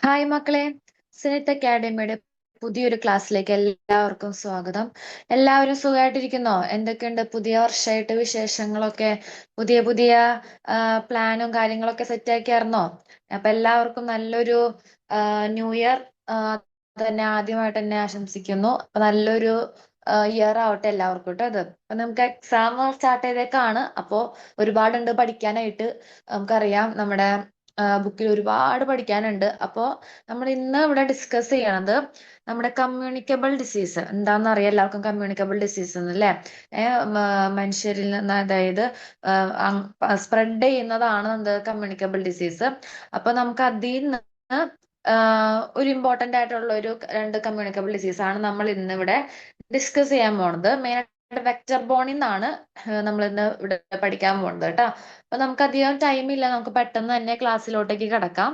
Hi മക്കളെ, സിനിത്ത് അക്കാഡമിയുടെ പുതിയൊരു ക്ലാസ്സിലേക്ക് എല്ലാവർക്കും സ്വാഗതം. എല്ലാവരും സുഖമായിട്ടിരിക്കുന്നോ? എന്തൊക്കെയുണ്ട് പുതിയ വർഷമായിട്ട് വിശേഷങ്ങളൊക്കെ? പുതിയ പുതിയ പ്ലാനും കാര്യങ്ങളൊക്കെ സെറ്റ് ആക്കിയായിരുന്നോ? അപ്പൊ എല്ലാവർക്കും നല്ലൊരു ന്യൂ ഇയർ തന്നെ ആദ്യമായിട്ട് തന്നെ ആശംസിക്കുന്നു. അപ്പൊ നല്ലൊരു ഇയർ ആവട്ടെ എല്ലാവർക്കും കേട്ടോ. അത് അപ്പൊ നമുക്ക് എക്സാം സ്റ്റാർട്ട് ചെയ്തേക്കാണ്. അപ്പോ ഒരുപാടുണ്ട് പഠിക്കാനായിട്ട്. നമുക്കറിയാം നമ്മുടെ ബുക്കിൽ ഒരുപാട് പഠിക്കാനുണ്ട്. അപ്പോൾ നമ്മൾ ഇന്ന് ഇവിടെ ഡിസ്കസ് ചെയ്യണത് നമ്മുടെ കമ്മ്യൂണിക്കബിൾ ഡിസീസ് എന്താണെന്ന് അറിയാം എല്ലാവർക്കും. കമ്മ്യൂണിക്കബിൾ ഡിസീസ് എന്നല്ലേ, മനുഷ്യരിൽ നിന്ന്, അതായത് സ്പ്രെഡ് ചെയ്യുന്നതാണ് എന്ത് കമ്മ്യൂണിക്കബിൾ ഡിസീസ്. അപ്പൊ നമുക്ക് അതിൽ നിന്ന് ഒരു ഇമ്പോർട്ടന്റ് ആയിട്ടുള്ള ഒരു രണ്ട് കമ്മ്യൂണിക്കബിൾ ഡിസീസ് ആണ് നമ്മൾ ഇന്ന് ഇവിടെ ഡിസ്കസ് ചെയ്യാൻ പോണത്. മെയിൻ വെക്ടർ ബോണിൽ നിന്നാണ് നമ്മൾ ഇന്ന് ഇവിടെ പഠിക്കാൻ പോകുന്നത് കേട്ടോ. അപ്പൊ നമുക്ക് അധികം ടൈം ഇല്ല, നമുക്ക് പെട്ടെന്ന് തന്നെ ക്ലാസ്സിലോട്ടേക്ക് കിടക്കാം.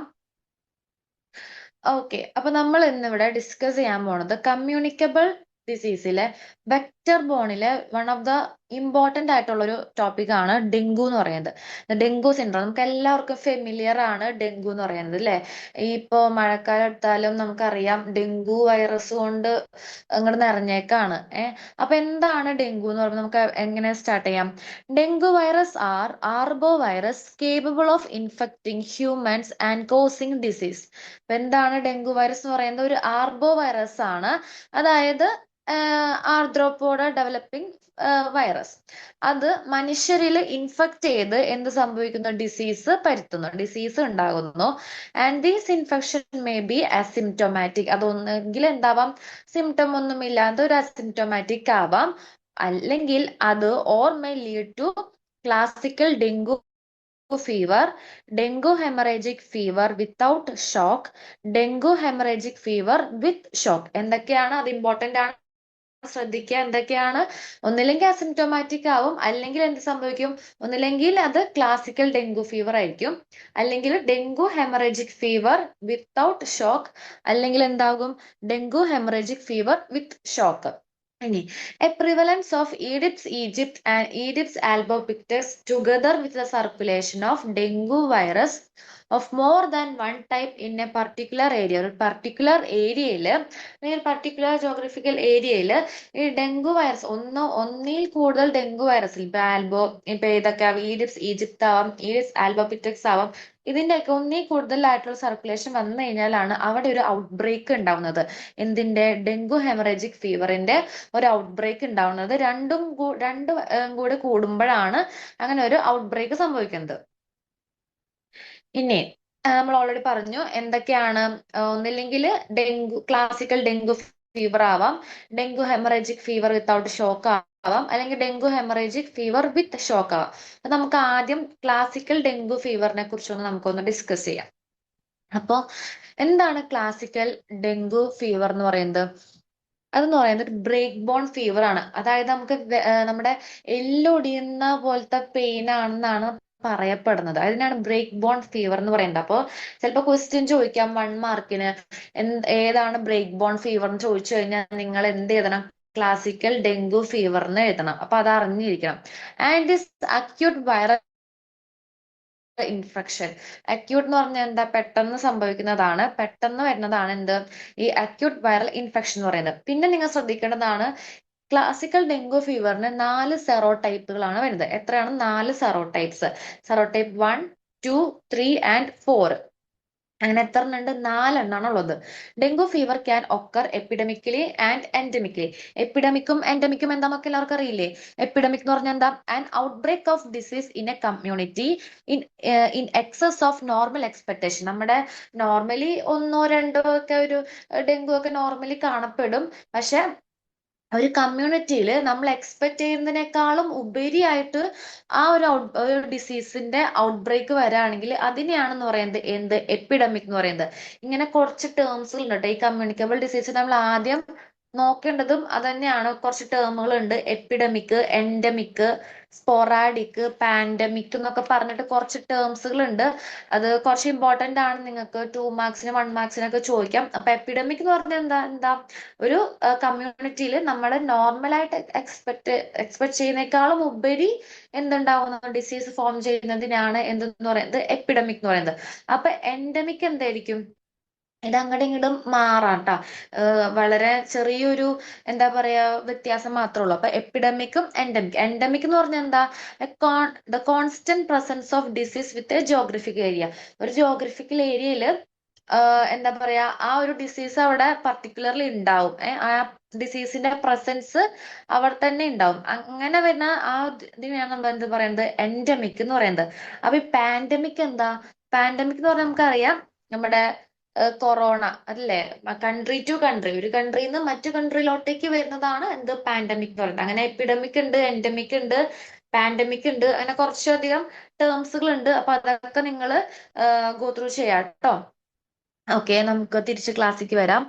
ഓക്കെ, അപ്പൊ നമ്മൾ ഇന്നിവിടെ ഡിസ്കസ് ചെയ്യാൻ പോണത് കമ്മ്യൂണിക്കബിൾ ഡിസീസിലെ വെക്ടർ ബോണിലെ വൺ ഓഫ് ദ ഇമ്പോർട്ടന്റ് ആയിട്ടുള്ള ഒരു ടോപ്പിക് ആണ് ഡെങ്കു എന്ന് പറയുന്നത്. ഡെങ്കു സിൻഡ്രോം നമുക്ക് എല്ലാവർക്കും ഫെമിലിയർ ആണ് ഡെങ്കു എന്ന് പറയുന്നത് അല്ലെ. ഇപ്പോ മഴക്കാലം എടുത്താലും നമുക്കറിയാം ഡെങ്കു വൈറസ് കൊണ്ട് അങ്ങോട്ട് നിറഞ്ഞേക്കാണ്. അപ്പൊ എന്താണ് ഡെങ്കു എന്ന് പറയുമ്പോൾ നമുക്ക് എങ്ങനെ സ്റ്റാർട്ട് ചെയ്യാം? Dengue virus are arbovirus capable of infecting humans and causing disease. അപ്പൊ എന്താണ് ഡെങ്കു വൈറസ് എന്ന് പറയുന്നത്? ഒരു ആർബോ വൈറസ് ആണ്, അതായത് ആർദ്രോപോഡ ഡെവലപ്പിംഗ് വൈറസ്. അത് മനുഷ്യരിൽ ഇൻഫെക്ട് ചെയ്ത് എന്ത് സംഭവിക്കുന്നു? ഡിസീസ് ഉണ്ടാകുന്നു. And these infection may be asymptomatic. അതൊന്നെങ്കിൽ എന്താവാം? സിംറ്റം ഒന്നും ഇല്ലാതെ ഒരു അസിംറ്റോമാറ്റിക് ആവാം. അല്ലെങ്കിൽ അത് or may lead to classical dengue fever, dengue haemorrhagic fever without shock, dengue haemorrhagic fever with shock. എന്തൊക്കെയാണ്? അത് ഇമ്പോർട്ടന്റ് ആണ്, ശ്രദ്ധിക്കുക. എന്തൊക്കെയാണ്? ഒന്നില്ലെങ്കിൽ അസിംറ്റോമാറ്റിക് ആവും, അല്ലെങ്കിൽ എന്ത് സംഭവിക്കും? ഒന്നില്ലെങ്കിൽ അത് ക്ലാസിക്കൽ ഡെങ്കു ഫീവർ ആയിരിക്കും, അല്ലെങ്കിൽ dengue haemorrhagic fever without shock, അല്ലെങ്കിൽ എന്താകും? Dengue haemorrhagic fever with shock. ഇനി a prevalence of Aedes aegypti and Aedes albopictus together with the circulation of dengue virus of more than one type in a particular area. ഒരു particular ഏരിയയിൽ, particular geographical ഏരിയയിൽ ഈ dengue virus ഒന്നിൽ കൂടുതൽ dengue വൈറസിൽ ഇപ്പൊ ഏതൊക്കെ ഈഡിപ്സ് Egypt ആവാം, Aedes ആൽബോപിറ്റക്സ് ആവാം, ഇതിന്റെയൊക്കെ ഒന്നിൽ കൂടുതലായിട്ടുള്ള സർക്കുലേഷൻ വന്നു കഴിഞ്ഞാലാണ് അവിടെ ഒരു ഔട്ട് ബ്രേക്ക് ഉണ്ടാവുന്നത്. എന്തിന്റെ? ഡെങ്കു ഹെമറേജിക് ഫീവറിന്റെ ഒരു ഔട്ട് ബ്രേക്ക് ഉണ്ടാവുന്നത്. രണ്ടും കൂടെ കൂടുമ്പോഴാണ് അങ്ങനെ ഒരു ഔട്ട് ബ്രേക്ക് സംഭവിക്കുന്നത്. ഇനി നമ്മൾ ഓൾറെഡി പറഞ്ഞു എന്തൊക്കെയാണ്. ഒന്നില്ലെങ്കിൽ ക്ലാസിക്കൽ ഡെങ്കു ഫീവർ ആവാം, dengue haemorrhagic fever without shock ആവാം, അല്ലെങ്കിൽ dengue haemorrhagic fever with shock ആവാം. അപ്പൊ നമുക്ക് ആദ്യം ക്ലാസിക്കൽ ഡെങ്കു ഫീവറിനെ കുറിച്ചൊന്ന് നമുക്കൊന്ന് ഡിസ്കസ് ചെയ്യാം. അപ്പോ എന്താണ് ക്ലാസിക്കൽ ഡെങ്കു ഫീവർ എന്ന് പറയുന്നത്? അതെന്ന് പറയുന്നത് ബ്രേക്ക് ബോൺ ഫീവർ ആണ്. അതായത് നമുക്ക് നമ്മുടെ എല്ലൊടിയുന്ന പോലത്തെ പെയിൻ ആണെന്നാണ് പറയപ്പെടുന്നത്. അതിനാണ് ബ്രേക്ക് ബോൺ ഫീവർ എന്ന് പറയുന്നത്. അപ്പോൾ ചിലപ്പോൾ ക്വസ്റ്റ്യൻ ചോദിക്കാം 1 മാർക്കിന്, ഏതാണ് ബ്രേക്ക് ബോൺ ഫീവർ എന്ന് ചോദിച്ചു കഴിഞ്ഞാൽ നിങ്ങൾ എന്ത് എഴുതണം? ക്ലാസിക്കൽ ഡെങ്കു ഫീവർ എന്ന് എഴുതണം. അപ്പൊ അത് അറിഞ്ഞിരിക്കണം. And this acute viral infection. Acute എന്ന് പറഞ്ഞാൽ എന്താ? പെട്ടെന്ന് സംഭവിക്കുന്നതാണ്, പെട്ടെന്ന് വരുന്നതാണ് എന്ത്? ഈ അക്യൂട്ട് വൈറൽ ഇൻഫെക്ഷൻ എന്ന് പറയുന്നത്. പിന്നെ നിങ്ങൾ ശ്രദ്ധിക്കേണ്ടതാണ്, ക്ലാസിക്കൽ ഡെങ്കു ഫീവറിന് 4 സെറോ ടൈപ്പുകളാണ് വരുന്നത്. എത്രയാണ്? 4 sero types. Sero type 1, 2, 3 and 4. അങ്ങനെ എത്ര ഉണ്ട്? 4 ഉള്ളത്. Dengue fever can occur epidemically and endemically. എപ്പിഡമിക്കും എൻഡമിക്കും എന്താന്നൊക്കെ എല്ലാവർക്കും അറിയില്ലേ? എപ്പിഡമിക് എന്ന് പറഞ്ഞാൽ എന്താ? An outbreak of disease in a community in in excess of normal expectation. നമ്മുടെ നോർമലി ഒന്നോ രണ്ടോ ഒക്കെ ഒരു ഡെങ്കു ഒക്കെ നോർമലി കാണപ്പെടും. പക്ഷെ ഒരു കമ്മ്യൂണിറ്റിയിൽ നമ്മൾ എക്സ്പെക്ട് ചെയ്യുന്നതിനേക്കാളും ഉപരിയായിട്ട് ആ ഒരു ഡിസീസിന്റെ ഔട്ട് ബ്രേക്ക് വരാണെങ്കിൽ അതിനെയാണെന്ന് പറയുന്നത് എന്ത്? എപ്പിഡമിക് എന്ന് പറയുന്നത്. ഇങ്ങനെ കുറച്ച് ടേംസുകൾ ഉണ്ട് കേട്ടോ. ഈ കമ്മ്യൂണിക്കബിൾ ഡിസീസ് നമ്മൾ ആദ്യം നോക്കേണ്ടതും അത് തന്നെയാണ്. കുറച്ച് ടേമുകൾ ഉണ്ട്. എപ്പിഡമിക്, എൻഡമിക്, സ്പൊറാഡിക്, പാൻഡമിക് എന്നൊക്കെ പറഞ്ഞിട്ട് കുറച്ച് ടേംസുകൾ ഉണ്ട്. അത് കുറച്ച് ഇമ്പോർട്ടന്റ് ആണ്. നിങ്ങൾക്ക് 2 മാർക്സിന് 1 മാർക്സിനൊക്കെ ചോദിക്കാം. അപ്പൊ എപ്പിഡമിക് എന്ന് പറഞ്ഞാൽ എന്താ ഒരു കമ്മ്യൂണിറ്റിയിൽ നമ്മൾ നോർമലായിട്ട് എക്സ്പെക്ട് ചെയ്യുന്നേക്കാളും ഉപരി എന്തുണ്ടാവുന്ന ഡിസീസ് ഫോം ചെയ്യുന്നതിനാണ് എന്തെന്ന് പറയുന്നത്? എപ്പിഡമിക് എന്ന് പറയുന്നത്. അപ്പൊ എൻഡമിക് എന്തായിരിക്കും? ഇത് അങ്ങോട്ടും ഇങ്ങോട്ടും മാറാട്ടാ. വളരെ ചെറിയൊരു എന്താ പറയാ വ്യത്യാസം മാത്രമേ ഉള്ളൂ. അപ്പൊ എപ്പിഡമിക്കും എൻഡമിക് എന്ന് പറഞ്ഞാൽ എന്താ? The constant presence of disease with a geographical area. ഒരു ജോഗ്രഫിക്കൽ ഏരിയയിൽ എന്താ പറയാ ആ ഒരു ഡിസീസ് അവിടെ പർട്ടിക്കുലർലി ഉണ്ടാവും. ആ ഡിസീസിന്റെ പ്രസൻസ് അവിടെ തന്നെ ഉണ്ടാവും. അങ്ങനെ വരുന്ന ആ ഇതിനെയാണ് നമ്മൾ എന്ത് പറയുന്നത്? എൻഡമിക് എന്ന് പറയുന്നത്. അപ്പൊ ഈ പാൻഡമിക് എന്താ? പാൻഡമിക് എന്ന് പറഞ്ഞാൽ നമുക്കറിയാം നമ്മുടെ കൊറോണ അല്ലേ? കൺട്രി ടു കൺട്രി, ഒരു കൺട്രിയിൽ നിന്ന് മറ്റു കൺട്രിയിലോട്ടേക്ക് വരുന്നതാണ് എന്ത്? പാൻഡമിക് എന്ന് പറയുന്നത്. അങ്ങനെ എപ്പിഡമിക് ഉണ്ട്, എൻഡമിക് ഉണ്ട്, പാൻഡമിക് ഉണ്ട്. അങ്ങനെ കുറച്ചധികം ടേംസുകൾ ഉണ്ട്. അപ്പൊ അതൊക്കെ നിങ്ങൾ ഗോ ത്രൂ ചെയ്യാം കേട്ടോ. ഓക്കെ, നമുക്ക് തിരിച്ച് ക്ലാസ്സിക്ക് വരാം.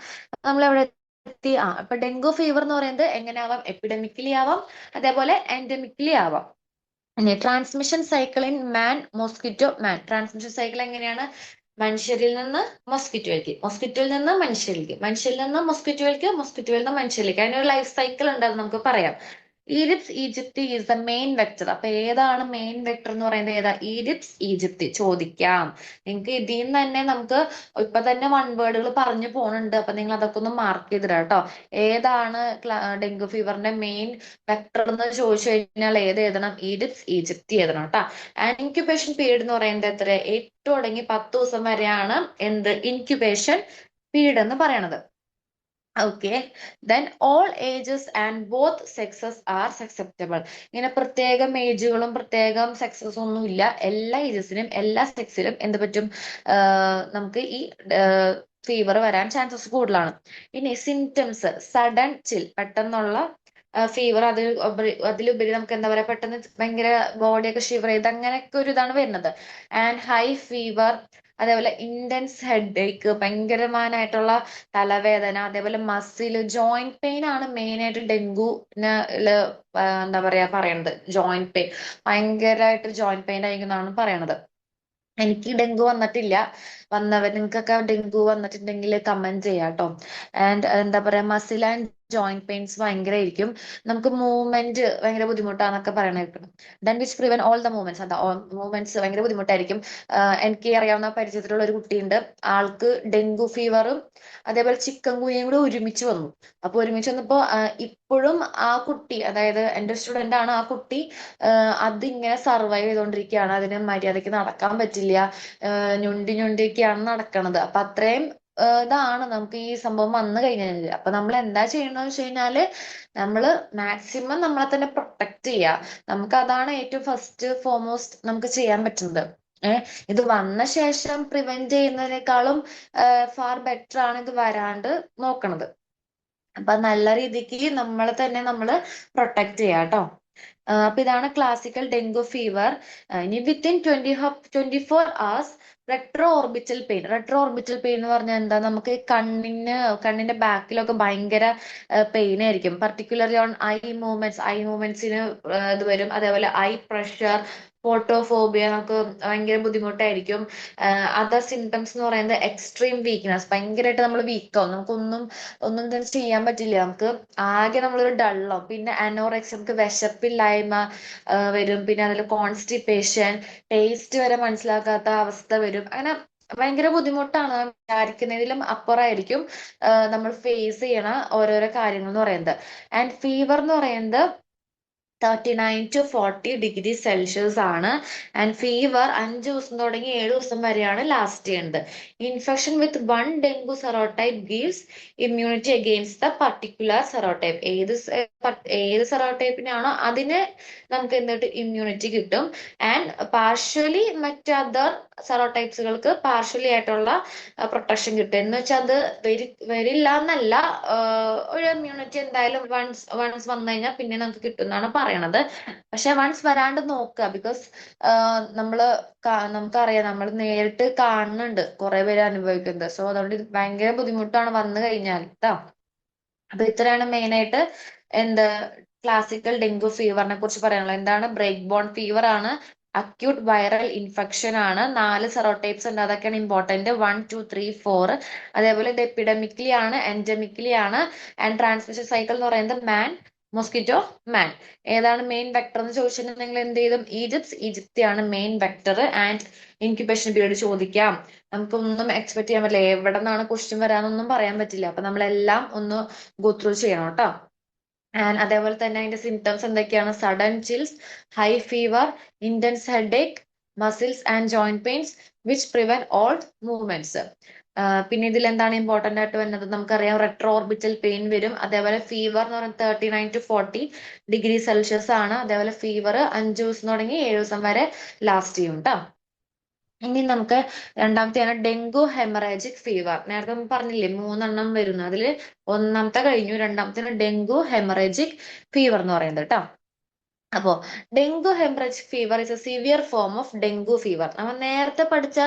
നമ്മൾ എവിടെ എത്തി? ഇപ്പൊ ഡെങ്കു ഫീവർ എന്ന് പറയുന്നത് എങ്ങനെ ആവാം? എപ്പിഡമിക്കലി ആവാം, അതേപോലെ എൻഡമിക്കലി ആവാം. ഇനി transmission cycle in man mosquito man. Transmission cycle എങ്ങനെയാണ്? മനുഷ്യരിൽ നിന്ന് മൊസ്കിറ്റോയിലേക്ക്, മൊസ്കിറ്റോയിൽ നിന്ന് മനുഷ്യരിലേക്ക്, മനുഷ്യരിൽ നിന്ന് മൊസ്കിറ്റോയിലേക്ക്, മൊസ്കിറ്റോയിൽ നിന്ന് മനുഷ്യരിലേക്ക്. അതിനൊരു ലൈഫ് സൈക്കിൾ ഉണ്ട്, അത് നമുക്ക് പറയാം. Egypt is the main vector. അപ്പൊ ഏതാണ് മെയിൻ വെക്ടർ എന്ന് പറയുന്നത്? ഏതാ? ഈജിപ്റ്റ് ചോദിക്കാം. നിങ്ങൾക്ക് ഇതിൽ നിന്ന് തന്നെ നമുക്ക് ഇപ്പൊ തന്നെ 1 വേർഡുകൾ പറഞ്ഞു പോണുണ്ട്. അപ്പൊ നിങ്ങൾ അതൊക്കെ ഒന്ന് മാർക്ക് ചെയ്തിടാം കേട്ടോ. ഏതാണ് ഡെങ്കു ഫീവറിന്റെ മെയിൻ വെക്ടർ എന്ന് ചോദിച്ചു കഴിഞ്ഞാൽ ഏത് എഴുതണം? ഈജിപ്റ്റ് എഴുതണം കേട്ടോ. ഇൻക്യുബേഷൻ പീരീഡ് എന്ന് പറയുന്നത് എത്ര? 8 തുടങ്ങി 10 ദിവസം വരെയാണ് എന്ത്? ഇൻക്യുബേഷൻ പീരീഡ് എന്ന് പറയണത്. Okay, then all ages and both sexes are susceptible. ഇങ്ങനെ പ്രത്യേകം ഏജുകളും പ്രത്യേകം സെക്സസും ഒന്നുമില്ല. എല്ലാ ഏജസിനും എല്ലാ സെക്സിലും എന്ത് പറ്റും? നമുക്ക് ഈ ഫീവർ വരാൻ ചാൻസസ് കൂടുതലാണ്. ഇനി സിംറ്റംസ്: സഡൻ ചിൽ, പെട്ടെന്നുള്ള ഫീവർ. അതിലുപരി നമുക്ക് എന്താ പറയാ, പെട്ടെന്ന് ഭയങ്കര ബോഡിയൊക്കെ ഷിവർ ചെയ്ത് അങ്ങനെയൊക്കെ ഒരു ഇതാണ് വരുന്നത്. ആൻഡ് ഹൈ ഫീവർ, അതേപോലെ ഇന്റൻസ് ഹെഡ് ഏക്ക്, ഭയങ്കരമാനായിട്ടുള്ള തലവേദന, അതേപോലെ മസിൽ ജോയിന്റ് പെയിൻ ആണ് മെയിൻ ആയിട്ട് ഡെങ്കുവിന് എന്താ പറയാ പറയണത്. ജോയിന്റ് പെയിൻ, ഭയങ്കരമായിട്ട് ജോയിന്റ് പെയിൻ ആയിരിക്കും എന്നാണ് പറയണത്. എനിക്ക് ഡെങ്കു വന്നിട്ടില്ല. നിങ്ങൾക്കൊക്കെ ഡെങ്കു വന്നിട്ടുണ്ടെങ്കിൽ കമന്റ് ചെയ്യാം കേട്ടോ. ആൻഡ് എന്താ പറയാ, മസിൽ ആൻഡ് ജോയിന്റ് പെയിൻസ് ഭയങ്കരമായിരിക്കും. നമുക്ക് മൂവ്മെന്റ് ഭയങ്കര ബുദ്ധിമുട്ടാന്നൊക്കെ പറയണേക്കണം. Then which prevent all the movements. അതാ മൂവ്മെന്റ്സ് ഭയങ്കര ബുദ്ധിമുട്ടായിരിക്കും. എനിക്ക് അറിയാവുന്ന പരിചയത്തിലുള്ള ഒരു കുട്ടിയുണ്ട്. ആൾക്ക് ഡെങ്കു ഫീവറും അതേപോലെ ചിക്കൻ ഗുനിയയും കൂടെ ഒരുമിച്ച് വന്നു. അപ്പൊ ഒരുമിച്ച് വന്നപ്പോ ഇപ്പോഴും ആ കുട്ടി, അതായത് എന്റെ സ്റ്റുഡന്റ് ആണ്, ആ കുട്ടി അതിങ്ങനെ സർവൈവ് ചെയ്തുകൊണ്ടിരിക്കുകയാണ്. അതിന് മര്യാദയ്ക്ക് നടക്കാൻ പറ്റില്ല. ഞൊണ്ടിയൊക്കെയാണ് നടക്കണത്. അപ്പൊ അത്രയും ഇതാണ് നമുക്ക് ഈ സംഭവം വന്നു കഴിഞ്ഞാൽ. അപ്പൊ നമ്മൾ എന്താ ചെയ്യണമെന്ന് വെച്ച് കഴിഞ്ഞാല് നമ്മള് മാക്സിമം നമ്മളെ തന്നെ പ്രൊട്ടക്ട് ചെയ്യുക. നമുക്ക് അതാണ് ഏറ്റവും ഫസ്റ്റ് ഫോർമോസ്റ്റ് നമുക്ക് ചെയ്യാൻ പറ്റുന്നത്. ഇത് വന്ന ശേഷം പ്രിവെന്റ് ചെയ്യുന്നതിനേക്കാളും ഫാർ ബെറ്റർ ആണ് ഇത് വരാണ്ട് നോക്കണത്. അപ്പൊ നല്ല രീതിക്ക് നമ്മളെ തന്നെ നമ്മള് പ്രൊട്ടക്ട് ചെയ്യാം കേട്ടോ. അപ്പൊ ഇതാണ് ക്ലാസിക്കൽ ഡെങ്കു ഫീവർ. ഇനി within 24 hours retro orbital pain. Retro orbital pain എന്ന് പറഞ്ഞാൽ എന്താ? നമുക്ക് കണ്ണിന്റെ ബാക്കിലൊക്കെ ഭയങ്കര പെയിൻ ആയിരിക്കും. പർട്ടിക്കുലർലി ഓൺ ഐ മൂവ്മെന്റ്സിന് ഇത് വരും. അതേപോലെ ഐ പ്രഷർ, ഫോട്ടോഫോബിയ, നമുക്ക് ഭയങ്കര ബുദ്ധിമുട്ടായിരിക്കും. അതർ സിംറ്റംസ് എന്ന് പറയുന്നത് എക്സ്ട്രീം വീക്ക്നെസ്, ഭയങ്കരമായിട്ട് നമ്മൾ വീക്കാവും. ഒന്നും തന്നെ ചെയ്യാൻ പറ്റില്ല. നമുക്ക് ആകെ നമ്മളൊരു ഡള്ളോ, പിന്നെ അനോറെക്സിയ, നമുക്ക് വിശപ്പില്ലായ്മ വരും. പിന്നെ അതിൽ കോൺസ്റ്റിപ്പേഷൻ, ടേസ്റ്റ് വരെ മനസ്സിലാക്കാത്ത അവസ്ഥ വരും. അങ്ങനെ ഭയങ്കര ബുദ്ധിമുട്ടാണ്. വിചാരിക്കുന്നതിലും അപ്പുറമായിരിക്കും നമ്മൾ ഫേസ് ചെയ്യണ ഓരോരോ കാര്യങ്ങൾ എന്ന് പറയുന്നത്. ആൻഡ് ഫീവർ എന്ന് പറയുന്നത് 39 to 40 ഡിഗ്രി സെൽഷ്യസ് ആണ്. ആൻഡ് ഫീവർ 5 ദിവസം തുടങ്ങി 7 ദിവസം വരെയാണ് ലാസ്റ്റ് ചെയ്യുന്നത്. Infection with one dengue serotype gives immunity against the particular serotype. ഏത് സെറോടൈപ്പിനാണോ അതിന് നമുക്ക് എന്നിട്ട് ഇമ്മ്യൂണിറ്റി കിട്ടും. ആൻഡ് പാർഷ്യലി മറ്റ് അതർ സെറോടൈപ്സുകൾക്ക് പാർഷ്യലി ആയിട്ടുള്ള പ്രൊട്ടക്ഷൻ കിട്ടും. എന്ന് വെച്ചാൽ അത് വരില്ല എന്നല്ല, ഒരു ഇമ്മ്യൂണിറ്റി എന്തായാലും വൺസ് വന്നു കഴിഞ്ഞാൽ പിന്നെ നമുക്ക് കിട്ടും എന്നാണ് പറയണത്. പക്ഷെ വൺസ് വരാണ്ട് നോക്കുക, ബിക്കോസ് നമുക്കറിയാം, നമ്മൾ നേരിട്ട് കാണുന്നുണ്ട് കുറെ പേര് അനുഭവിക്കുന്നത്. സോ അതുകൊണ്ട് ഇത് ഭയങ്കര ബുദ്ധിമുട്ടാണ് വന്നു കഴിഞ്ഞാൽ ട്ടോ. അപ്പൊ ഇത്രയാണ് മെയിൻ ആയിട്ട് എന്ത് ക്ലാസിക്കൽ ഡെങ്കു ഫീവറിനെ കുറിച്ച് പറയാനുള്ളത്. എന്താണ് ബ്രേക്ക് ബോൺ ഫീവർ ആണ്, അക്യൂട്ട് വൈറൽ ഇൻഫെക്ഷൻ ആണ്, 4 സെറോടൈപ്സ് ഉണ്ട്, അതൊക്കെയാണ് ഇമ്പോർട്ടന്റ്, 1, 2, 3, 4. അതേപോലെ ഇത് എപ്പിഡമിക്കലി ആണ്, എൻഡമിക്കലി ആണ്. ആൻഡ് ട്രാൻസ്മിഷൻ സൈക്കിൾ എന്ന് പറയുന്നത് മാൻ, മൊസ്കിറ്റോ, മാൻ. ഏതാണ് മെയിൻ വെക്ടർ എന്ന് ചോദിച്ചിട്ടുണ്ടെങ്കിൽ എന്ത് ചെയ്തും ഈജിപ്തി ആണ് main vector. And incubation period ചോദിക്കാം, നമുക്കൊന്നും എക്സ്പെക്ട് ചെയ്യാൻ പറ്റില്ല, എവിടെ നിന്നാണ് ക്വസ്റ്റ്യൻ വരാനൊന്നും പറയാൻ പറ്റില്ല. അപ്പൊ നമ്മളെല്ലാം ഒന്ന് ഗോ ത്രൂ ചെയ്യണം കേട്ടോ. ആൻഡ് അതേപോലെ തന്നെ അതിന്റെ സിംറ്റംസ് എന്തൊക്കെയാണ്? Sudden chills, high fever, intense headache, muscles and joint pains which prevent all movements. പിന്നെ ഇതിൽ എന്താണ് ഇമ്പോർട്ടന്റ് ആയിട്ട് വരുന്നത്? നമുക്കറിയാം റെട്രോ ഓർബിറ്റൽ പെയിൻ വരും. അതേപോലെ ഫീവർ എന്ന് പറയുന്നത് 39 to 40 ഡിഗ്രി സെൽഷ്യസ് ആണ്. അതേപോലെ ഫീവർ 5 ദിവസം തുടങ്ങി 7 ദിവസം വരെ ലാസ്റ്റ് ചെയ്യും കേട്ടോ. ഇനി നമുക്ക് രണ്ടാമത്തെയാണ് ഡെങ്കു ഹെമറാജിക് ഫീവർ. നേരത്തെ നമ്മൾ പറഞ്ഞില്ലേ 3 വരുന്നു, അതിൽ ഒന്നാമത്തെ കഴിഞ്ഞു, രണ്ടാമത്തെ ഡെങ്കു ഹെമറാജിക് ഫീവർ എന്ന് പറയുന്നത് കേട്ടോ. അപ്പോ dengue haemorrhagic fever is A severe form of dengue fever. നമ്മൾ നേരത്തെ പഠിച്ച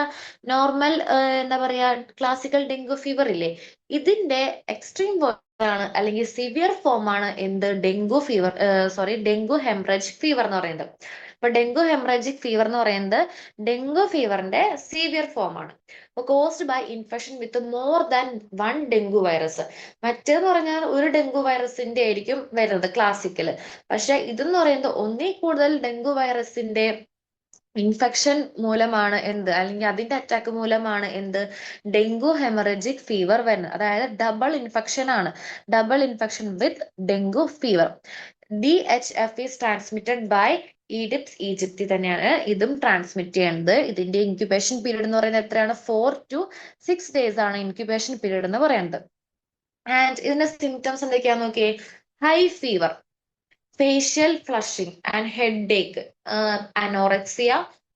നോർമൽ എന്താ പറയാ ക്ലാസിക്കൽ ഡെങ്കു ഫീവർ ഇല്ലേ, ഇതിന്റെ എക്സ്ട്രീം ആണ് അല്ലെങ്കിൽ സിവിയർ ഫോം ആണ് എന്ത് dengue fever, dengue haemorrhagic fever എന്ന് പറയുന്നത്. അപ്പൊ ഡെങ്കു ഹെമറാജിക് ഫീവർ എന്ന് പറയുന്നത് ഡെങ്കു ഫീവറിന്റെ സിവിയർ ഫോം ആണ്. Caused by infection with more than one dengue virus. മറ്റേന്ന് പറഞ്ഞാൽ ഒരു ഡെങ്കു വൈറസിന്റെ ആയിരിക്കും വരുന്നത് ക്ലാസിക്കല്. പക്ഷെ ഇതെന്ന് പറയുന്നത് ഒന്നിൽ കൂടുതൽ ഡെങ്കു വൈറസിന്റെ ഇൻഫെക്ഷൻ മൂലമാണ് എന്ത്, അല്ലെങ്കിൽ അതിന്റെ അറ്റാക്ക് മൂലമാണ് എന്ത് ഡെങ്കു ഹെമറജിക് ഫീവർ വരുന്നത്. അതായത് ഡബിൾ ഇൻഫെക്ഷൻ ആണ്, double infection with dengue fever. DHF is transmitted by aegypti തന്നെയാണ് ഇതും ട്രാൻസ്മിറ്റ് ചെയ്യുന്നത്. ഇതിന്റെ ഇൻക്യുബേഷൻ പീരീഡ് എന്ന് പറയുന്നത് എത്രയാണ്? 4 to 6 days ആണ് ഇൻക്യുബേഷൻ പീരീഡ് എന്ന് പറയുന്നത്. ആൻഡ് ഇതിന്റെ സിംറ്റംസ് എന്തൊക്കെയാന്ന് നോക്കിയേ. High fever, facial flushing and headache, anorexia,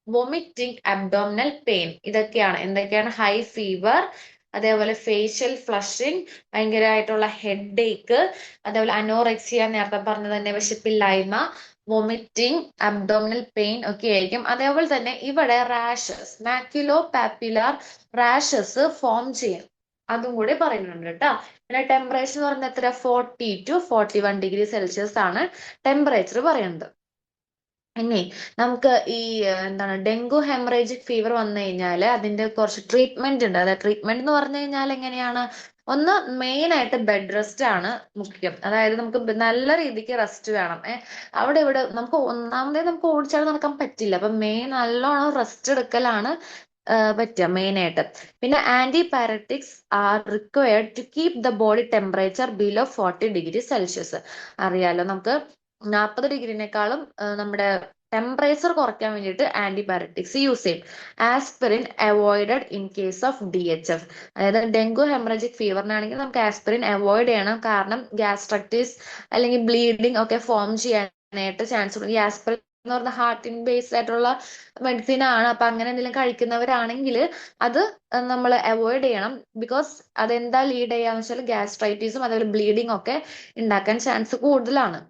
vomiting, abdominal pain. ഇതൊക്കെയാണ് എന്തൊക്കെയാണ്? ഹൈ ഫീവർ, അതേപോലെ ഫേഷ്യൽ ഫ്ലഷിംഗ്, ഭയങ്കരമായിട്ടുള്ള ഹെഡേക്ക്, അതേപോലെ അനോറക്സിയ, നേരത്തെ പറഞ്ഞ തന്നെ വിശപ്പില്ലായ്മ, വൊമിറ്റിംഗ്, അബ്ഡോമിനൽ പെയിൻ ഒക്കെ ആയിരിക്കും. അതേപോലെ തന്നെ ഇവിടെ റാഷസ്, മാക്യുലോ പാപ്പുലാർ റാഷസ് ഫോം ചെയ്യും, അതും കൂടി പറയുന്നുണ്ട് കേട്ടോ. പിന്നെ ടെമ്പറേച്ചർ എന്ന് പറയുന്നത് എത്ര? 40 to 41 ഡിഗ്രി സെൽഷ്യസ് ആണ് ടെമ്പറേച്ചർ പറയുന്നത്. ഇനി നമുക്ക് ഈ എന്താണ് ഡെങ്കു ഹെമറേജിക് ഫീവർ വന്നു കഴിഞ്ഞാൽ അതിന്റെ കുറച്ച് ട്രീറ്റ്മെന്റ് ഉണ്ട്. അതായത് ട്രീറ്റ്മെന്റ് എന്ന് പറഞ്ഞു കഴിഞ്ഞാൽ എങ്ങനെയാണ്? ഒന്ന് മെയിൻ ആയിട്ട് ബെഡ് റെസ്റ്റ് ആണ് മുഖ്യം. അതായത് നമുക്ക് നല്ല രീതിക്ക് റെസ്റ്റ് വേണം. അവിടെ ഇവിടെ നമുക്ക് നമുക്ക് ഓടിച്ചാൽ നടക്കാൻ പറ്റില്ല. അപ്പൊ മെയിൻ നല്ലോണം റെസ്റ്റ് എടുക്കലാണ് പറ്റുക മെയിൻ ആയിട്ട്. പിന്നെ antipyretics are required to keep the body temperature below 40 degree Celsius. അറിയാലോ, നമുക്ക് 40 ഡിഗ്രിനേക്കാളും നമ്മുടെ ടെമ്പറേച്ചർ കുറയ്ക്കാൻ വേണ്ടിയിട്ട് ആന്റിബയോട്ടിക്സ് യൂസ് ചെയ്യും. Aspirin avoided in case of DHF. അതായത് ഡെങ്കു ഹെമറജിക് ഫീവറിനാണെങ്കിൽ നമുക്ക് ആസ്പിരിൻ അവോയ്ഡ് ചെയ്യണം, കാരണം ഗ്യാസ്ട്രക്ടീസ് അല്ലെങ്കിൽ ബ്ലീഡിങ് ഒക്കെ ഫോം ചെയ്യാനായിട്ട് ചാൻസ് ഉണ്ട്. ഈ ആസ്പിരിൻ എന്ന് പറഞ്ഞ ഹാർട്ടിൻ ബേസ്ഡ് ആയിട്ടുള്ള മെഡിസിൻ ആണ്. അപ്പൊ അങ്ങനെ എന്തെങ്കിലും കഴിക്കുന്നവരാണെങ്കിൽ അത് നമ്മൾ അവോയ്ഡ് ചെയ്യണം. ബിക്കോസ് അതെന്താ ലീഡ് ചെയ്യാന്ന് വെച്ചാൽ ഗ്യാസ്ട്രൈറ്റീസും അതേപോലെ ബ്ലീഡിങ് ഒക്കെ ഉണ്ടാക്കാൻ ചാൻസ് കൂടുതലാണ്.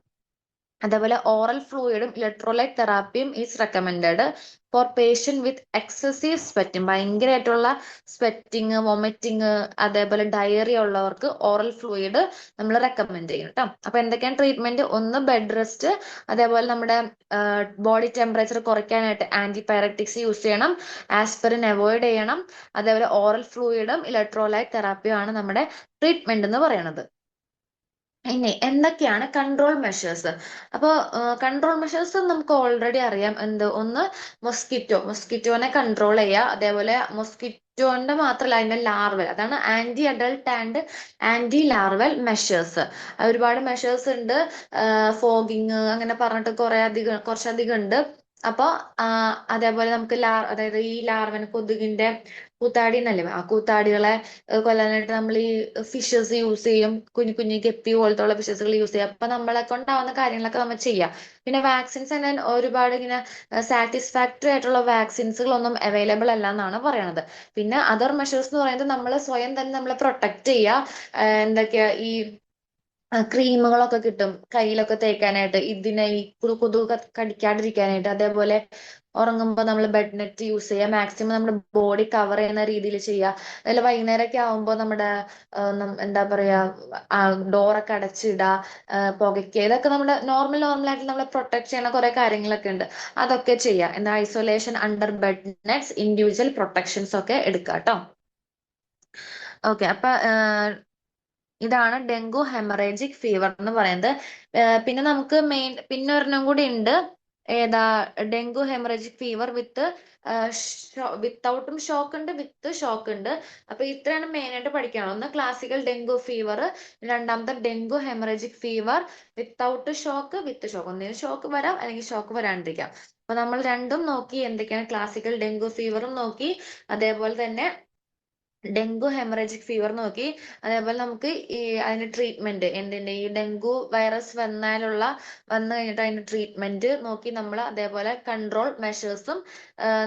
അതേപോലെ ഓറൽ ഫ്ലൂയിഡും ഇലക്ട്രോലൈറ്റ് തെറാപ്പിയും is recommended for patient with excessive sweating. ഭയങ്കരമായിട്ടുള്ള സ്വെറ്റിങ്, വൊമിറ്റിങ്, അതേപോലെ ഡയറിയ ഉള്ളവർക്ക് ഓറൽ ഫ്ലൂയിഡ് നമ്മൾ റെക്കമെൻഡ് ചെയ്യും കേട്ടോ. അപ്പൊ എന്തൊക്കെയാണ് ട്രീറ്റ്മെന്റ്? ഒന്ന് ബെഡ് റെസ്റ്റ്, അതേപോലെ നമ്മുടെ ബോഡി ടെമ്പറേച്ചർ കുറയ്ക്കാനായിട്ട് ആന്റിപയററ്റിക്സ് യൂസ് ചെയ്യണം, ആസ്പിരിൻ അവോയ്ഡ് ചെയ്യണം, അതേപോലെ ഓറൽ ഫ്ലൂയിഡും ഇലക്ട്രോലൈറ്റ് തെറാപ്പിയും ആണ് നമ്മുടെ ട്രീറ്റ്മെന്റ് എന്ന് പറയുന്നത്. ഇനി എന്തൊക്കെയാണ് കൺട്രോൾ മെഷേഴ്സ്? അപ്പോൾ കൺട്രോൾ മെഷേഴ്സ് നമുക്ക് ഓൾറെഡി അറിയാം. ഒന്ന് മൊസ്കിറ്റോനെ കൺട്രോൾ ചെയ്യുക. അതേപോലെ മൊസ്കിറ്റോന്റെ മാത്രമല്ല അതിന്റെ ലാർവൽ, അതാണ് anti adult and anti larval measures. ഒരുപാട് മെഷേഴ്സ് ഉണ്ട്. ഫോഗിങ് അങ്ങനെ പറഞ്ഞിട്ട് കുറച്ചധികം ഉണ്ട്. അപ്പൊ അതേപോലെ നമുക്ക് അതായത് ഈ ലാർവന് കൊതുകിന്റെ കൂത്താടി എന്നല്ലേ, ആ കൂത്താടികളെ കൊല്ലാനായിട്ട് നമ്മൾ ഈ ഫിഷസ് യൂസ് ചെയ്യും. കുഞ്ഞു കുഞ്ഞു ഗപ്പി പോലത്തെ ഉള്ള ഫിഷസുകൾ യൂസ് ചെയ്യും. അപ്പൊ നമ്മളെ കൊണ്ടാവുന്ന കാര്യങ്ങളൊക്കെ നമ്മൾ ചെയ്യാം. പിന്നെ വാക്സിൻസ് തന്നെ ഒരുപാട് ഇങ്ങനെ സാറ്റിസ്ഫാക്ടറി ആയിട്ടുള്ള വാക്സിൻസുകളൊന്നും അവൈലബിൾ അല്ല എന്നാണ് പറയണത്. പിന്നെ അതർ മെഷേഴ്സ് എന്ന് പറയുന്നത് നമ്മൾ സ്വയം തന്നെ നമ്മളെ പ്രൊട്ടക്ട് ചെയ്യുക. എന്തൊക്കെയാ ഈ ക്രീമുകളൊക്കെ കിട്ടും കയ്യിലൊക്കെ തേക്കാനായിട്ട്, ഇതിനെ ഈ കൊതുക് കടിക്കാണ്ടിരിക്കാനായിട്ട്. അതേപോലെ ഉറങ്ങുമ്പോൾ നമ്മൾ ബെഡ് നെറ്റ് യൂസ് ചെയ്യുക. മാക്സിമം നമ്മുടെ ബോഡി കവർ ചെയ്യുന്ന രീതിയിൽ ചെയ്യുക. അതുപോലെ വൈകുന്നേരമൊക്കെ ആവുമ്പോൾ നമ്മുടെ എന്താ പറയാ ഡോറൊക്കെ അടച്ചിടുക, പുകയ്ക്കുക. ഇതൊക്കെ നമ്മുടെ നോർമലായിട്ട് നമ്മളെ പ്രൊട്ടക്ട് ചെയ്യുന്ന കുറെ കാര്യങ്ങളൊക്കെ ഉണ്ട്. അതൊക്കെ ചെയ്യുക. എന്താ isolation under bed nets, individual protections ഒക്കെ എടുക്കുക കേട്ടോ. ഓക്കെ, അപ്പൊ ഇതാണ് ഡെങ്കു ഹെമറേജിക് ഫീവർ എന്ന് പറയുന്നത്. പിന്നെ നമുക്ക് പിന്നെ ഒരെണ്ണം കൂടി ഉണ്ട്. ഏതാ? ഡെങ്കു ഹെമറേജിക് ഫീവർ വിത്തൗട്ടും ഷോക്ക് ഉണ്ട്, വിത്ത് ഷോക്ക് ഉണ്ട്. അപ്പൊ ഇത്രയാണ് മെയിൻ ആയിട്ട് പഠിക്കാനുള്ളത്. ഒന്ന് ക്ലാസിക്കൽ ഡെങ്കു ഫീവർ, രണ്ടാമത്തെ dengue haemorrhagic fever without shock, with shock. ഒന്നിനും ഷോക്ക് വരാം അല്ലെങ്കിൽ ഷോക്ക് വരാണ്ടിരിക്കാം. അപ്പൊ നമ്മൾ രണ്ടും നോക്കി. എന്തൊക്കെയാണ്? ക്ലാസിക്കൽ ഡെങ്കു ഫീവറും നോക്കി, അതേപോലെ തന്നെ ഡെങ്കു ഹെമറേജിക് ഫീവർ നോക്കി. അതേപോലെ നമുക്ക് ഈ അതിന്റെ ട്രീറ്റ്മെന്റ് എന്തിന്റെ, ഈ ഡെങ്കു വൈറസ് വന്നു കഴിഞ്ഞിട്ട് അതിന്റെ ട്രീറ്റ്മെന്റ് നോക്കി നമ്മൾ. അതേപോലെ കൺട്രോൾ മെഷേഴ്സും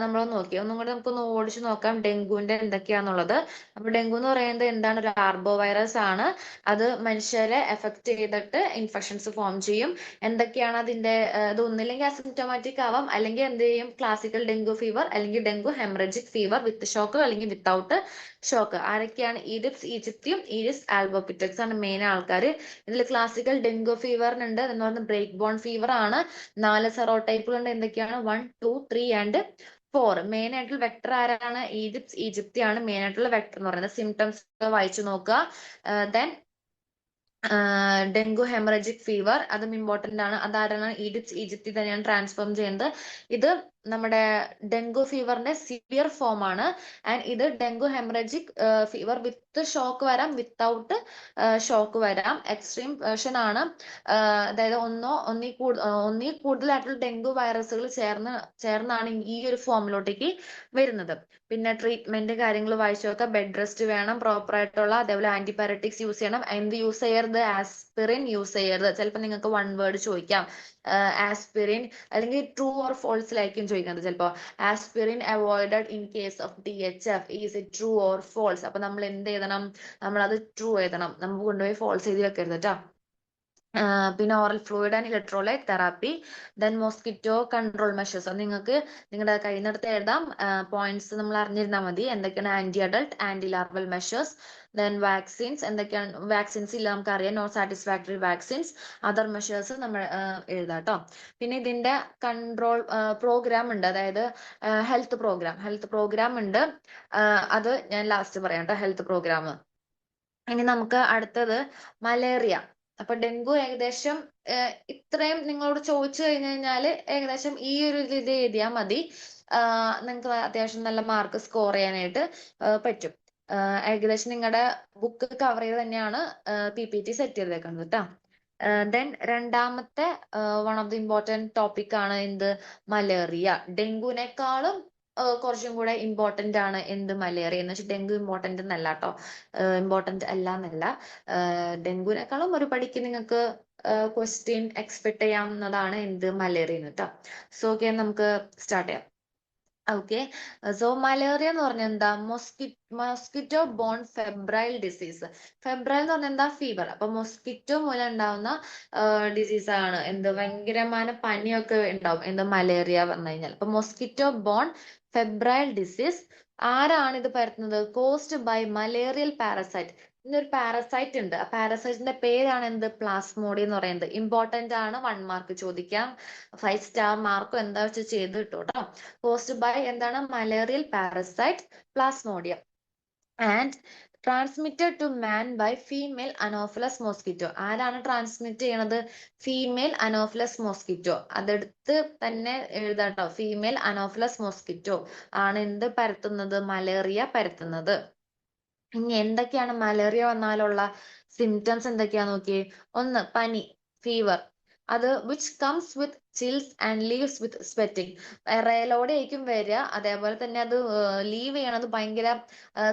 നമ്മൾ നോക്കി. ഒന്നും കൂടി നമുക്കൊന്ന് ഓടിച്ചു നോക്കാം ഡെങ്കുവിന്റെ എന്തൊക്കെയാന്നുള്ളത്. അപ്പൊ ഡെങ്കു എന്ന് പറയുന്നത് എന്താണ്? ഒരു ആർബോ വൈറസ് ആണ്. അത് മനുഷ്യരെ എഫക്ട് ചെയ്തിട്ട് ഇൻഫെക്ഷൻസ് ഫോം ചെയ്യും. എന്തൊക്കെയാണ് അതിന്റെ ഇത്? ഒന്നില്ലെങ്കിൽ അസിംറ്റോമാറ്റിക് ആവാം, അല്ലെങ്കിൽ എന്ത് ചെയ്യും? ക്ലാസിക്കൽ ഡെങ്കു ഫീവർ അല്ലെങ്കിൽ dengue haemorrhagic fever with shock അല്ലെങ്കിൽ വിത്തൗട്ട് ഷോക്ക്. ആരൊക്കെയാണ്? ഈജിപ്തിയും ഈഡിസ് ആൽബോപിറ്റക്സ് ആണ് മെയിൻ ആൾക്കാർ. ഇതിൽ ക്ലാസിക്കൽ ഡെങ്കു ഫീവറിനുണ്ട് എന്ന് പറയുന്നത് ബ്രേക്ക് ബോൺ ഫീവർ ആണ്. 4 സെറോ ടൈപ്പുകളുണ്ട്. എന്തൊക്കെയാണ്? 1, 2, 3 ആൻഡ് 4. മെയിൻ ആയിട്ടുള്ള വെക്ടർ ആരാണ്? ഈജിപ്തി ആണ് മെയിൻ ആയിട്ടുള്ള വെക്ടർ എന്ന് പറയുന്നത്. സിംറ്റംസ് വായിച്ചു നോക്കുക. ദെൻ ഡെങ്കു ഹെമറേജിക് ഫീവർ, അതും ഇമ്പോർട്ടന്റ് ആണ്. അതാരാണ്? ഈജിപ്തി തന്നെയാണ് ട്രാൻസ്ഫോം ചെയ്യുന്നത്. ഇത് നമ്മുടെ ഡെങ്കു ഫീവറിന്റെ സിവിയർ ഫോം ആണ്. ആൻഡ് ഇത് dengue haemorrhagic fever with shock വരാം, വിത്തൗട്ട് ഷോക്ക് വരാം. എക്സ്ട്രീം വേർഷൻ ആണ്. അതായത് ഒന്നിൽ കൂടുതലായിട്ടുള്ള ഡെങ്കു വൈറസുകൾ ചേർന്നാണ് ഈ ഒരു ഫോമിലോട്ടേക്ക് വരുന്നത്. പിന്നെ ട്രീറ്റ്മെന്റ് കാര്യങ്ങൾ വായിച്ചു നോക്കാം. ബെഡ് റെസ്റ്റ് വേണം പ്രോപ്പർ ആയിട്ടുള്ള. അതേപോലെ ആന്റിബയോട്ടിക്സ് യൂസ് ചെയ്യണം. എന്ത് യൂസ് ചെയ്യരുത്? ആസ്പിറിൻ യൂസ് ചെയ്യരുത്. ചിലപ്പോൾ നിങ്ങൾക്ക് വൺ വേർഡ് ചോദിക്കാം, ആസ്പിറിൻ, അല്ലെങ്കിൽ ട്രൂ ഓർ ഫോൾസിലായിരിക്കും ചോദിക്കുന്നത് ചിലപ്പോൾ. Aspirin avoided in case of DHF, is it true or false? അപ്പൊ നമ്മൾ എന്ത് എഴുതണം? നമ്മൾ അത് ട്രൂ എഴുതണം. നമുക്ക് കൊണ്ടുപോയി ഫോൾസ് എഴുതി വെക്കരുത് കേട്ടോ. പിന്നെ oral fluid and electrolyte therapy, then mosquito control measures. നിങ്ങൾക്ക് നിങ്ങളുടെ കയ്യിൽ നിന്നെടുത്ത് എഴുതാം. പോയിന്റ്സ് നമ്മൾ അറിഞ്ഞിരുന്നാൽ മതി. എന്തൊക്കെയാണ്? Anti adult, anti larval measures. Then vaccines, എന്തൊക്കെയാണ്? വാക്സിൻസ് ഇല്ല നമുക്കറിയാം, not satisfactory vaccines. Other measures നമ്മൾ എഴുതാം കേട്ടോ. പിന്നെ ഇതിന്റെ കൺട്രോൾ പ്രോഗ്രാം ഉണ്ട്, അതായത് ഹെൽത്ത് പ്രോഗ്രാം ഉണ്ട്. അത് ഞാൻ ലാസ്റ്റ് പറയാം കേട്ടോ, ഹെൽത്ത് പ്രോഗ്രാം. ഇനി നമുക്ക് അടുത്തത് മലേറിയ. അപ്പൊ ഡെങ്കു ഏകദേശം ഇത്രയും നിങ്ങളോട് ചോദിച്ചു കഴിഞ്ഞാല് ഏകദേശം ഈ ഒരു ഇത് എഴുതിയാൽ മതി. നിങ്ങൾക്ക് അത്യാവശ്യം നല്ല മാർക്ക് സ്കോർ ചെയ്യാനായിട്ട് പറ്റും. ഏകദേശം നിങ്ങളുടെ ബുക്ക് കവർ ചെയ്ത് തന്നെയാണ് PPT സെറ്റ് ചെയ്തേക്കുന്നത് കേട്ടോ. ദെൻ രണ്ടാമത്തെ one of the important topic ആണ് എന്ത്? മലേറിയ. ഡെങ്കുവിനേക്കാളും കുറച്ചും കൂടെ ഇമ്പോർട്ടന്റ് ആണ് എന്ത്? മലേറിയ. എന്ന് വെച്ചാൽ ഡെങ്കു ഇമ്പോർട്ടന്റ് എന്നല്ല കേട്ടോ, ഇമ്പോർട്ടന്റ് അല്ല എന്നല്ല. ഡെങ്കുവിനേക്കാളും ഒരു പടിക്ക് നിങ്ങൾക്ക് ക്വസ്റ്റ്യൻ എക്സ്പെക്ട് ചെയ്യാവുന്നതാണ് എന്ത്? മലേറിയ കേട്ടോ. സോ ഓക്കെ, നമുക്ക് സ്റ്റാർട്ട് ചെയ്യാം. ഓക്കെ, സോ മലേറിയ എന്ന് പറഞ്ഞാൽ എന്താ? Mosquito borne febrile disease. Febrile എന്ന് പറഞ്ഞാൽ എന്താ? ഫീവർ. അപ്പൊ മോസ്കിറ്റോ മൂലം ഉണ്ടാവുന്ന ഡിസീസ് ആണ് എന്ത്? ഭയങ്കരമായ പനിയൊക്കെ ഉണ്ടാവും എന്ത്? മലേറിയ വന്നു കഴിഞ്ഞാൽ. അപ്പൊ മോസ്കിറ്റോ ബോൺ ഫെബ്രൈൽ ഡിസീസ്. ആരാണ് ഇത് പരത്തുന്നത്? Caused by malarial parasite. ഇന്നൊരു പാരസൈറ്റ് ഉണ്ട്. ആ പാരസൈറ്റിന്റെ പേരാണ് എന്ത്? പ്ലാസ്മോഡിയം എന്ന് പറയുന്നത്. ഇമ്പോർട്ടന്റ് ആണ്, 1 മാർക്ക് ചോദിക്കാം. 5 സ്റ്റാർ മാർക്കും എന്താ വെച്ച് ചെയ്ത് കിട്ടും. കോസ്ഡ് ബൈ എന്താണ്? Malarial parasite plasmodium. And transmitted to man by female anopheles mosquito. ആരാണ് ട്രാൻസ്മിറ്റ് ചെയ്യണത്? Female anopheles mosquito. അതെടുത്ത് തന്നെ എഴുതാട്ടോ. ഫീമെയിൽ അനോഫിലസ് മോസ്കിറ്റോ ആണ് എന്ത് പരത്തുന്നത്? മലേറിയ പരത്തുന്നത്. ഇനി എന്തൊക്കെയാണ് മലേറിയ വന്നാലുള്ള സിംറ്റംസ് എന്തൊക്കെയാ നോക്കിയേ. ഒന്ന്, പനി, ഫീവർ. അത് which comes with chills and leaves with sweating. വിറയലോടെ ആയിരിക്കും വരിക. അതേപോലെ തന്നെ അത് ലീവ് ചെയ്യണത് ഭയങ്കര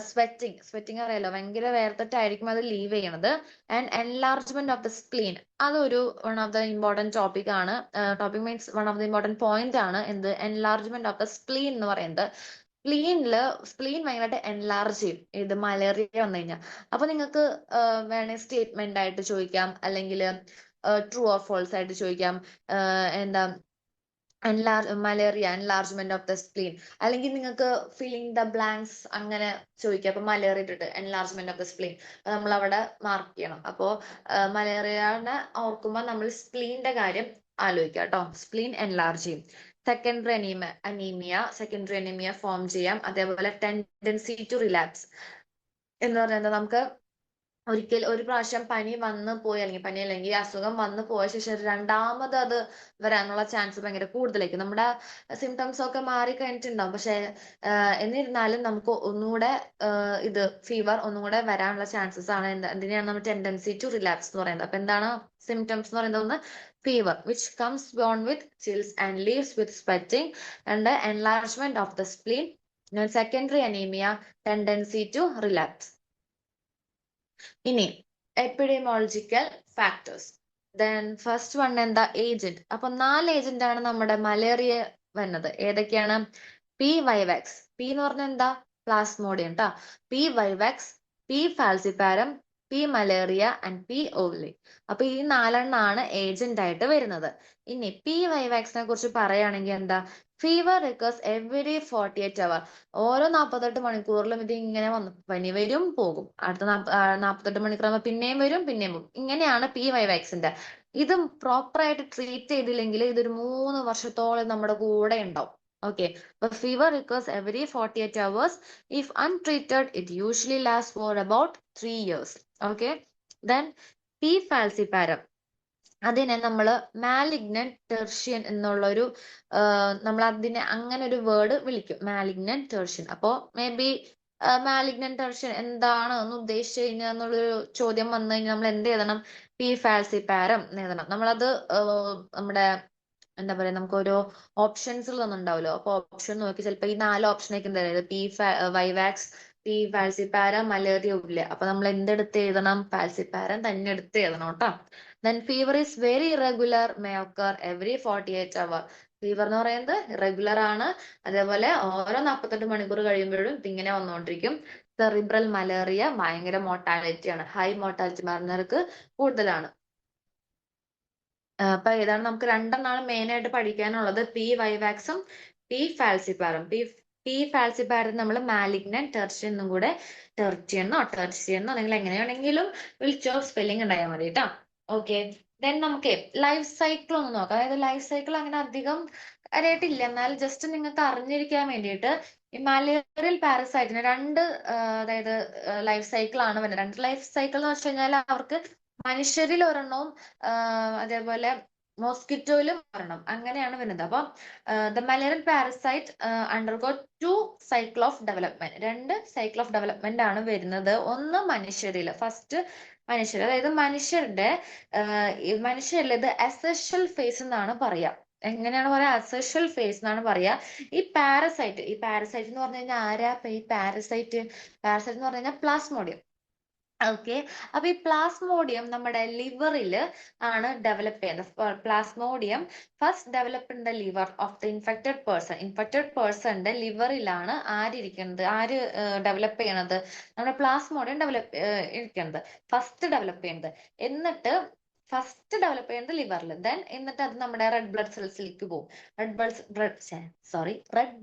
സ്വെറ്റിംഗ് അറിയാലോ, ഭയങ്കര വേർത്തിട്ടായിരിക്കും അത് ലീവ് ചെയ്യണത്. And enlargement of the spleen, അതൊരു one of the important topic ആണ്. Topic means one of the important point ആണ് എന്ത്? എൻലാർജ്മെന്റ് ഓഫ് ദ സ്പ്ലീൻ എന്ന് പറയുന്നത്. സ്പ്ലീൻ ഭയങ്കരമായിട്ട് എൻലാർജ് ചെയ്യും ഇത് മലേറിയ വന്നു കഴിഞ്ഞാൽ. അപ്പൊ നിങ്ങൾക്ക് വേണേ സ്റ്റേറ്റ്മെന്റ് ആയിട്ട് ചോദിക്കാം, അല്ലെങ്കിൽ ട്രൂ ഓർ ഫോൾസ് ആയിട്ട് ചോദിക്കാം. എന്താ malaria enlargement of the spleen, അല്ലെങ്കിൽ നിങ്ങൾക്ക് ഫില്ലിംഗ് ദ ബ്ലാങ്ക്സ് അങ്ങനെ ചോദിക്കാം. അപ്പൊ മലേറിയ ഇട്ടിട്ട് എൻലാർജ്മെന്റ് ഓഫ് ദ സ്പ്ലീൻ നമ്മൾ അവിടെ മാർക്ക് ചെയ്യണം. അപ്പോ മലേറിയനെ ഓർക്കുമ്പോൾ നമ്മൾ സ്പ്ലീന്റെ കാര്യം ആലോചിക്കാം കേട്ടോ. സ്പ്ലീൻ എൻലാർജ് ചെയ്യും. സെക്കൻഡറി അനീമിയ ഫോം ചെയ്യാം. അതേപോലെ ടെൻഡൻസി ടു റിലാപ്സ് എന്ന് പറയുന്നത് നമുക്ക് ഒരു പ്രാവശ്യം പനി വന്ന് പോയി, അല്ലെങ്കിൽ പനി അല്ലെങ്കിൽ അസുഖം വന്ന് പോയ ശേഷം രണ്ടാമത് അത് വരാനുള്ള ചാൻസ് ഭയങ്കര കൂടുതലായിരിക്കും. നമ്മുടെ സിംറ്റംസ് ഒക്കെ മാറി കഴിഞ്ഞിട്ടുണ്ടാവും. പക്ഷെ എന്നിരുന്നാലും നമുക്ക് ഒന്നുകൂടെ ഇത് ഫീവർ ഒന്നുകൂടെ വരാനുള്ള ചാൻസസ് ആണ്. എന്തിനാണ് നമ്മൾ ടെൻഡൻസി ടു റിലാപ്സ് എന്ന് പറയുന്നത്. അപ്പൊ എന്താണ് സിംറ്റംസ് എന്ന് പറയുന്നത്? ഒന്ന്, fever which comes on with chills and leaves with sweating and enlargement of the spleen. Secondary anaemia, tendency to relapse. ഇനി epidemiological factors. Then first one എന്താ? ഏജന്റ്. അപ്പൊ 4 ഏജന്റ് ആണ് നമ്മുടെ മലേറിയ വരുന്നത്. ഏതൊക്കെയാണ്? P vivax. പി എന്ന് പറഞ്ഞാൽ എന്താ? പ്ലാസ്മോഡിയം ട്ടാ. P vivax, P falciparum, P malaria and P ovale. അപ്പൊ ഈ 4 ഏജന്റ് ആയിട്ട് വരുന്നത്. ഇനി പി വൈവാക്സിനെ കുറിച്ച് പറയുകയാണെങ്കിൽ എന്താ? ഫീവർ റിക്കേഴ്സ് എവറി 48 അവർ. ഓരോ 48 മണിക്കൂറിലും ഇത് ഇങ്ങനെ വന്നു പനി വരും പോകും. അടുത്ത 48 മണിക്കൂർ പിന്നെയും വരും പിന്നെയും പോകും. ഇങ്ങനെയാണ് പി വൈവാക്സിന്റെ. ഇത് പ്രോപ്പർ ആയിട്ട് ട്രീറ്റ് ചെയ്തില്ലെങ്കിൽ ഇതൊരു 3 വർഷത്തോളം നമ്മുടെ കൂടെ ഉണ്ടാവും. ഓക്കെ. അപ്പൊ fever റിക്കേഴ്സ് every 48 hours. If untreated it usually last for about 3 years. Okay. Then P ഫാൽസിപാരം, അതിനെ നമ്മൾ മാലിഗ്നന്റ് ടെർഷ്യൻ എന്നുള്ളൊരു നമ്മൾ അതിനെ അങ്ങനെ ഒരു വേർഡ് വിളിക്കും, മാലിഗ്നന്റ് ടെർഷ്യൻ. അപ്പോ മേ ബി മാലിഗ്നന്റ് ടെർഷ്യൻ എന്താണ് എന്ന് ഉദ്ദേശിച്ചു കഴിഞ്ഞാൽ എന്നുള്ളൊരു ചോദ്യം വന്നു കഴിഞ്ഞാൽ നമ്മൾ എന്ത് എഴുതണം? പി ഫാൽസിപാരം എന്ന് എഴുതണം. നമ്മളത് നമ്മുടെ എന്താ പറയാ, നമുക്ക് ഓരോ ഓപ്ഷൻസിൽ ഒന്നുണ്ടാവുമല്ലോ. അപ്പൊ ഓപ്ഷൻ നോക്കി ചിലപ്പോ ഈ 4 ഓപ്ഷനൊക്കെ എന്തായാലും പി വൈവാക്സ്, പി ഫാൽസിപാരം, മലേറിയ ഇല്ല. അപ്പൊ നമ്മൾ എന്തെടുത്ത് എഴുതണം? ഫാൽസിപാരം തന്നെ എടുത്ത് എഴുതണം കേട്ടോ. Then fever is very irregular, may occur every 48 hour. Fever എന്ന് പറയുന്നത് ഇറഗുലർ ആണ്. അതേപോലെ ഓരോ 48 മണിക്കൂർ കഴിയുമ്പോഴും ഇതിങ്ങനെ വന്നുകൊണ്ടിരിക്കും. സെറിബ്രൽ മലേറിയ ഭയങ്കര മോർട്ടാലിറ്റി ആണ്, ഹൈ മോർട്ടാലിറ്റി മരണനിരക്ക് കൂടുതലാണ്. അപ്പൊ ഏതാണ് നമുക്ക് 2 മെയിൻ ആയിട്ട് പഠിക്കാനുള്ളത്? പി വൈവാക്സും പി ഫാൽസിപാറും. പി ഫാൽസിപാരം നമ്മൾ മാലിഗ്നന്റ് ടെർഷ്യൻ എന്നും കൂടെ, ടെർച്ചിയെന്നോ അല്ലെങ്കിൽ എങ്ങനെയാണെങ്കിലും വിളിച്ചോ, സ്പെല്ലിംഗ് ഉണ്ടായാൽ മതി കേട്ടോ. ഓക്കെ. ദെൻ നമുക്ക് ലൈഫ് സൈക്കിൾ ഒന്ന് നോക്കാം. അതായത് ലൈഫ് സൈക്കിൾ അങ്ങനെ അധികം കാര്യമായിട്ടില്ല, എന്നാൽ ജസ്റ്റ് നിങ്ങൾക്ക് അറിഞ്ഞിരിക്കാൻ വേണ്ടിയിട്ട് ഈ മലേറിയൽ പാരസൈറ്റിന് അതായത് ലൈഫ് സൈക്കിൾ ആണ് വരുന്നത്. 2 ലൈഫ് സൈക്കിൾ എന്ന് വെച്ച് കഴിഞ്ഞാൽ അവർക്ക് മനുഷ്യരിൽ ഒരെണ്ണവും അതേപോലെ മോസ്കിറ്റോയിലും ഒരെണ്ണം, അങ്ങനെയാണ് വരുന്നത്. അപ്പൊ the malarial parasite undergo 2 cycle of development. 2 cycle of development ആണ് വരുന്നത്. ഒന്ന് മനുഷ്യരിൽ, ഫസ്റ്റ് മനുഷ്യർ, അതായത് മനുഷ്യരിൽ ഇത് അസെഷ്യൽ ഫേസ് എന്നാണ് പറയാ. എങ്ങനെയാണ് പറയാ? അസെഷ്യൽ ഫേസ് എന്നാണ് പറയാ. ഈ പാരസൈറ്റ് എന്ന് പറഞ്ഞു കഴിഞ്ഞാൽ ആരാ? ഈ പാരസൈറ്റ് എന്ന് പറഞ്ഞു കഴിഞ്ഞാൽ പ്ലാസ്മോഡിയം. ഓക്കെ. അപ്പൊ ഈ പ്ലാസ്മോഡിയം നമ്മുടെ ലിവറിൽ ആണ് ഡെവലപ്പ് ചെയ്യുന്നത്. Plasmodium first develop in the liver of the infected person. Infected പേഴ്സന്റെ ലിവറിലാണ് ആര് ഡെവലപ്പ് ചെയ്യണത്? നമ്മുടെ പ്ലാസ്മോഡിയം ഇരിക്കുന്നത് ഫസ്റ്റ് ഡെവലപ്പ് ചെയ്യുന്നത്. എന്നിട്ട് ഫസ്റ്റ് ഡെവലപ്പ് ചെയ്യുന്നത് ലിവറിൽ. എന്നിട്ട് അത് നമ്മുടെ റെഡ് ബ്ലഡ് സെൽസിലേക്ക് പോകും. റെഡ്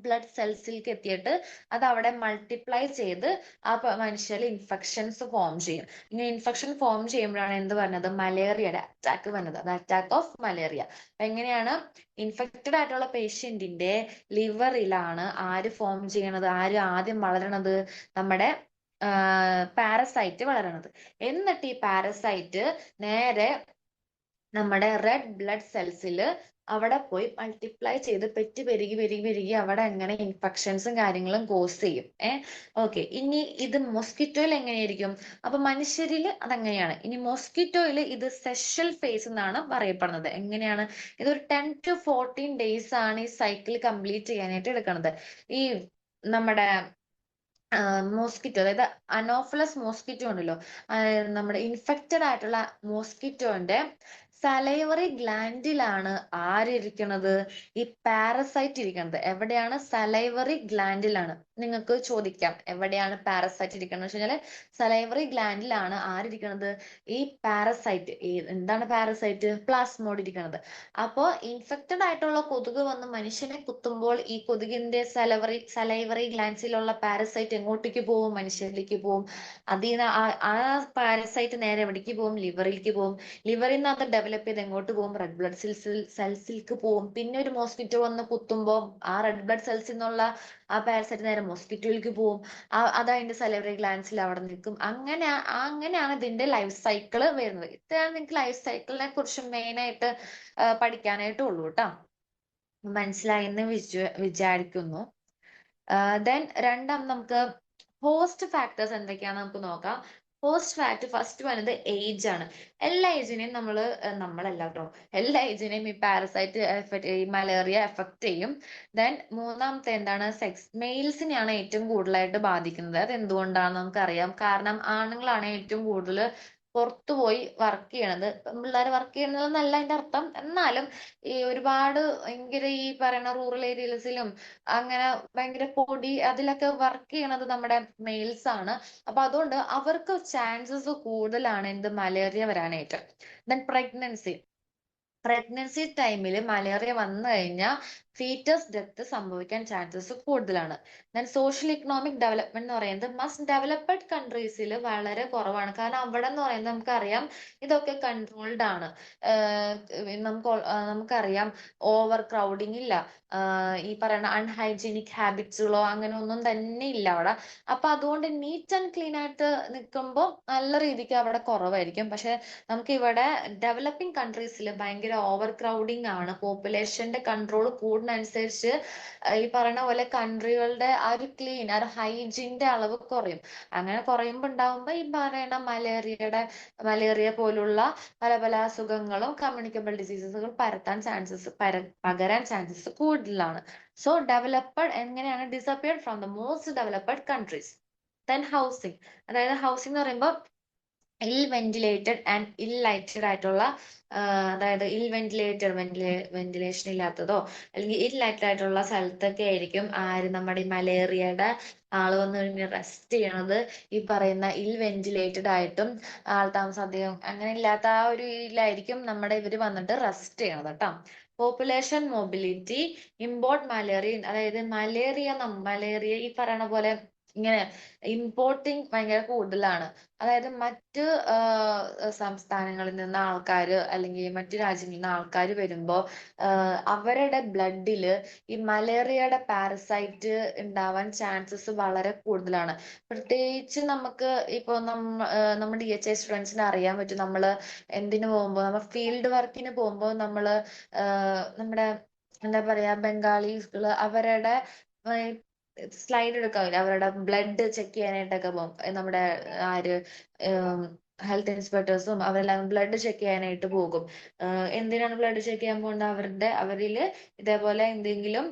ബ്ലഡ് സെൽസിലേക്ക് എത്തിയിട്ട് അത് അവിടെ മൾട്ടിപ്ലൈ ചെയ്ത് ആ മനുഷ്യരിൽ ഇൻഫെക്ഷൻസ് ഫോം ചെയ്യും. ഇങ്ങനെ ഇൻഫെക്ഷൻ ഫോം ചെയ്യുമ്പോഴാണ് എന്ത് പറഞ്ഞത്? മലേറിയയുടെ അറ്റാക്ക് വന്നത്. അത് അറ്റാക്ക് ഓഫ് മലേറിയ. എങ്ങനെയാണ്? ഇൻഫെക്റ്റഡ് ആയിട്ടുള്ള പേഷ്യന്റിന്റെ ലിവറിലാണ് ആര് ഫോം ചെയ്യണത്? ആര് ആദ്യം വളരണത്? നമ്മുടെ പാരസൈറ്റ് വളരണത്. എന്നിട്ട് ഈ പാരസൈറ്റ് നേരെ നമ്മുടെ റെഡ് ബ്ലഡ് സെൽസിൽ അവിടെ പോയി മൾട്ടിപ്ലൈ ചെയ്ത് പെറ്റ് പെരുകി പെരുകി പെരുകി അവിടെ എങ്ങനെ ഇൻഫെക്ഷൻസും കാര്യങ്ങളും കോസ് ചെയ്യും. ഓക്കെ, ഇനി ഇത് മോസ്കിറ്റോയിൽ എങ്ങനെയായിരിക്കും? അപ്പൊ മനുഷ്യരിൽ അതെങ്ങനെയാണ്? ഇനി മോസ്കിറ്റോയിൽ ഇത് സെഷൽ ഫേസ് എന്നാണ് പറയപ്പെടുന്നത്. എങ്ങനെയാണ്? ഇതൊരു 10 to 14 days ആണ് ഈ സൈക്കിൾ കംപ്ലീറ്റ് ചെയ്യാനായിട്ട് എടുക്കുന്നത്. ഈ നമ്മുടെ മോസ്കിറ്റോ, അതായത് അനോഫിലസ് മോസ്കിറ്റോ ഉണ്ടല്ലോ, നമ്മുടെ ഇൻഫെക്റ്റഡ് ആയിട്ടുള്ള മോസ്കിറ്റോന്റെ സലൈവറി ഗ്ലാൻഡിലാണ് ആരിയ്ക്കുന്നത്? ഈ പാരസൈറ്റ് ഇരിക്കുന്നത്. എവിടെയാണ്? സലൈവറി ഗ്ലാൻഡിലാണ്. നിങ്ങൾക്ക് ചോദിക്കാം എവിടെയാണ് പാരസൈറ്റ് ഇരിക്കുന്നത് വെച്ച് കഴിഞ്ഞാല് സലൈവറി ഗ്ലാൻഡിലാണ് ആരിയ്ക്കുന്നത്? ഈ പാരസൈറ്റ്. എന്താണ് പാരസൈറ്റ്? പ്ലാസ്മോഡ് ഇരിക്കുന്നത്. അപ്പോ ഇൻഫെക്റ്റഡ് ആയിട്ടുള്ള കൊതുക് വന്ന് മനുഷ്യനെ കുത്തുമ്പോൾ ഈ കൊതുകിന്റെ സലൈവറി ഗ്ലാൻസിലുള്ള പാരസൈറ്റ് എങ്ങോട്ടേക്ക് പോവും? മനുഷ്യരിലേക്ക് പോവും. അതിൽ നിന്ന് ആ പാരസൈറ്റ് നേരെ എവിടേക്ക് പോവും? ലിവറിലേക്ക് പോവും. ലിവറിൽ നിന്ന് അത് ഡെവലപ്പ് ചെയ്ത് എങ്ങോട്ട് പോകും? റെഡ് ബ്ലഡ് സെൽസിലേക്ക് പോവും. പിന്നെ ഒരു മോസ്കിറ്റോ വന്ന് കുത്തുമ്പോൾ ആ റെഡ് ബ്ലഡ് സെൽസിൽ നിന്നുള്ള ആ പാരസൈറ്റ് നേരെ മോസ്കിറ്റോയിലേക്ക് പോവും. അത് അതിന്റെ സലൈവറി ഗ്ലാൻസിൽ അവിടെ നിൽക്കും. അങ്ങനെയാണ് ഇതിന്റെ ലൈഫ് സൈക്കിള് വരുന്നത്. ഇത്രയാണ് നിങ്ങൾക്ക് ലൈഫ് സൈക്കിളിനെ കുറിച്ച് മെയിൻ ആയിട്ട് പഠിക്കാനായിട്ട് ഉള്ളൂ കേട്ടോ. മനസ്സിലായെന്ന് വിചാരിക്കുന്നു. ദെൻ നമുക്ക് ഹോസ്റ്റ് ഫാക്ടേഴ്സ് എന്തൊക്കെയാണെന്ന് നമുക്ക് നോക്കാം. ഹോസ്റ്റ് ഫാക്ടർ ഫസ്റ്റ് വരുന്നത് ഏജ് ആണ്. എല്ലാ ഏജിനെയും നമ്മളല്ല കേട്ടോ, എല്ലാ ഏജിനെയും ഈ പാരസൈറ്റ് ഈ മലേറിയ എഫക്ട് ചെയ്യും. ദെൻ മൂന്നാമത്തെ എന്താണ്? സെക്സ്. മെയിൽസിനെയാണ് ഏറ്റവും കൂടുതലായിട്ട് ബാധിക്കുന്നത്. അത് എന്തുകൊണ്ടാണെന്ന് നമുക്കറിയാം. കാരണം ആണുങ്ങളാണ് ഏറ്റവും കൂടുതൽ പുറത്തുപോയി വർക്ക് ചെയ്യണത്. പിള്ളേർ വർക്ക് ചെയ്യണമെന്നല്ല അതിന്റെ അർത്ഥം. എന്നാലും ഈ ഒരുപാട് ഭയങ്കര ഈ പറയുന്ന റൂറൽ ഏരിയസിലും അങ്ങനെ ഭയങ്കര പൊടി അതിലൊക്കെ വർക്ക് ചെയ്യണത് നമ്മുടെ മെയിൽസ് ആണ്. അപ്പൊ അതുകൊണ്ട് അവർക്ക് ചാൻസസ് കൂടുതലാണ് എന്ത്? മലേറിയ വരാനായിട്ട്. ദെൻ പ്രഗ്നൻസി ടൈമിൽ മലേറിയ വന്നു കഴിഞ്ഞാൽ ഫീറ്റസ് ഡെത്ത് സംഭവിക്കാൻ ചാൻസസ് കൂടുതലാണ്. ദെൻ സോഷ്യൽ ഇക്കണോമിക് ഡെവലപ്മെന്റ് എന്ന് പറയുന്നത് മസ്റ്റ് ഡെവലപ്ഡ് കൺട്രീസിൽ വളരെ കുറവാണ്. കാരണം അവിടെ എന്ന് പറയുന്നത് നമുക്കറിയാം ഇതൊക്കെ കൺട്രോൾഡ് ആണ്. നമുക്കറിയാം ഓവർ ക്രൗഡിങ് ഇല്ല. ഈ പറയുന്ന അൺഹൈജീനിക് ഹാബിറ്റ്സുകളോ അങ്ങനെ ഒന്നും തന്നെ ഇല്ല അവിടെ. അപ്പൊ അതുകൊണ്ട് നീറ്റ് ആൻഡ് ക്ലീൻ ആയിട്ട് നിൽക്കുമ്പോൾ നല്ല രീതിക്ക് അവിടെ കുറവായിരിക്കും. പക്ഷെ നമുക്ക് ഇവിടെ ഡെവലപ്പിംഗ് കൺട്രീസിൽ ഭയങ്കര ഓവർ ക്രൗഡിങ് ആണ്. പോപ്പുലേഷന്റെ കൺട്രോൾ കൂടുന്നതനുസരിച്ച് ഈ പറയുന്ന പോലെ കൺട്രികളുടെ ആ ഒരു ഹൈജീന്റെ അളവ് കുറയും. അങ്ങനെ കുറയുമ്പോൾ ഉണ്ടാവുമ്പോ ഈ പറയുന്ന മലേറിയ പോലുള്ള പല പല അസുഖങ്ങളും കമ്മ്യൂണിക്കബിൾ ഡിസീസസുകൾ പകരാൻ ചാൻസസ് കൂടുതലാണ്. സോ ഡെവലപ്ഡ് എങ്ങനെയാണ്? Disappeared from the most developed countries. Then housing, അതായത് ഹൗസിംഗ് എന്ന് പറയുമ്പോൾ ഇൽ വെന്റിലേറ്റഡ് ആൻഡ് ഇൽ ലൈറ്റഡ് ആയിട്ടുള്ള, അതായത് വെന്റിലേഷൻ ഇല്ലാത്തതോ അല്ലെങ്കിൽ ഇൽ ലൈറ്റഡ് ആയിട്ടുള്ള സ്ഥലത്തൊക്കെ ആയിരിക്കും നമ്മുടെ ഈ മലേറിയയുടെ ആള് വന്നു കഴിഞ്ഞ് റെസ്റ്റ് ചെയ്യണത്. ഈ പറയുന്ന ഇൽ വെന്റിലേറ്റഡ് ആയിട്ടും ആൾ താമസം അധികം അങ്ങനെ ഇല്ലാത്ത ആ ഒരു ഇതിലായിരിക്കും നമ്മുടെ ഇവര് വന്നിട്ട് റെസ്റ്റ് ചെയ്യണത് കേട്ടോ. പോപ്പുലേഷൻ മൊബിലിറ്റി, ഇമ്പോർട്ട് മലേറിയ, അതായത് മലേറിയ ഈ പറയണ പോലെ ഇങ്ങനെ ഇമ്പോർട്ടിങ് ഭയങ്കര കൂടുതലാണ്. അതായത് മറ്റ് സംസ്ഥാനങ്ങളിൽ നിന്ന് ആൾക്കാർ അല്ലെങ്കിൽ മറ്റു രാജ്യങ്ങളിൽ നിന്ന് ആൾക്കാർ വരുമ്പോൾ അവരുടെ ബ്ലഡില് ഈ മലേറിയയുടെ പാരസൈറ്റ് ഉണ്ടാവാൻ ചാൻസസ് വളരെ കൂടുതലാണ്. പ്രത്യേകിച്ച് നമുക്ക് ഇപ്പോൾ നമ്മുടെ DHI സ്റ്റുഡൻസിന് അറിയാൻ പറ്റും. നമ്മൾ എന്തിനു പോകുമ്പോൾ, നമ്മൾ ഫീൽഡ് വർക്കിന് പോകുമ്പോൾ നമ്മുടെ എന്താ പറയാ ബംഗാളീസുകള് അവരുടെ സ്ലൈഡ് എടുക്കാവില്ല, അവരുടെ ബ്ലഡ് ചെക്ക് ചെയ്യാനായിട്ടൊക്കെ പോകും. നമ്മുടെ ആര് ഹെൽത്ത് ഇൻസ്പെക്ടേഴ്സും അവരെല്ലാം ബ്ലഡ് ചെക്ക് ചെയ്യാനായിട്ട് പോകും. എന്തിനാണ് ബ്ലഡ് ചെക്ക് ചെയ്യാൻ പോകുന്നത്? അവരില് ഇതേപോലെ എന്തെങ്കിലും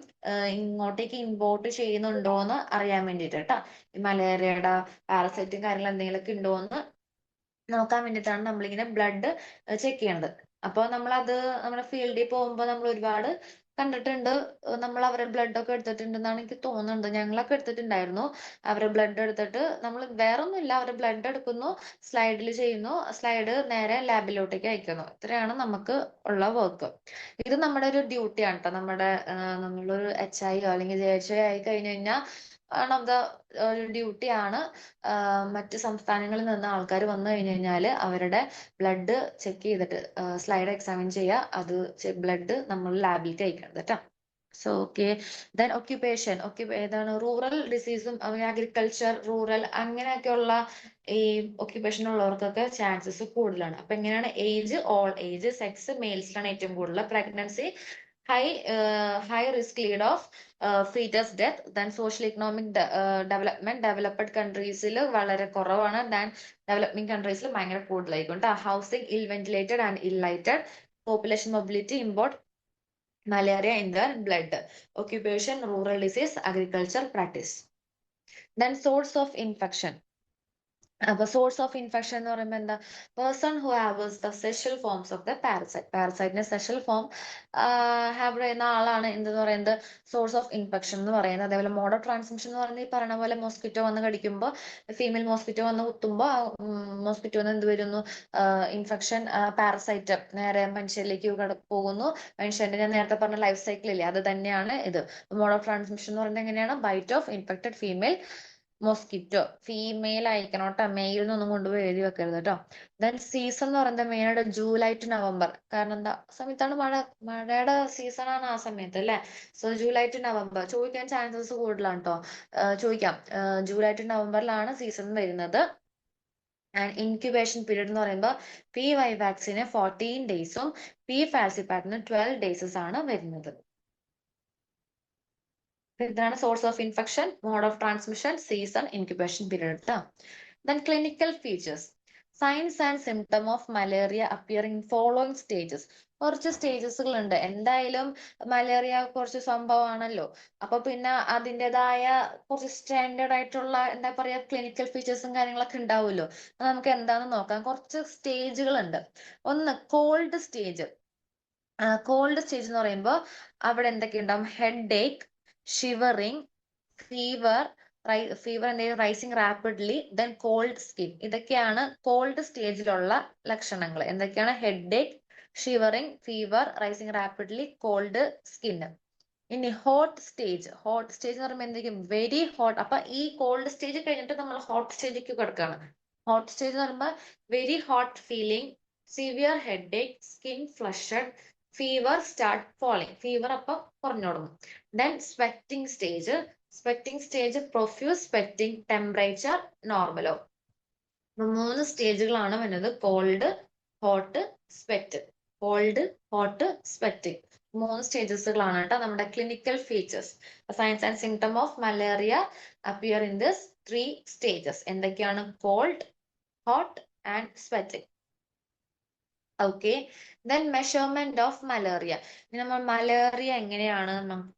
ഇങ്ങോട്ടേക്ക് ഇമ്പോർട്ട് ചെയ്യുന്നുണ്ടോന്ന് അറിയാൻ വേണ്ടിയിട്ട് കേട്ടോ. ഈ മലേറിയയുടെ പാരസൈറ്റും കാര്യങ്ങളും എന്തെങ്കിലുമൊക്കെ ഉണ്ടോന്ന് നോക്കാൻ വേണ്ടിയിട്ടാണ് നമ്മളിങ്ങനെ ബ്ലഡ് ചെക്ക് ചെയ്യണത്. അപ്പോൾ നമ്മളത് നമ്മുടെ ഫീൽഡിൽ പോകുമ്പോൾ നമ്മൾ ഒരുപാട് കണ്ടിട്ടുണ്ട്. നമ്മൾ അവരുടെ ബ്ലഡ് ഒക്കെ എടുത്തിട്ടുണ്ടെന്നാണ് എനിക്ക് തോന്നുന്നത്. ഞങ്ങളൊക്കെ എടുത്തിട്ടുണ്ടായിരുന്നു. അവരുടെ ബ്ലഡ് എടുത്തിട്ട് നമ്മൾ വേറൊന്നുമില്ല, അവരുടെ ബ്ലഡ് എടുക്കുന്നു, സ്ലൈഡിൽ ചെയ്യുന്നു, സ്ലൈഡ് നേരെ ലാബിലോട്ടേക്ക് അയക്കുന്നു. ഇത്രയാണ് നമുക്ക് ഉള്ള വർക്ക്. ഇത് നമ്മുടെ ഒരു ഡ്യൂട്ടിയാണ് കേട്ടോ. നമ്മളൊരു HI അല്ലെങ്കിൽ JHI ആയി കഴിഞ്ഞു കഴിഞ്ഞാൽ വൺ ഓഫ് ദ ഒരു ഡ്യൂട്ടിയാണ്. മറ്റ് സംസ്ഥാനങ്ങളിൽ നിന്ന് ആൾക്കാർ വന്നു കഴിഞ്ഞു കഴിഞ്ഞാൽ അവരുടെ ബ്ലഡ് ചെക്ക് ചെയ്തിട്ട് സ്ലൈഡ് എക്സാമിൻ ചെയ്യുക, അത് ബ്ലഡ് നമ്മൾ ലാബിലേക്ക് അയക്കണം കേട്ടോ. So okay. ദെൻ ഒക്യുപ്പേഷൻ ഏതാണ് റൂറൽ ഡിസീസും അഗ്രികൾച്ചർ റൂറൽ അങ്ങനെയൊക്കെയുള്ള ഈ ഒക്യുപ്പേഷൻ ഉള്ളവർക്കൊക്കെ ചാൻസസ് കൂടുതലാണ്. അപ്പൊ എങ്ങനെയാണ് ഏജ്, ഓൾ ഏജ്, സെക്സ്, മെയിൽസിലാണ് ഏറ്റവും കൂടുതൽ pregnancy, high high risk lead of foetus death. Then social economic development developed കൺട്രീസിൽ വളരെ കുറവാണ്. ദാൻ ഡെവലപ്പിംഗ് കൺട്രീസിൽ ഭയങ്കര കൂടുതലായിരിക്കും. Housing, ill ventilated and ill lighted, population mobility, import malaria in their blood, occupation, rural disease, agriculture practice. Then source of infection. അപ്പൊ source of infection എന്ന് പറയുമ്പോൾ എന്താ, person who harbours the sexual forms of the parasite, പാരസൈറ്റിന്റെ sexual form have ചെയ്യുന്ന ആളാണ് എന്തെന്ന് പറയുന്നത് source of infection എന്ന് പറയുന്നത്. അതേപോലെ മോഡ് ഓഫ് ട്രാൻസ്മിഷൻ എന്ന് പറയുന്നത് ഈ പറയുന്ന പോലെ മോസ്കിറ്റോ വന്ന് കടിക്കുമ്പോൾ, ഫീമെയിൽ മോസ്കിറ്റോ വന്ന് കുത്തുമ്പോൾ മോസ്കിറ്റോന്ന് എന്ത് വരുന്നു, ഇൻഫെക്ഷൻ പാരസൈറ്റ് നേരെ മനുഷ്യരിലേക്ക് പോകുന്നു. മനുഷ്യന്റെ ഞാൻ നേരത്തെ പറഞ്ഞ ലൈഫ് സൈക്കിൾ ഇല്ലേ, അത് തന്നെയാണ് ഇത്. മോഡ് ഓഫ് ട്രാൻസ്മിഷൻ എന്ന് പറയുന്നത് എങ്ങനെയാണ്, bite of infected female mosquito, female അയക്കണം കേട്ടോ, മെയിൽ എന്നൊന്നും കൊണ്ടുപോയി എഴുതി വെക്കരുത് കേട്ടോ. ദെൻ സീസൺ എന്ന് പറയുന്നത് മെയിനായിട്ട് ജൂലൈ ടു നവംബർ, കാരണം എന്താ സമയത്താണ് മഴയുടെ സീസൺ ആണ് ആ സമയത്ത് അല്ലെ. സോ ജൂലൈ ടു നവംബർ ചോദിക്കാൻ ചാൻസസ് കൂടുതലാണ് കേട്ടോ. ചോദിക്കാം, ജൂലൈ ടു നവംബറിലാണ് സീസൺ വരുന്നത്. ആൻഡ് ഇൻക്യുബേഷൻ പീരീഡ് എന്ന് പറയുമ്പോൾ പി വൈവാക്സിന് 14 ഡേയ്സും പി ഫാൽസിപാറ്റിന് 12 ഡേയ്സസ് ആണ് വരുന്നത്. ഇതാണ് source of infection, mode of transmission, season, incubation period ട്ടോ. Then clinical features. Signs and symptom of malaria appearing following stages. കുറച്ച് സ്റ്റേജസുകൾ ഉണ്ട്. എന്തായാലും മലേറിയ കുറച്ച് സംഭവമാണല്ലോ, അപ്പൊ പിന്നെ അതിൻ്റെതായ കുറച്ച് സ്റ്റാൻഡേർഡ് ആയിട്ടുള്ള എന്താ പറയാ ക്ലിനിക്കൽ ഫീച്ചേഴ്സും കാര്യങ്ങളൊക്കെ ഉണ്ടാവുമല്ലോ. അത് നമുക്ക് എന്താണെന്ന് നോക്കാം. കുറച്ച് സ്റ്റേജുകൾ ഉണ്ട്. ഒന്ന് കോൾഡ് സ്റ്റേജ്. കോൾഡ് സ്റ്റേജ് എന്ന് പറയുമ്പോൾ അവിടെ എന്തൊക്കെ ഉണ്ടാവും, headache, shivering, fever, fever എന്തെങ്കിലും rising rapidly, then cold skin. ഇതൊക്കെയാണ് കോൾഡ് സ്റ്റേജിലുള്ള ലക്ഷണങ്ങൾ. എന്തൊക്കെയാണ്, headache, shivering, fever, rising rapidly, cold skin. ഇനി ഹോട്ട് സ്റ്റേജ്. ഹോട്ട് സ്റ്റേജ് എന്ന് പറയുമ്പോൾ എന്തെങ്കിലും വെരി ഹോട്ട്. അപ്പൊ ഈ കോൾഡ് സ്റ്റേജ് കഴിഞ്ഞിട്ട് നമ്മൾ ഹോട്ട് സ്റ്റേജിലേക്ക് കിടക്കുകയാണ്. ഹോട്ട് സ്റ്റേജ് എന്ന് പറയുമ്പോൾ very hot feeling, severe headache, skin flushed, fever start falling, fever അപ്പൊ കുറഞ്ഞു തുടങ്ങും. Then sweating stage. Sweating stage profuse sweating, temperature നോർമലോ. 3 സ്റ്റേജുകളാണ് വരുന്നത്, cold, hot, sweat. Cold, hot, sweating, 3 സ്റ്റേജസുകളാണ് കേട്ടോ നമ്മുടെ clinical features. Signs and symptom of malaria appear in this 3 stages. എന്തൊക്കെയാണ്, cold, hot and sweating. Okay. Then measurement of malaria. ഇനി നമ്മൾ malaria എങ്ങനെയാണ്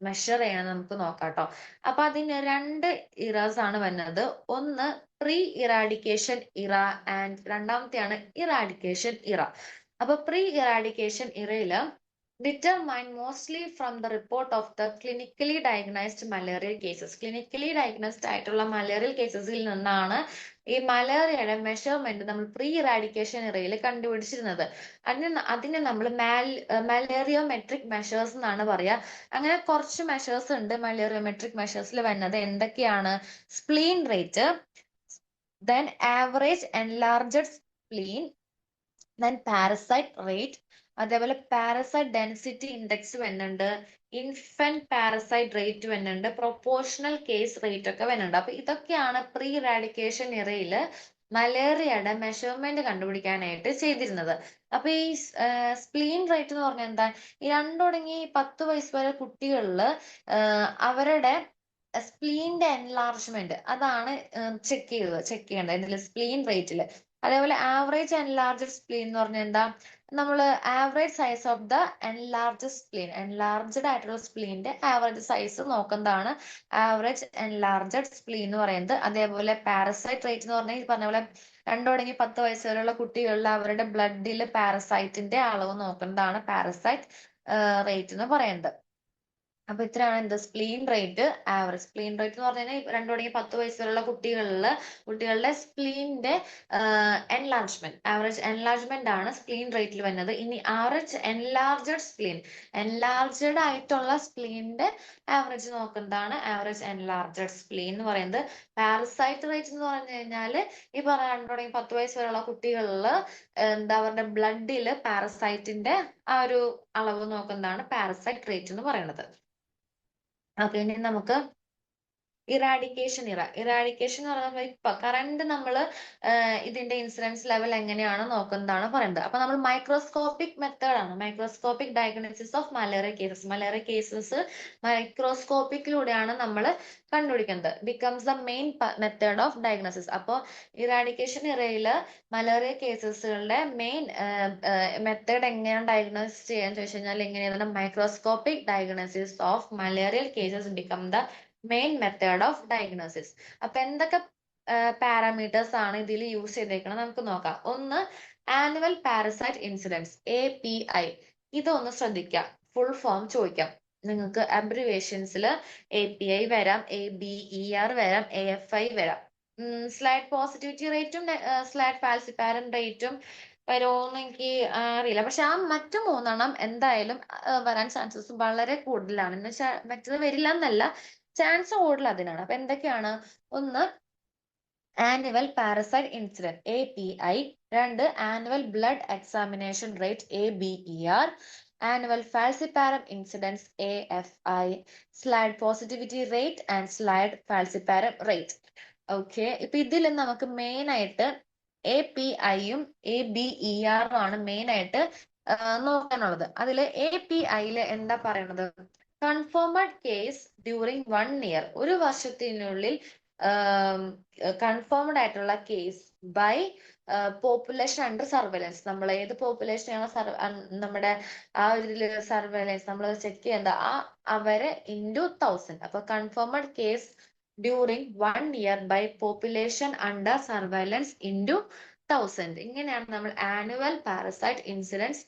മെഷർ ചെയ്യണം നമുക്ക് നോക്കാം കേട്ടോ. അപ്പൊ അതിന് 2 ഇറാസ് ആണ് വരുന്നത്. ഒന്ന് പ്രീ ഇറാഡിക്കേഷൻ ഇറ ആൻഡ് രണ്ടാമത്തെയാണ് ഇറാഡിക്കേഷൻ ഇറ. അപ്പൊ പ്രീ ഇറാഡിക്കേഷൻ ഇറയില് determine mostly from the report of the clinically diagnosed malarial cases. Clinically diagnosed ആയിട്ടുള്ള മലേറിയൽ കേസസിൽ നിന്നാണ് ഈ മലേറിയയുടെ മെഷർമെന്റ് നമ്മൾ പ്രീ ഇറാഡിക്കേഷൻ ഇറയിൽ കണ്ടുപിടിച്ചിരുന്നത്. അതിനെ നമ്മൾ മലേറിയോമെട്രിക് മെഷേഴ്സ് എന്നാണ് പറയാ. അങ്ങനെ കുറച്ച് മെഷേഴ്സ് ഉണ്ട് മലേറിയോമെട്രിക് മെഷേഴ്സിൽ വരുന്നത്. എന്തൊക്കെയാണ്, spleen rate, then average enlarged spleen, then parasite rate, അതേപോലെ പാരസൈറ്റ് ഡെൻസിറ്റി ഇൻഡെക്സ് വരുന്നുണ്ട്, ഇൻഫന്റ് പാരസൈറ്റ് റേറ്റ് വരുന്നുണ്ട്, പ്രൊപ്പോർഷണൽ കേസ് റേറ്റ് ഒക്കെ വരുന്നുണ്ട്. അപ്പൊ ഇതൊക്കെയാണ് പ്രീ ഇറാഡിക്കേഷൻ ഇറയിൽ മലേറിയയുടെ മെഷർമെന്റ് കണ്ടുപിടിക്കാനായിട്ട് ചെയ്തിരുന്നത്. അപ്പൊ ഈ സ്പ്ലീൻ റേറ്റ് എന്ന് പറഞ്ഞാൽ എന്താ, ഈ 2 തുടങ്ങി 10 വയസ്സ് വരെ കുട്ടികളിൽ അവരുടെ സ്പ്ലീന്റെ എൻലാർജ്മെന്റ് അതാണ് ചെക്ക് ചെയ്യേണ്ടത് ഇതിൽ സ്പ്ലീൻ റേറ്റിൽ. അതേപോലെ ആവറേജ് എൻലാർജ്ഡ് സ്പ്ലീൻ എന്ന് പറഞ്ഞാൽ എന്താ, നമ്മൾ average size of the enlarged spleen, enlarged ആയിട്ടുള്ള സ്പ്ലീന്റെ ആവറേജ് സൈസ് നോക്കുന്നതാണ് ആവറേജ് എൻലാർജ്ഡ് സ്പ്ലീൻ എന്ന് പറയുന്നത്. അതേപോലെ പാരസൈറ്റ് റേറ്റ് എന്ന് പറഞ്ഞാൽ ഈ പറഞ്ഞ പോലെ 2 തുടങ്ങി 10 വയസ്സ് വരെയുള്ള കുട്ടികളിൽ അവരുടെ ബ്ലഡിൽ പാരസൈറ്റിന്റെ അളവ് നോക്കുന്നതാണ് പാരസൈറ്റ് റേറ്റ് എന്ന് പറയുന്നത്. അപ്പൊ ഇത്രയാണ് എന്ത്, spleen rate, average. Spleen rate എന്ന് പറഞ്ഞു കഴിഞ്ഞാൽ 2 തുടങ്ങി 10 വയസ്സ് വരെയുള്ള കുട്ടികളുടെ സ്പ്ലീനിന്റെ എൻലാർജ്മെന്റ്, ആവറേജ് എൻലാർജ്മെന്റ് ആണ് സ്പ്ലീൻ റേറ്റിൽ വരുന്നത്. ഇനി ആവറേജ് എൻലാർജഡ് സ്പ്ലീൻ, എൻലാർജഡ് ആയിട്ടുള്ള സ്പ്ലീനിന്റെ ആവറേജ് നോക്കുന്നതാണ് ആവറേജ് എൻലാർജഡ് സ്പ്ലീൻ എന്ന് പറയുന്നത്. പാരസൈറ്റ് റേറ്റ് എന്ന് പറഞ്ഞു കഴിഞ്ഞാൽ ഈ പറഞ്ഞ 2 തുടങ്ങി 10 വയസ്സ് വരെയുള്ള കുട്ടികളിൽ എന്താ അവരുടെ ബ്ലഡിൽ പാരസൈറ്റിന്റെ ആ ഒരു അളവ് നോക്കുന്നതാണ് പാരസൈറ്റ് റേറ്റ് എന്ന് പറയുന്നത്. ഓക്കെ, ഇനി നമുക്ക് ഇറാഡിക്കേഷൻ എന്ന് പറയുന്നത് ഇപ്പൊ കറണ്ട് നമ്മൾ ഇതിന്റെ ഇൻസിഡൻസ് ലെവൽ എങ്ങനെയാണ് നോക്കുന്നതാണ് പറയുന്നത്. അപ്പൊ നമ്മൾ മൈക്രോസ്കോപ്പിക് മെത്തേഡ് ആണ്, microscopic diagnosis of malaria cases മൈക്രോസ്കോപ്പിക്കിലൂടെയാണ് നമ്മൾ കണ്ടുപിടിക്കുന്നത്. Becomes the main method of diagnosis. അപ്പോൾ ഇറാഡിക്കേഷൻ ഇറയില് മലേറിയ കേസസുകളുടെ മെയിൻ മെത്തേഡ് എങ്ങനെയാണ് ഡയഗ്നോസ് ചെയ്യാൻ ചോദിച്ചു കഴിഞ്ഞാൽ എങ്ങനെയാണ് microscopic diagnosis of malarial cases become the main method of diagnosis. അപ്പൊ എന്തൊക്കെ പാരാമീറ്റേഴ്സ് ആണ് ഇതിൽ യൂസ് ചെയ്തേക്കുന്നത് നമുക്ക് നോക്കാം. ഒന്ന്, ആനുവൽ പാരസൈറ്റ് ഇൻസിഡൻസ് API. ഇതൊന്ന് ശ്രദ്ധിക്കാം, ഫുൾ ഫോം ചോദിക്കാം നിങ്ങൾക്ക്. അബ്രിവേഷൻസിൽ API വരാം, ABER വരാം, AFI വരാം. സ്ലൈഡ് പോസിറ്റിവിറ്റി റേറ്റും സ്ലൈഡ് ഫാൽസിപ്പാരം റേറ്റും വരുമോന്ന് എനിക്ക് അറിയില്ല. പക്ഷെ ആ മറ്റു മൂന്നെണ്ണം എന്തായാലും വരാൻ ചാൻസസ് വളരെ കൂടുതലാണ്. എന്ന് വെച്ചാൽ മറ്റത് വരില്ല എന്നല്ല, ചാൻസ് കൂടുതൽ അതിനാണ്. അപ്പൊ എന്തൊക്കെയാണ്? ഒന്ന്, ആനുവൽ പാരസൈറ്റ് ഇൻസിഡന്റ് API. രണ്ട്, annual blood examination rate ABER. Annual falciparum incidence AFI. Slide positivity rate and slide falciparum rate. Okay, ഇപ്പൊ ഇതിൽ നമുക്ക് മെയിൻ ആയിട്ട് API-യും ABER-ഉം ആണ് മെയിൻ ആയിട്ട് നോക്കാനുള്ളത്. അതില് API-ല് എന്താ പറയണത്? കൺഫേംഡ് കേസ് ഡ്യൂറിങ് 1 ഇയർ, ഒരു വർഷത്തിനുള്ളിൽ കൺഫേംഡ് ആയിട്ടുള്ള case by population under surveillance. നമ്മൾ ഏത് പോപ്പുലേഷനാണ് നമ്മുടെ ആ ഒരു സർവൈലൻസ് നമ്മൾ ചെക്ക് ചെയ്യുന്നത്, അവരെ ഇൻറ്റു 1000. അപ്പൊ confirmed case during 1 year by population under surveillance into 1000. ഇങ്ങനെയാണ് നമ്മൾ ആനുവൽ പാരസൈറ്റ് ഇൻസിഡൻസ്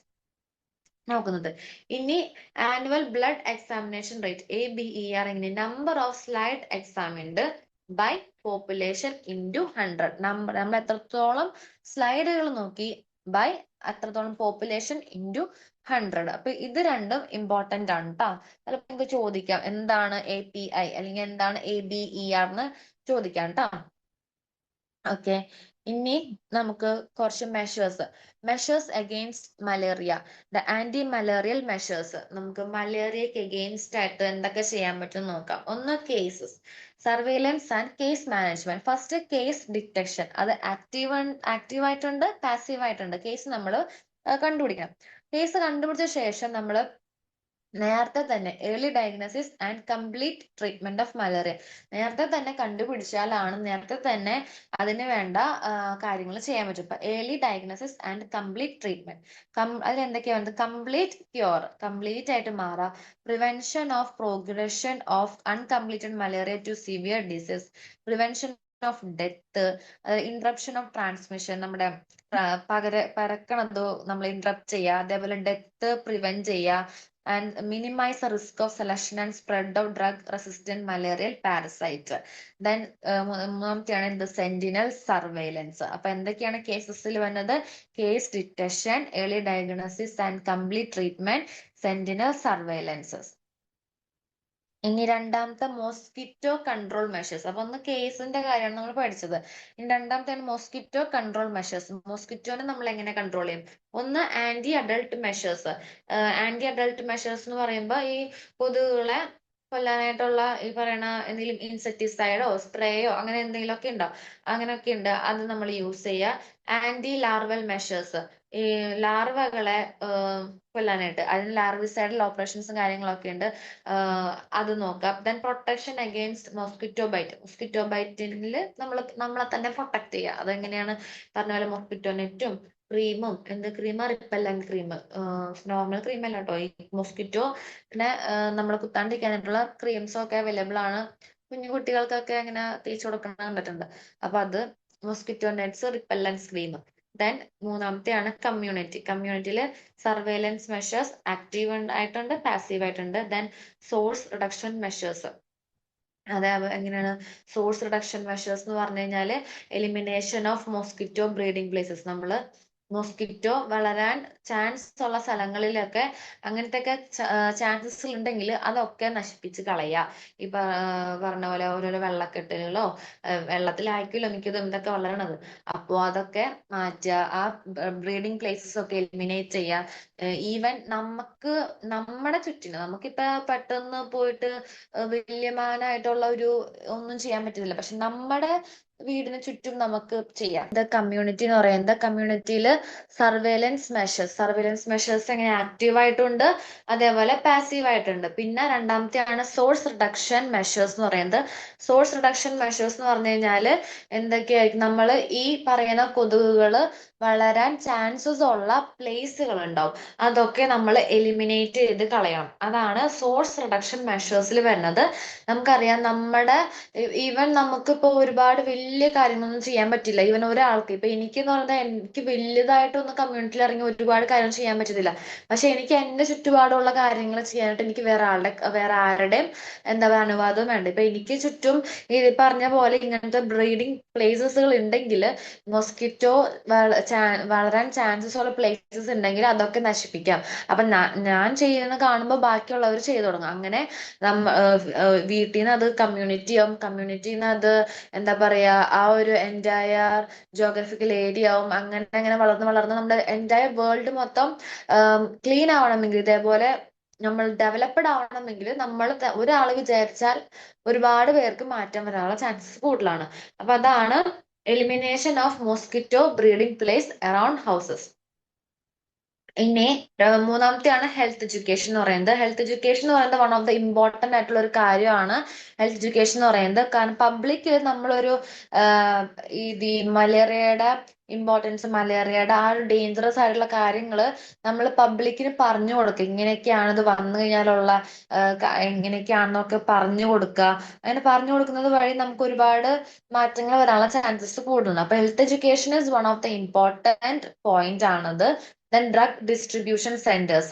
നോക്കുന്നത്. ഇനി annual blood examination rate ABER എങ്ങനെ? Number of slide examined by population into 100. നമ്മൾ എത്രത്തോളം സ്ലൈഡുകൾ നോക്കി ബൈ അത്രത്തോളം പോപ്പുലേഷൻ ഇൻറ്റു 100. അപ്പൊ ഇത് രണ്ടും ഇമ്പോർട്ടന്റ് ആണ് കേട്ടോ. ചിലപ്പോൾ നിങ്ങൾക്ക് ചോദിക്കാം എന്താണ് API അല്ലെങ്കിൽ എന്താണ് ABER എന്ന് ചോദിക്കാം കേട്ടോ. ഓക്കെ, ഇനി നമുക്ക് കുറച്ച് measures against malaria. The anti malarial measures. നമുക്ക് മലേറിയക്ക് അഗെയിൻസ്റ്റ് ആയിട്ട് എന്തൊക്കെ ചെയ്യാൻ പറ്റും നോക്കാം. ഒന്ന്, cases surveillance and case management. First, case detection. അത് ആക്റ്റീവ് ആയിട്ടുണ്ട്, പാസീവ് ആയിട്ടുണ്ട്. കേസ് നമ്മൾ കണ്ടുപിടിക്കണം. കേസ് കണ്ടുപിടിച്ച ശേഷം നമ്മൾ നേരത്തെ തന്നെ early diagnosis and complete treatment of malaria. നേരത്തെ തന്നെ കണ്ടുപിടിച്ചാലാണ് നേരത്തെ തന്നെ അതിന് വേണ്ട കാര്യങ്ങൾ ചെയ്യാൻ പറ്റും. ഇപ്പൊ early diagnosis and complete treatment. അതിൽ എന്തൊക്കെയാ വേണ്ടത്? കംപ്ലീറ്റ് ക്യൂർ, കംപ്ലീറ്റ് ആയിട്ട് മാറാം. Prevention of progression of uncompleted malaria to severe disease. Prevention of death. Interruption of transmission, നമ്മുടെ പരക്കണതോ നമ്മൾ ഇൻട്രപ്റ്റ് ചെയ്യുക. അതേപോലെ ഡെത്ത് പ്രിവെന്റ് ചെയ്യുക. And minimize the risk of selection and spread of drug resistant malarial parasite. Then മൂന്നാമത്തെയാണ് എന്ത്? Sentinel surveillance. അപ്പൊ എന്തൊക്കെയാണ് കേസസിൽ വന്നത്? Case detection, early diagnosis and complete treatment, sentinel സർവൈലൻസസ്. ഇനി രണ്ടാമത്തെ മോസ്കിറ്റോ കൺട്രോൾ മെഷേഴ്സ്. അപ്പൊ ഒന്ന് കേസിന്റെ കാര്യമാണ് നമ്മൾ പഠിച്ചത്. ഇനി രണ്ടാമത്തെയാണ് മോസ്കിറ്റോ കൺട്രോൾ മെഷേഴ്സ്. മോസ്കിറ്റോനെ നമ്മൾ എങ്ങനെ കൺട്രോൾ ചെയ്യും? ഒന്ന്, anti adult measures. Anti adult measures എന്ന് പറയുമ്പോൾ ഈ കൊതുകുകളെ കൊല്ലാനായിട്ടുള്ള ഈ പറയണ എന്തെങ്കിലും ഇൻസെക്ടിസൈഡോ സ്പ്രേയോ അങ്ങനെ എന്തെങ്കിലുമൊക്കെ ഉണ്ടോ? അങ്ങനെയൊക്കെ ഉണ്ട്, അത് നമ്മൾ യൂസ് ചെയ്യുക. ആന്റി ലാർവൽ മെഷേഴ്സ്, ഈ ലാർവകളെ കൊല്ലാനായിട്ട് അതിന് ലാർവിസൈഡൽ ഓപ്പറേഷൻസും കാര്യങ്ങളൊക്കെ ഉണ്ട്, അത് നോക്കാം. Then protection against mosquito bite. Mosquito ബൈറ്റിൽ നമ്മളെ തന്നെ പ്രൊട്ടക്ട് ചെയ്യുക. അതെങ്ങനെയാണ് പറഞ്ഞ പോലെ മോസ്കിറ്റോ നെറ്റും ക്രീമും. എന്ത് cream? Repellent cream. Normal cream അല്ല കേട്ടോ, ഈ മോസ്കിറ്റോനെ നമ്മൾ കുത്താണ്ടിരിക്കാനായിട്ടുള്ള ക്രീംസും ഒക്കെ അവൈലബിൾ ആണ്. കുഞ്ഞു കുട്ടികൾക്കൊക്കെ അങ്ങനെ തേച്ച് കൊടുക്കണം കണ്ടിട്ടുണ്ട്. അപ്പൊ അത് mosquito nets, repellents cream. Then മൂന്നാമത്തെയാണ് കമ്മ്യൂണിറ്റിയിൽ സർവേലൻസ് മെഷേഴ്സ് ആക്റ്റീവ് ആയിട്ടുണ്ട്, പാസീവ് ആയിട്ടുണ്ട്. Then source reduction measures. അതായത് എങ്ങനെയാണ് സോഴ്സ് റിഡക്ഷൻ മെഷേഴ്സ് എന്ന് പറഞ്ഞു കഴിഞ്ഞാല് elimination of mosquito breeding places. നമ്മൾ മോസ്കിറ്റോ വളരാൻ ചാൻസ് ഉള്ള സ്ഥലങ്ങളിലൊക്കെ അങ്ങനത്തെ ഒക്കെ ചാൻസസ് ഉണ്ടെങ്കിൽ അതൊക്കെ നശിപ്പിച്ച് കളയുക. ഇപ്പൊ പറഞ്ഞ പോലെ ഓരോരോ വെള്ളക്കെട്ടുകളോ വെള്ളത്തിലായിരിക്കുമല്ലോ മിക്കതും ഇതൊക്കെ വളരണത്. അപ്പോൾ അതൊക്കെ മാറ്റുക, ആ ബ്രീഡിംഗ് പ്ലേസസ് ഒക്കെ എലിമിനേറ്റ് ചെയ്യുക. ഈവൻ നമ്മുടെ ചുറ്റിനും നമുക്കിപ്പോ പെട്ടെന്ന് പോയിട്ട് വല്യമാനായിട്ടുള്ള ഒരു ഒന്നും ചെയ്യാൻ പറ്റുന്നില്ല, പക്ഷെ നമ്മുടെ വീടിന് ചുറ്റും നമുക്ക് ചെയ്യാം. കമ്മ്യൂണിറ്റി എന്ന് പറയുന്നത് കമ്മ്യൂണിറ്റിയിൽ സർവേലൻസ് മെഷേഴ്സ് എങ്ങനെ ആക്റ്റീവ് ആയിട്ടുണ്ട്, അതേപോലെ പാസീവ് ആയിട്ടുണ്ട്. പിന്നെ രണ്ടാമത്തെയാണ് സോഴ്സ് റിഡക്ഷൻ മെഷേഴ്സ് എന്ന് പറയുന്നത്. സോഴ്സ് റിഡക്ഷൻ മെഷേഴ്സ് എന്ന് പറഞ്ഞു കഴിഞ്ഞാൽ എന്തൊക്കെയായിരിക്കും, നമ്മൾ ഈ പറയുന്ന കൊതുകുകൾ വളരാൻ ചാൻസസ് ഉള്ള പ്ലേസുകൾ ഉണ്ടാവും, അതൊക്കെ നമ്മൾ എലിമിനേറ്റ് ചെയ്ത് കളയണം. അതാണ് സോഴ്സ് റിഡക്ഷൻ മെഷേഴ്സിൽ വരുന്നത്. നമുക്കറിയാം നമ്മുടെ ഈവൻ നമുക്കിപ്പോ ഒരുപാട് വലിയ കാര്യങ്ങളൊന്നും ചെയ്യാൻ പറ്റില്ല. ഈവൻ ഒരാൾക്ക് ഇപ്പൊ എനിക്കെന്ന് പറഞ്ഞാൽ എനിക്ക് വലുതായിട്ടൊന്നും കമ്മ്യൂണിറ്റിയിൽ ഇറങ്ങി ഒരുപാട് കാര്യങ്ങൾ ചെയ്യാൻ പറ്റത്തില്ല. പക്ഷെ എനിക്ക് എന്റെ ചുറ്റുപാടുള്ള കാര്യങ്ങൾ ചെയ്യാനായിട്ട് എനിക്ക് വേറെ ആരുടെയും എന്താ പറയുക അനുവാദവും വേണ്ട. ഇപ്പൊ എനിക്ക് ചുറ്റും ഈ പറഞ്ഞ പോലെ ഇങ്ങനത്തെ ബ്രീഡിംഗ് പ്ലേസസുകൾ ഉണ്ടെങ്കിൽ മൊസ്കിറ്റോ വളരാൻ ചാൻസസ് ഉള്ള പ്ലേസസ് ഉണ്ടെങ്കിൽ അതൊക്കെ നശിപ്പിക്കാം. അപ്പൊ ഞാൻ ചെയ്യുന്ന കാണുമ്പോൾ ബാക്കിയുള്ളവർ ചെയ്തു തുടങ്ങും. അങ്ങനെ വീട്ടിൽ നിന്ന് അത് കമ്മ്യൂണിറ്റിയിൽ നിന്ന് അത് എന്താ പറയാ ആ ഒരു എൻറ്റയർ ജോഗ്രഫിക്കൽ ഏരിയ ആവും. അങ്ങനെ അങ്ങനെ വളർന്ന് വളർന്ന് നമ്മുടെ എൻറ്റയർ വേൾഡ് മൊത്തം ക്ലീൻ ആവണമെങ്കിൽ, ഇതേപോലെ നമ്മൾ ഡെവലപ്ഡ് ആവണമെങ്കിൽ നമ്മൾ ഒരാൾ വിചാരിച്ചാൽ ഒരുപാട് പേർക്ക് മാറ്റം വരാനുള്ള ചാൻസസ് കൂടുതലാണ്. അപ്പൊ അതാണ് elimination of mosquito breeding place around houses. ഇനി മൂന്നാമത്തെയാണ് ഹെൽത്ത് എഡ്യൂക്കേഷൻ എന്ന് പറയുന്നത്. ഹെൽത്ത് എഡ്യൂക്കേഷൻ എന്ന് പറയുന്നത് വൺ ഓഫ് ദ ഇമ്പോർട്ടന്റ് ആയിട്ടുള്ള ഒരു കാര്യമാണ് ഹെൽത്ത് എഡ്യൂക്കേഷൻ എന്ന് പറയുന്നത്. കാരണം പബ്ലിക് നമ്മളൊരു ഈ മലേറിയയുടെ ഇമ്പോർട്ടൻസ്, മലേറിയയുടെ ആ ഒരു ഡേഞ്ചറസ് ആയിട്ടുള്ള കാര്യങ്ങൾ നമ്മൾ പബ്ലിക്കിന് പറഞ്ഞു കൊടുക്കുക. ഇങ്ങനെയൊക്കെയാണ് ഇത് വന്നു കഴിഞ്ഞാലുള്ള എങ്ങനെയൊക്കെയാണെന്നൊക്കെ പറഞ്ഞു കൊടുക്കുക. അങ്ങനെ പറഞ്ഞു കൊടുക്കുന്നത് വഴി നമുക്ക് ഒരുപാട് മാറ്റങ്ങൾ വരാനുള്ള ചാൻസസ് കൂടുതലുണ്ട്. അപ്പൊ health education is one of the important point ആണത്. Then drug distribution centers.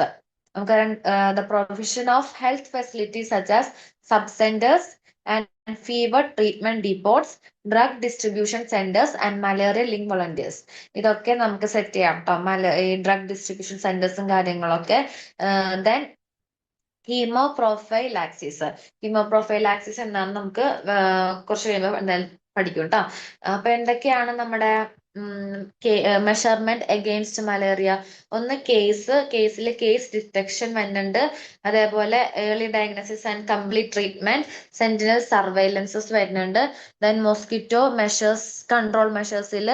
The provision of health facilities such as sub-centers and fever treatment depots, drug distribution centers and malaria link volunteers. ഇതൊക്കെ നമുക്ക് set ചെയ്യാം കേട്ടോ, ഈ drug distribution സെന്റേഴ്സും കാര്യങ്ങളൊക്കെ. Then ഹീമോപ്രോഫൈലാക്സിസ്. ഹീമോപ്രോഫൈലാക്സിസ് എന്താണെന്ന് നമുക്ക് കുറച്ച് കഴിയുമ്പോൾ എന്തായാലും പഠിക്കും കേട്ടോ. അപ്പൊ എന്തൊക്കെയാണ് നമ്മുടെ മെഷർമെന്റ് അഗെയിൻസ്റ്റ് മലേറിയ? ഒന്ന് കേസിൽ കേസ് ഡിറ്റക്ഷൻ വരുന്നുണ്ട്, അതേപോലെ early diagnosis and complete treatment, sentinel surveillances വരുന്നുണ്ട്. ദെൻ മോസ്കിറ്റോ മെഷേഴ്സ്, കൺട്രോൾ മെഷേഴ്സിൽ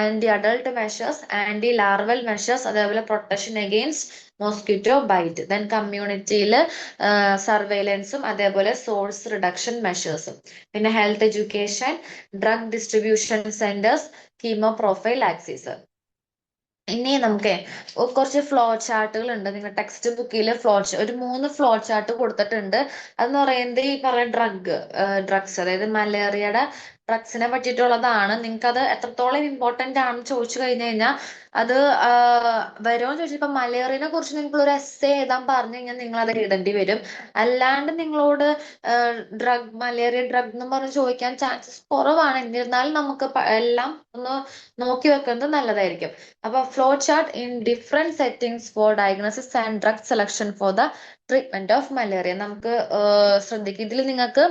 anti adult measures, anti larval measures, അതേപോലെ protection against mosquito bite. Then കമ്മ്യൂണിറ്റിയിൽ സർവൈലൻസും അതേപോലെ സോഴ്സ് റിഡക്ഷൻ മെഷേഴ്സും. പിന്നെ health education, drug distribution centres, chemoprophylaxis. ഇനി നമുക്ക് കുറച്ച് ഫ്ലോ ചാർട്ടുകൾ ഉണ്ട്. നിങ്ങൾ ടെക്സ്റ്റ് ബുക്കിൽ ഒരു 3 ഫ്ലോ ചാർട്ട് കൊടുത്തിട്ടുണ്ട്. അതെന്ന് പറയുന്നത് ഈ പറയുന്ന ഡ്രഗ്സ്, അതായത് മലേറിയയുടെ ഡ്രഗ്സിനെ പറ്റിയിട്ടുള്ളതാണ്. നിങ്ങൾക്ക് അത് എത്രത്തോളം ഇമ്പോർട്ടന്റ് ആണെന്ന് ചോദിച്ചു കഴിഞ്ഞു കഴിഞ്ഞാൽ അത് വരുമോ ചോദിച്ചാൽ, ഇപ്പൊ മലേറിയനെ കുറിച്ച് നിങ്ങൾ ഒരു എസ്സേ എഴുതാൻ പറഞ്ഞു കഴിഞ്ഞാൽ നിങ്ങൾ അത് എഴുതേണ്ടി വരും. അല്ലാണ്ട് നിങ്ങളോട് മലേറിയ ഡ്രഗ് എന്ന് പറഞ്ഞ് ചോദിക്കാൻ ചാൻസസ് കുറവാണ്. എന്നിരുന്നാലും നമുക്ക് എല്ലാം ഒന്ന് നോക്കി വെക്കുന്നത് നല്ലതായിരിക്കും. അപ്പൊ flow chart in different settings for diagnosis and drug selection for the treatment of malaria. നമുക്ക് ശ്രദ്ധിക്കും, ഇതിൽ നിങ്ങൾക്ക്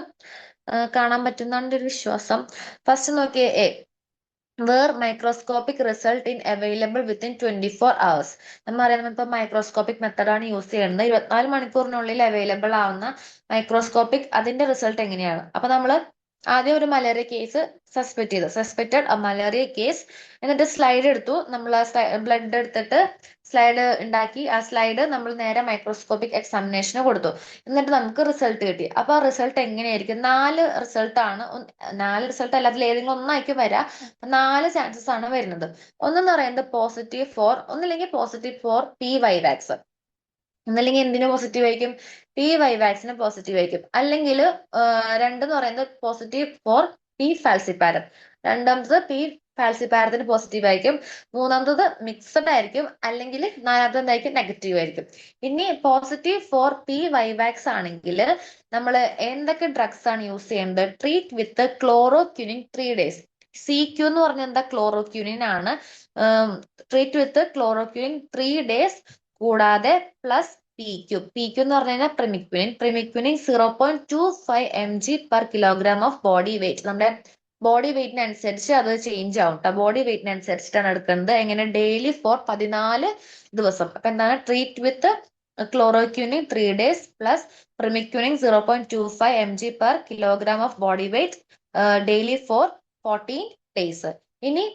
കാണാൻ പറ്റുന്നതാണ് ഒരു വിശ്വാസം. ഫസ്റ്റ് നോക്കിയേ, where microscopic result in available within 24 hours. നമ്മൾ അറിയാം, ഇപ്പൊ മൈക്രോസ്കോപ്പിക് മെത്തഡാണ് യൂസ് ചെയ്യുന്നത്. 24 മണിക്കൂറിനുള്ളിൽ അവൈലബിൾ ആവുന്ന മൈക്രോസ്കോപ്പിക് അതിന്റെ റിസൾട്ട് എങ്ങനെയാണ്? അപ്പൊ നമ്മൾ ആദ്യം ഒരു malaria case suspected malaria case, എന്നിട്ട് സ്ലൈഡ് എടുത്തു. നമ്മൾ ബ്ലഡ് എടുത്തിട്ട് സ്ലൈഡ് ഉണ്ടാക്കി, ആ സ്ലൈഡ് നമ്മൾ നേരെ മൈക്രോസ്കോപ്പിക് എക്സാമിനേഷന് കൊടുത്തു. എന്നിട്ട് നമുക്ക് റിസൾട്ട് കിട്ടി. അപ്പൊ ആ റിസൾട്ട് എങ്ങനെയായിരിക്കും? 4 റിസൾട്ട് അല്ല, അതിൽ ഏതെങ്കിലും ഒന്നായിരിക്കും വരാം. 4 ചാൻസസ് ആണ് വരുന്നത്. ഒന്നെന്ന് പറയുന്നത് ഒന്നില്ലെങ്കിൽ പോസിറ്റീവ് ഫോർ പി വൈവാക്സ്, ഒന്നല്ലെങ്കിൽ എന്തിനു പോസിറ്റീവ് ആയിരിക്കും? പി വൈവാക്സിന് പോസിറ്റീവ് ആയിരിക്കും. അല്ലെങ്കിൽ രണ്ടെന്ന് പറയുന്നത് പോസിറ്റീവ് ഫോർ പി ഫാൽസിപ്പാരം, രണ്ടാമത്തത് പി ഫാൽസിപ്പാരത്തിന് പോസിറ്റീവ് ആയിരിക്കും, മൂന്നാമത്തത് മിക്സഡ് ആയിരിക്കും, അല്ലെങ്കിൽ നാലാമത്തത് എന്തായിരിക്കും? നെഗറ്റീവ് ആയിരിക്കും. ഇനി പോസിറ്റീവ് ഫോർ പി വൈവാക്സ് ആണെങ്കിൽ നമ്മൾ എന്തൊക്കെ ഡ്രഗ്സ് ആണ് യൂസ് ചെയ്യേണ്ടത്? Treat with chloroquine 3 days. CQ എന്ന് പറഞ്ഞാൽ എന്താ? ക്ലോറോക്വിനിൻ ആണ്. ട്രീറ്റ് വിത്ത് ക്ലോറോക്വിനിൻ 3 days കൂടാതെ പ്ലസ് പി ക്യു എന്ന് പറഞ്ഞു കഴിഞ്ഞാൽ primaquine 0.25 mg/kg of body weight. നമ്മുടെ ബോഡി വെയിറ്റിനനുസരിച്ച് അത് ചേഞ്ച് ആവും കേട്ടോ. ബോഡി വെയിറ്റിനനുസരിച്ചിട്ടാണ് എടുക്കുന്നത്. എങ്ങനെ ഡെയിലി ഫോർ 14 ദിവസം. അപ്പൊ എന്താണ് treat with chloroquine 3 days plus primaquine 0.25 mg/kg of body weight daily for 14 days. ഇനി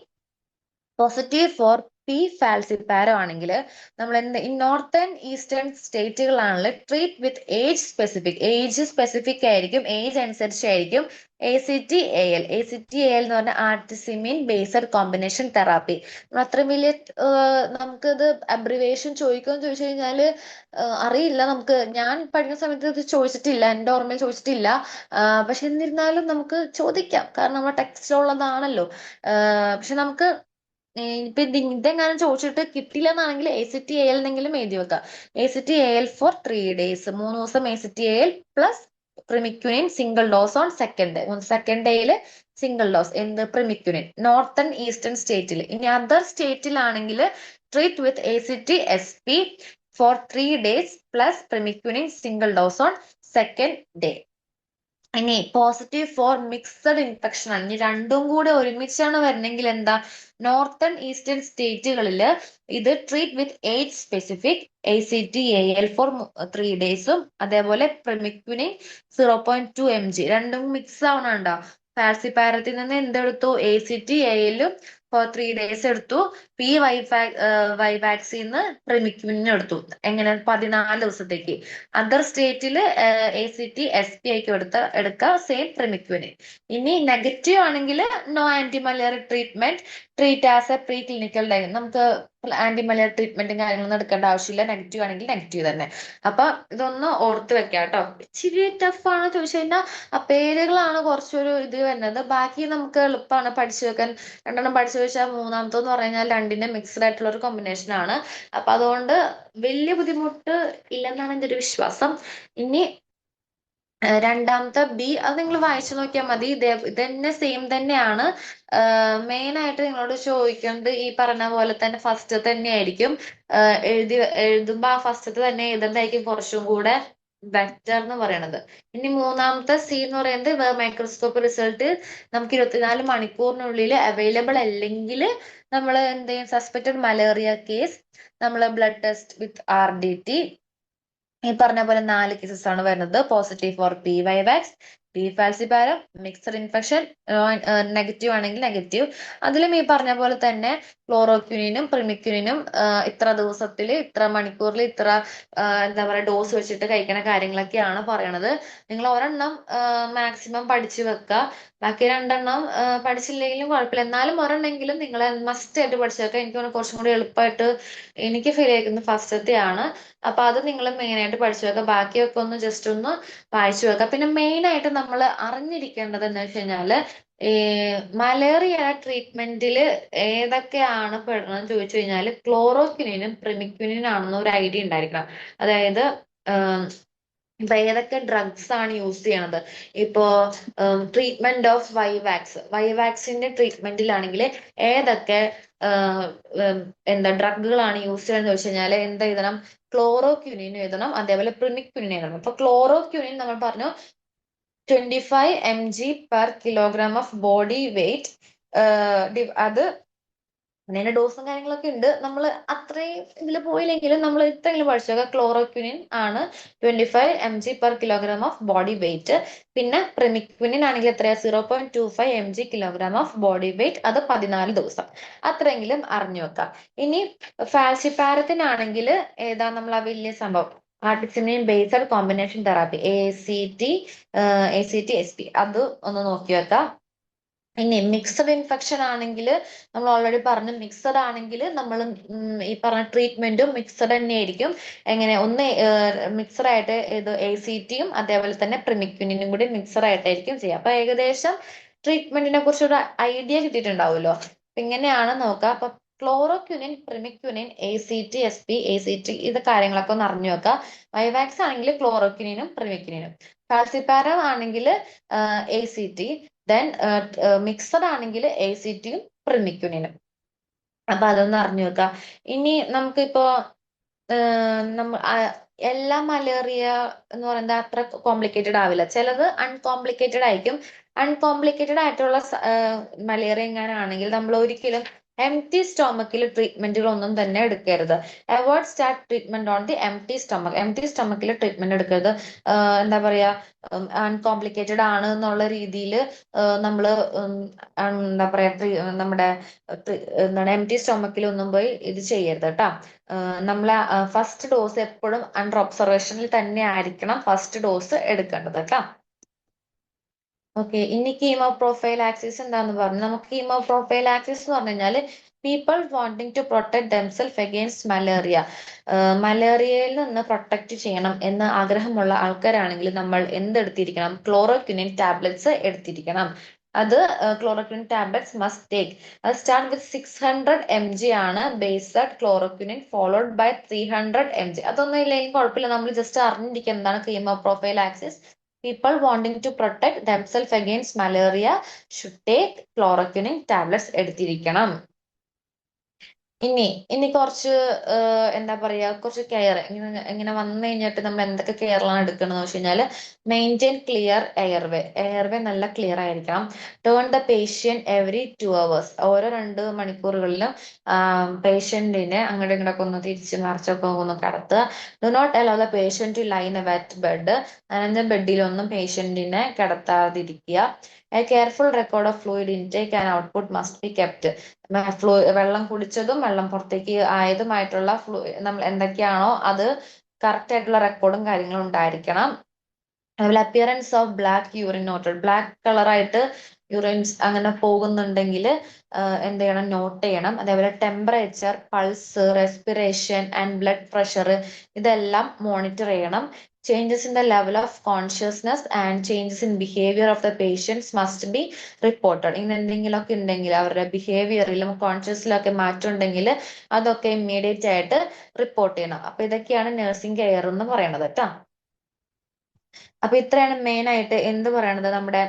പോസിറ്റീവ് ഫോർ പി ഫാൽസിപ്പാരം ആണെങ്കിൽ നമ്മൾ ഈ നോർത്തേൺ ഈസ്റ്റേൺ സ്റ്റേറ്റുകളാണെങ്കിൽ ട്രീറ്റ് വിത്ത് ഏജ് സ്പെസിഫിക് ആയിരിക്കും, ഏജ് അനുസരിച്ചായിരിക്കും ACT-AL എന്ന് പറഞ്ഞാൽ ആർട്ടിസിമിൻ ബേസ്ഡ് കോമ്പിനേഷൻ തെറാപ്പി. അത്രയും വലിയ നമുക്കിത് അബ്രിവേഷൻ ചോദിക്കുമെന്ന് ചോദിച്ചു കഴിഞ്ഞാൽ അറിയില്ല. ഞാൻ പഠിക്കുന്ന സമയത്ത് ഇത് ചോദിച്ചിട്ടില്ല, എൻ്റെ ഓർമ്മയിൽ ചോദിച്ചിട്ടില്ല. പക്ഷെ എന്നിരുന്നാലും നമുക്ക് ചോദിക്കാം, കാരണം നമ്മുടെ ടെക്സ്റ്റിലുള്ളതാണല്ലോ. പക്ഷെ നമുക്ക് ഇപ്പൊ ഇതെങ്ങാനും ചോദിച്ചിട്ട് കിട്ടില്ല എന്നാണെങ്കിൽ ACT-AL എന്നെങ്കിലും എഴുതി വെക്കാം. ACT-AL ഫോർ 3 days, 3 ദിവസം ACT-AL plus primaquine single dose on second ഡേയില് സിംഗിൾ ഡോസ് എന്ത് പ്രിമിക്വിനിൻ നോർത്തേൺ ഈസ്റ്റേൺ സ്റ്റേറ്റിൽ. ഇനി അതർ സ്റ്റേറ്റിലാണെങ്കിൽ treat with ACT-SP for 3 days plus primaquine single dose on second day. ഇനി പോസിറ്റീവ് ഫോർ മിക്സഡ് ഇൻഫെക്ഷൻ ആണ്. ഇനി രണ്ടും കൂടെ ഒരുമിച്ചാണ് വരണമെങ്കിൽ എന്താ, നോർത്തേൺ ഈസ്റ്റേൺ സ്റ്റേറ്റുകളിൽ ഇത് treat with age specific ACT-AL for 3 days അതേപോലെ പ്രിമിക്വിനിൻ 0.2 mg രണ്ടും മിക്സ് ആവണുണ്ടോ. ഫാൽസിപ്പാരത്തിൽ നിന്ന് എന്തെടുത്തു, ACT-AL ഫോർ 3 days എടുത്തു, വൈവാക്സിന്ന് പ്രിമിക്വിനിൻ എടുത്തു. എങ്ങനെ 14 ദിവസത്തേക്ക്. അതർ സ്റ്റേറ്റില് ACT-SP ആയിരിക്കും എടുക്കുക, സെയിം പ്രിമിക്വിനിൻ. ഇനി നെഗറ്റീവ് ആണെങ്കിൽ no anti malaria treat as a pre clinical diagnose. നമുക്ക് ആന്റി മലേറിയ ട്രീറ്റ്മെന്റും കാര്യങ്ങളൊന്നും എടുക്കേണ്ട ആവശ്യമില്ല. നെഗറ്റീവ് ആണെങ്കിൽ നെഗറ്റീവ് തന്നെ. അപ്പൊ ഇതൊന്ന് ഓർത്ത് വെക്കാം കേട്ടോ. ഇച്ചിരി ടഫ് ആണ് ചോദിച്ചു കഴിഞ്ഞാൽ ആ പേരുകളാണ് കുറച്ചൊരു ഇത് വരുന്നത്. ബാക്കി നമുക്ക് എളുപ്പമാണ് പഠിച്ചു വെക്കാൻ. രണ്ടെണ്ണം പഠിച്ചു വെച്ചാൽ മൂന്നാമത്തെന്ന് പറഞ്ഞു കഴിഞ്ഞാൽ രണ്ടിന്റെ മിക്സ്ഡ് ആയിട്ടുള്ള ഒരു കോമ്പിനേഷൻ ആണ്. അപ്പൊ അതുകൊണ്ട് വലിയ ബുദ്ധിമുട്ട് ഇല്ലെന്നാണ് എൻ്റെ ഒരു വിശ്വാസം. ഇനി രണ്ടാമത്തെ ബി, അത് നിങ്ങൾ വായിച്ചു നോക്കിയാൽ മതി. ഇതന്നെ സെയിം തന്നെയാണ്. മെയിൻ ആയിട്ട് നിങ്ങളോട് ചോദിക്കുന്നത് ഈ പറഞ്ഞ പോലെ തന്നെ ഫസ്റ്റ് തന്നെ ആയിരിക്കും. എഴുതുമ്പോ ആ ഫസ്റ്റത്തെ തന്നെ എഴുതുന്നതായിരിക്കും കുറച്ചും കൂടെ ബെറ്റർ എന്ന് പറയണത്. ഇനി മൂന്നാമത്തെ സി എന്ന് പറയുന്നത് മൈക്രോസ്കോപ്പ് റിസൾട്ട് നമുക്ക് 24 മണിക്കൂറിനുള്ളിൽ അവൈലബിൾ അല്ലെങ്കിൽ നമ്മൾ എന്ത് ചെയ്യും, സസ്പെക്റ്റഡ് മലേറിയ കേസ് നമ്മൾ ബ്ലഡ് ടെസ്റ്റ് വിത്ത് RDT. ഈ പറഞ്ഞ പോലെ 4 കേസസ് ആണ് വരുന്നത്. Positive for P vivax, P falciparum, mixed infection, negative ആണെങ്കിൽ നെഗറ്റീവ്. അതിലും ഈ പറഞ്ഞ പോലെ തന്നെ ക്ലോറോക്വിനിനും പ്രിമിക്വിനിനും ഇത്ര ദിവസത്തിൽ ഇത്ര മണിക്കൂറിൽ ഇത്ര എന്താ പറയുക ഡോസ് വെച്ചിട്ട് കഴിക്കണ കാര്യങ്ങളൊക്കെയാണ് പറയണത്. നിങ്ങൾ ഒരെണ്ണം മാക്സിമം പഠിച്ചു വെക്കുക. ബാക്കി രണ്ടെണ്ണം പഠിച്ചില്ലെങ്കിലും കുഴപ്പമില്ല, എന്നാലും ഒരെണ്ണെങ്കിലും നിങ്ങൾ മസ്റ്റ് ആയിട്ട് പഠിച്ചു വെക്കുക. എനിക്ക് തോന്നുന്നു കുറച്ചും കൂടി എളുപ്പമായിട്ട് എനിക്ക് ഫീൽ ചെയ്യുന്നത് ഫസ്റ്റത്തെ ആണ്. അപ്പൊ അത് നിങ്ങൾ മെയിൻ ആയിട്ട് പഠിച്ചു വെക്കുക. ബാക്കിയൊക്കെ ഒന്ന് ജസ്റ്റ് ഒന്ന് വായിച്ചു വെക്കുക. പിന്നെ മെയിൻ ആയിട്ട് നമ്മൾ അറിഞ്ഞിരിക്കേണ്ടത് എന്ന് വെച്ച് കഴിഞ്ഞാല് ഈ മലേറിയ ട്രീറ്റ്മെന്റിൽ ഏതൊക്കെയാണ് പെടണമെന്ന് ചോദിച്ചു കഴിഞ്ഞാൽ ക്ലോറോക്വിനിനും പ്രിമിക്വിനിനും ആണെന്ന് ഒരു ഐഡിയ ഉണ്ടായിരിക്കണം. അതായത് ഇപ്പൊ ഏതൊക്കെ ഡ്രഗ്സ് ആണ് യൂസ് ചെയ്യണത്. ഇപ്പോ ട്രീറ്റ്മെന്റ് ഓഫ് വൈവാക്സിന്റെ ട്രീറ്റ്മെന്റിലാണെങ്കിൽ ഏതൊക്കെ എന്താ ഡ്രഗുകളാണ് യൂസ് ചെയ്യുന്നത് ചോദിച്ചു കഴിഞ്ഞാൽ എന്ത് എഴുതണം, ക്ലോറോക്വിനിൻ എഴുതണം, അതേപോലെ പ്രിമിക്വിനിൻ എഴുതണം. ഇപ്പൊ ക്ലോറോക്വിനിൻ നമ്മൾ പറഞ്ഞു 25 mg/kg ഓഫ് ബോഡി വെയിറ്റ്. അത് അതിന്റെ ഡോസും കാര്യങ്ങളൊക്കെ ഉണ്ട്. നമ്മൾ അത്രയും ഇതിൽ പോയില്ലെങ്കിലും നമ്മൾ ഇത്രയെങ്കിലും പഠിച്ചു. ക്ലോറോക്വിനിൻ ആണ് 25 mg/kg ഓഫ് ബോഡി വെയിറ്റ്. പിന്നെ പ്രിമിക്വിനിൻ ആണെങ്കിൽ എത്രയാ, 0.25 mg/kg ഓഫ് ബോഡി വെയിറ്റ്. അത് 14 ദിവസം. അത്രയെങ്കിലും അറിഞ്ഞു വെക്കാം. ഇനി ഫാൽസിപാരത്തിനാണെങ്കിൽ ഏതാ നമ്മൾ ആ വലിയ സംഭവം, ആർട്ടിസിമിൻ ബേസ്ഡ് കോമ്പിനേഷൻ തെറാപ്പി ACT-SP, അത് ഒന്ന് നോക്കി വെക്കാം. ഇനി മിക്സഡ് ഇൻഫെക്ഷൻ ആണെങ്കിൽ നമ്മൾ ഓൾറെഡി പറഞ്ഞു, മിക്സഡ് ആണെങ്കിൽ നമ്മൾ ഈ പറഞ്ഞ ട്രീറ്റ്മെന്റും മിക്സഡ് തന്നെ ആയിരിക്കും. എങ്ങനെ ഒന്ന് മിക്സഡ് ആയിട്ട് ഇത് ACT-യും അതേപോലെ തന്നെ പ്രിമിക്വിനും കൂടി മിക്സഡ് ആയിട്ടായിരിക്കും ചെയ്യുക. അപ്പൊ ഏകദേശം ട്രീറ്റ്മെന്റിനെ കുറിച്ച് ഒരു ഐഡിയ കിട്ടിയിട്ടുണ്ടാവുമല്ലോ. അപ്പൊ ഇങ്ങനെയാണ് നോക്കുക. അപ്പൊ ക്ലോറോക്വിനിൻ, പ്രിമിക്വിനിൻ, ACT-SP, ഇത് കാര്യങ്ങളൊക്കെ ഒന്ന് അറിഞ്ഞു വെക്കുക. വൈവാക്സ് ആണെങ്കിൽ ക്ലോറോക്വിനിനും പ്രിമിക്വിനിനും, ഫാൽസിപാരം ആണെങ്കിൽ ACT, ദെൻ മിക്സഡ് ആണെങ്കിൽ ACT-യും പ്രിമിക്വിനും. അപ്പൊ അതൊന്ന് അറിഞ്ഞു വെക്കാം. ഇനി നമുക്കിപ്പോ നമ്മ എല്ലാ മലേറിയ എന്ന് പറയുന്നത് അത്ര കോംപ്ലിക്കേറ്റഡ് ആവില്ല, ചിലത് അൺകോംപ്ലിക്കേറ്റഡ് ആയിരിക്കും. അൺകോംപ്ലിക്കേറ്റഡ് ആയിട്ടുള്ള മലേറിയ എങ്ങനെയാണെങ്കിൽ നമ്മൾ ഒരിക്കലും എംപ്റ്റി സ്റ്റൊമക്കിൽ ട്രീറ്റ്മെന്റുകളൊന്നും തന്നെ എടുക്കരുത്. Avoid start treatment on the empty stomach. Empty സ്റ്റൊമക്കിൽ ട്രീറ്റ്മെന്റ് എടുക്കരുത്. എന്താ പറയാ, അൺകോംപ്ലിക്കേറ്റഡ് ആണ് എന്നുള്ള രീതിയിൽ നമ്മള് എന്താ പറയാ നമ്മുടെ എന്താണ് എംപ്റ്റി സ്റ്റൊമക്കിലൊന്നും പോയി ഇത് ചെയ്യരുത് കേട്ടോ. നമ്മൾ ഫസ്റ്റ് ഡോസ് എപ്പോഴും അണ്ടർ ഒബ്സർവേഷനിൽ തന്നെ ആയിരിക്കണം ഫസ്റ്റ് ഡോസ് എടുക്കേണ്ടത് കേട്ടോ. ഓക്കെ, ഇനി കീമോ പ്രൊഫൈൽ ആക്സിസ് എന്താന്ന് പറഞ്ഞു. നമുക്ക് കീമോ പ്രൊഫൈൽ ആക്സിസ് എന്ന് പറഞ്ഞു കഴിഞ്ഞാൽ people wanting to protect themself against malaria. മലേറിയയിൽ നിന്ന് പ്രൊട്ടക്ട് ചെയ്യണം എന്ന് ആഗ്രഹമുള്ള ആൾക്കാരാണെങ്കിൽ നമ്മൾ എന്തെടുത്തിരിക്കണം? ക്ലോറോക്വിനിൻ ടാബ്ലറ്റ്സ് എടുത്തിരിക്കണം. അത് ക്ലോറോക്വിനിൻ ടാബ്ലറ്റ്സ് മസ്റ്റ് ടേക്ക്. അത് സ്റ്റാർട്ട് വിത്ത് 600 mg ആണ് ബേസ് ക്ലോറോക്വിനിൻ, ഫോളോഡ് ബൈ 300 mg. അതൊന്നും ഇല്ലെങ്കിൽ കുഴപ്പമില്ല, നമ്മൾ ജസ്റ്റ് അറിഞ്ഞിരിക്കുക എന്താണ് chemo profile axis. People wanting to protect themselves against malaria should take chloroquine tablets എടുത്തിരിക്കണം. ഇനി കുറച്ച് എന്താ പറയാ, കുറച്ച് കെയർ ഇങ്ങനെ വന്നു കഴിഞ്ഞിട്ട് നമ്മൾ എന്തൊക്കെ കെയറിലാണ് എടുക്കണമെന്ന് വെച്ച് കഴിഞ്ഞാൽ മെയിൻറ്റെയിൻ ക്ലിയർ എയർവേ. എയർവേ നല്ല ക്ലിയർ ആയിരിക്കണം. Turn the patient every 2 hours. ഓരോ 2 മണിക്കൂറുകളിലും പേഷ്യന്റിനെ അങ്ങോട്ടും ഇങ്ങോട്ടൊക്കെ ഒന്ന് തിരിച്ച് മറിച്ചൊക്കെ ഒന്ന് കടത്തുക. Do not allow the patient to lie on a wet bed. നനഞ്ഞ ബെഡിലൊന്നും പേഷ്യന്റിനെ കിടത്താതിരിക്കുക. A careful record of fluid intake and output must be kept. വെള്ളം കുടിച്ചതും വെള്ളം പുറത്തേക്ക് ആയതുമായിട്ടുള്ള നമ്മൾ എന്തൊക്കെയാണോ അത് കറക്റ്റ് ആയിട്ടുള്ള റെക്കോർഡും കാര്യങ്ങളും ഉണ്ടായിരിക്കണം. അതുപോലെ appearance of black urine noted. Black കളറായിട്ട് യൂറിൻസ് അങ്ങനെ പോകുന്നുണ്ടെങ്കിൽ എന്ത് ചെയ്യണം? നോട്ട് ചെയ്യണം. അതേപോലെ temperature, pulse, respiration and blood pressure ഇതെല്ലാം മോണിറ്റർ ചെയ്യണം. Changes in the level of consciousness and changes in behaviour of the patients must be reported. ഇങ്ങനെ എന്തെങ്കിലുമൊക്കെ ഉണ്ടെങ്കിൽ അവരുടെ ബിഹേവിയറിലും കോൺഷ്യസിലൊക്കെ മാറ്റം ഉണ്ടെങ്കിൽ അതൊക്കെ ഇമ്മീഡിയറ്റ് ആയിട്ട് റിപ്പോർട്ട് ചെയ്യണം. അപ്പൊ ഇതൊക്കെയാണ് നഴ്സിംഗ് കെയർ എന്ന് പറയുന്നത് കേട്ടോ. അപ്പൊ ഇത്രയാണ് മെയിൻ ആയിട്ട് എന്ത് പറയണത്, നമ്മുടെ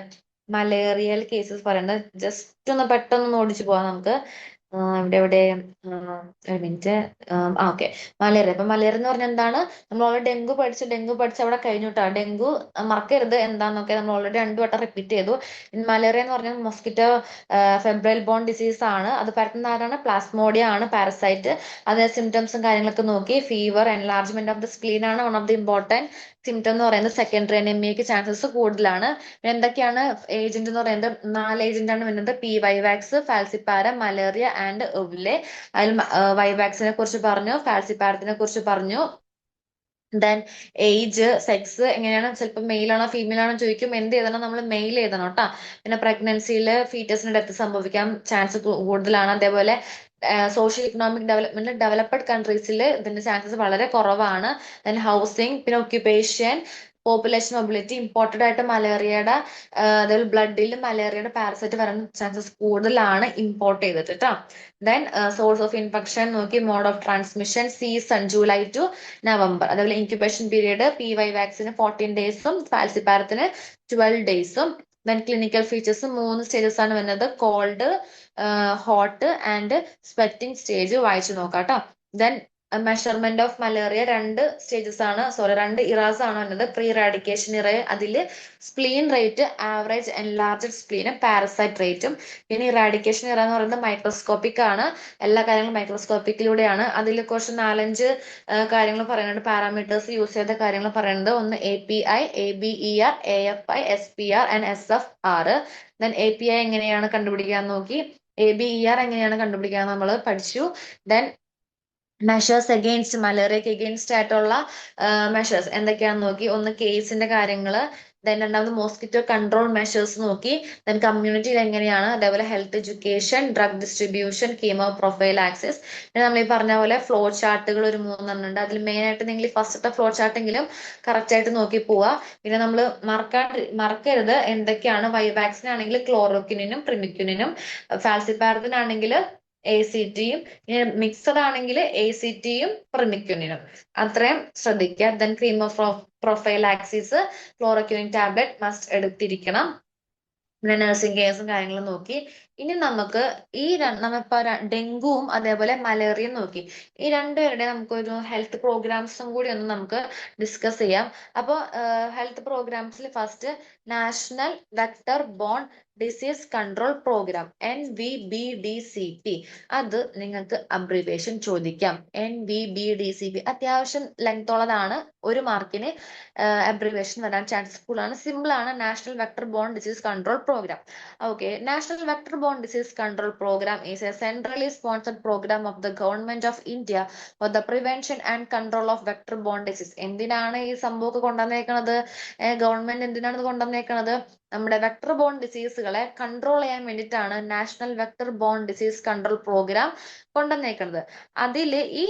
മലേറിയൽ കേസസ് പറയുന്നത്. ജസ്റ്റ് ഒന്ന് പെട്ടെന്ന് ഓടിച്ചു പോവാം നമുക്ക്. ഇവിടെ ഒരു മിനിറ്റ്. Okay, malaria. അപ്പൊ മലേറിയ എന്ന് പറഞ്ഞാൽ എന്താണ്? നമ്മൾ ഓൾറെഡി ഡെങ്കു പഠിച്ച് അവിടെ കഴിഞ്ഞു കേട്ടോ. ഡെങ്കു മറക്കരുത് എന്താന്നൊക്കെ, നമ്മൾ ഓൾറെഡി 2 വട്ടം റിപ്പീറ്റ് ചെയ്തു. മലേറിയ എന്ന് പറഞ്ഞാൽ മൊസ്കിറ്റോ ഫെബ്രൈൽ ബോൺ ഡിസീസ് ആണ്. അത് പരത്തുന്ന ആരാണ്? പ്ലാസ്മോഡിയ ആണ് പാരസൈറ്റ്. അത് സിംറ്റംസും കാര്യങ്ങളൊക്കെ നോക്കി. Fever, enlargement of the spleen ആണ് one of the important symptom എന്ന് പറയുന്നത്. സെക്കൻഡറി അനീമിയക്ക് ചാൻസസ് കൂടുതലാണ്. എന്തൊക്കെയാണ് ഏജന്റ് എന്ന് പറയുന്നത്? 4 ഏജന്റ് ആണ് വരുന്നത്. P vivax, falciparum, malaria and ovale. അതിൽ വൈവാക്സിനെ കുറിച്ച് പറഞ്ഞു, ഫാൽസിപ്പാരത്തിനെ കുറിച്ച് പറഞ്ഞു. ദെൻ ഏജ്, സെക്സ് എങ്ങനെയാണ്, ചിലപ്പോൾ മെയിൽ ആണോ ഫീമെയിൽ ആണോ ചോദിക്കും. എന്ത് എഴുതണം? നമ്മൾ മെയിൽ എഴുതണം കേട്ടോ. പിന്നെ പ്രഗ്നൻസിയിൽ ഫീറ്റസിന് ഡെത്ത് സംഭവിക്കാൻ ചാൻസ് കൂടുതലാണ്. അതേപോലെ സോഷ്യൽ ഇക്കണോമിക് ഡെവലപ്മെന്റിൽ ഡെവലപ്ഡ് കൺട്രീസിൽ ഇതിന്റെ ചാൻസസ് വളരെ കുറവാണ്. ദെൻ ഹൗസിംഗ്, പിന്നെ ഒക്യുപ്പേഷൻ, പോപ്പുലേഷൻ മൊബിലിറ്റി. ഇമ്പോർട്ടഡ് ആയിട്ട് മലേറിയയുടെ അതേപോലെ ബ്ലഡിൽ മലേറിയയുടെ പാരസൈറ്റ് വരാൻ ചാൻസസ് കൂടുതലാണ് ഇമ്പോർട്ട് ചെയ്തിട്ട് കേട്ടോ. ദെൻ സോഴ്സ് ഓഫ് ഇൻഫെക്ഷൻ നോക്കി. Mode of transmission season July to November. അതേപോലെ ഇൻക്യുബേഷൻ പീരീഡ് പി വൈ വാക്സിന് 14 ഡേയ്സും ഫാൽസിപ്പാരത്തിന് 12 ഡേയ്സും. ദെൻ ക്ലിനിക്കൽ ഫീച്ചേഴ്സ് 3 സ്റ്റേജസ് ആണ് വരുന്നത്. Cold, hot and sweating stage വായിച്ചു നോക്കാം കേട്ടോ. Then measurement of malaria 2 stages ആണ്, സോറി 2 ഇറാസ് ആണ് വരുന്നത്. പ്രീ റാഡിക്കേഷൻ ഇറ, അതില് സ്പ്ലീൻ റേറ്റ്, ആവറേജ് എൻലാർജ്ഡ് സ്പ്ലീനും പാരസൈറ്റ് റേറ്റും. പിന്നെ ഇറാഡിക്കേഷൻ ഇറ എന്ന് പറയുന്നത് മൈക്രോസ്കോപ്പിക് ആണ്. എല്ലാ കാര്യങ്ങളും മൈക്രോസ്കോപ്പിക്കിലൂടെയാണ്. അതിൽ കുറച്ച് 4-5 കാര്യങ്ങൾ പറയുന്നുണ്ട്. പാരാമീറ്റേഴ്സ് യൂസ് ചെയ്ത കാര്യങ്ങൾ പറയുന്നത്. ഒന്ന് API, ABER, AFI, SPR and SFR. Then API എങ്ങനെയാണ് കണ്ടുപിടിക്കാൻ നോക്കി. ABER എങ്ങനെയാണ് കണ്ടുപിടിക്കാൻ നമ്മൾ പഠിച്ചു. ദെൻ മെഷേഴ്സ് അഗെയിൻസ്റ്റ് മലേറിയക്ക് അഗെയിൻസ്റ്റ് ആയിട്ടുള്ള മെഷേഴ്സ് എന്തൊക്കെയാണെന്ന് നോക്കി. ഒന്ന് കേസിന്റെ കാര്യങ്ങള്. ദെൻ രണ്ടാമത് മോസ്കിറ്റോ കൺട്രോൾ മെഷേഴ്സ് നോക്കി. ദെൻ കമ്മ്യൂണിറ്റിയിൽ എങ്ങനെയാണ്. അതേപോലെ health education, drug distribution, chemo profile access. പിന്നെ നമ്മൾ ഈ പറഞ്ഞ പോലെ ഫ്ലോ ചാർട്ടുകൾ ഒരു 3 ഉണ്ട്. അതിൽ മെയിൻ ആയിട്ട് നിങ്ങൾ ഫസ്റ്റത്തെ ഫ്ലോ ചാർട്ടെങ്കിലും കറക്റ്റ് ആയിട്ട് നോക്കി പോവുക. പിന്നെ നമ്മൾ മറക്കരുത് എന്തൊക്കെയാണ്. വൈവാക്സിൻ ആണെങ്കിൽ ക്ലോറോക്വിനിനും പ്രിമിക്വിനിനും, ഫാൽസിപ്പാരത്തിനാണെങ്കിൽ ACTയും, മിക്സഡ് ആണെങ്കിൽ ACTയും പ്രിമിക്വിനിനും. അത്രയും ശ്രദ്ധിക്കുക. Then chemoprophylaxis, chloroquine tablet must എടുത്തിരിക്കണം. പിന്നെ നഴ്സിംഗ് കേസും കാര്യങ്ങളും നോക്കി. ഇനി നമുക്ക് നമ്മളിപ്പോ ഡെങ്കുവും അതേപോലെ മലേറിയയും നോക്കി. ഈ രണ്ടുപേരുടെ നമുക്കൊരു ഹെൽത്ത് പ്രോഗ്രാംസും കൂടി ഒന്ന് നമുക്ക് ഡിസ്കസ് ചെയ്യാം. അപ്പോൾ ഹെൽത്ത് പ്രോഗ്രാംസിൽ first national vector borne disease control programme NVBDCP. അത് നിങ്ങൾക്ക് അബ്രിവേഷൻ ചോദിക്കാം. NVBDCP അത്യാവശ്യം ലെങ്ത് ഉള്ളതാണ്, 1 മാർക്കിന് അബ്രിവേഷൻ വരാൻ ചാൻസസ് കൂടുതലാണ്. സിമ്പിൾ ആണ്. National vector borne disease control programme. Okay, National Vector-Borne Disease Control Program is a centrally sponsored program of the Government of India for the prevention and control of vector-borne disease. എന്തിനാണ് ഈ സംഭവമൊക്കെ കൊണ്ടുവന്നേക്കണത്? Government എന്തിനാണ് ഇത് കൊണ്ടുവന്നേക്കണത്? നമ്മുടെ vector bone ഡിസീസുകളെ control ചെയ്യാൻ വേണ്ടിയിട്ടാണ് national vector borne disease control programme കൊണ്ടുവന്നേക്കുന്നത്. അതില് ഈ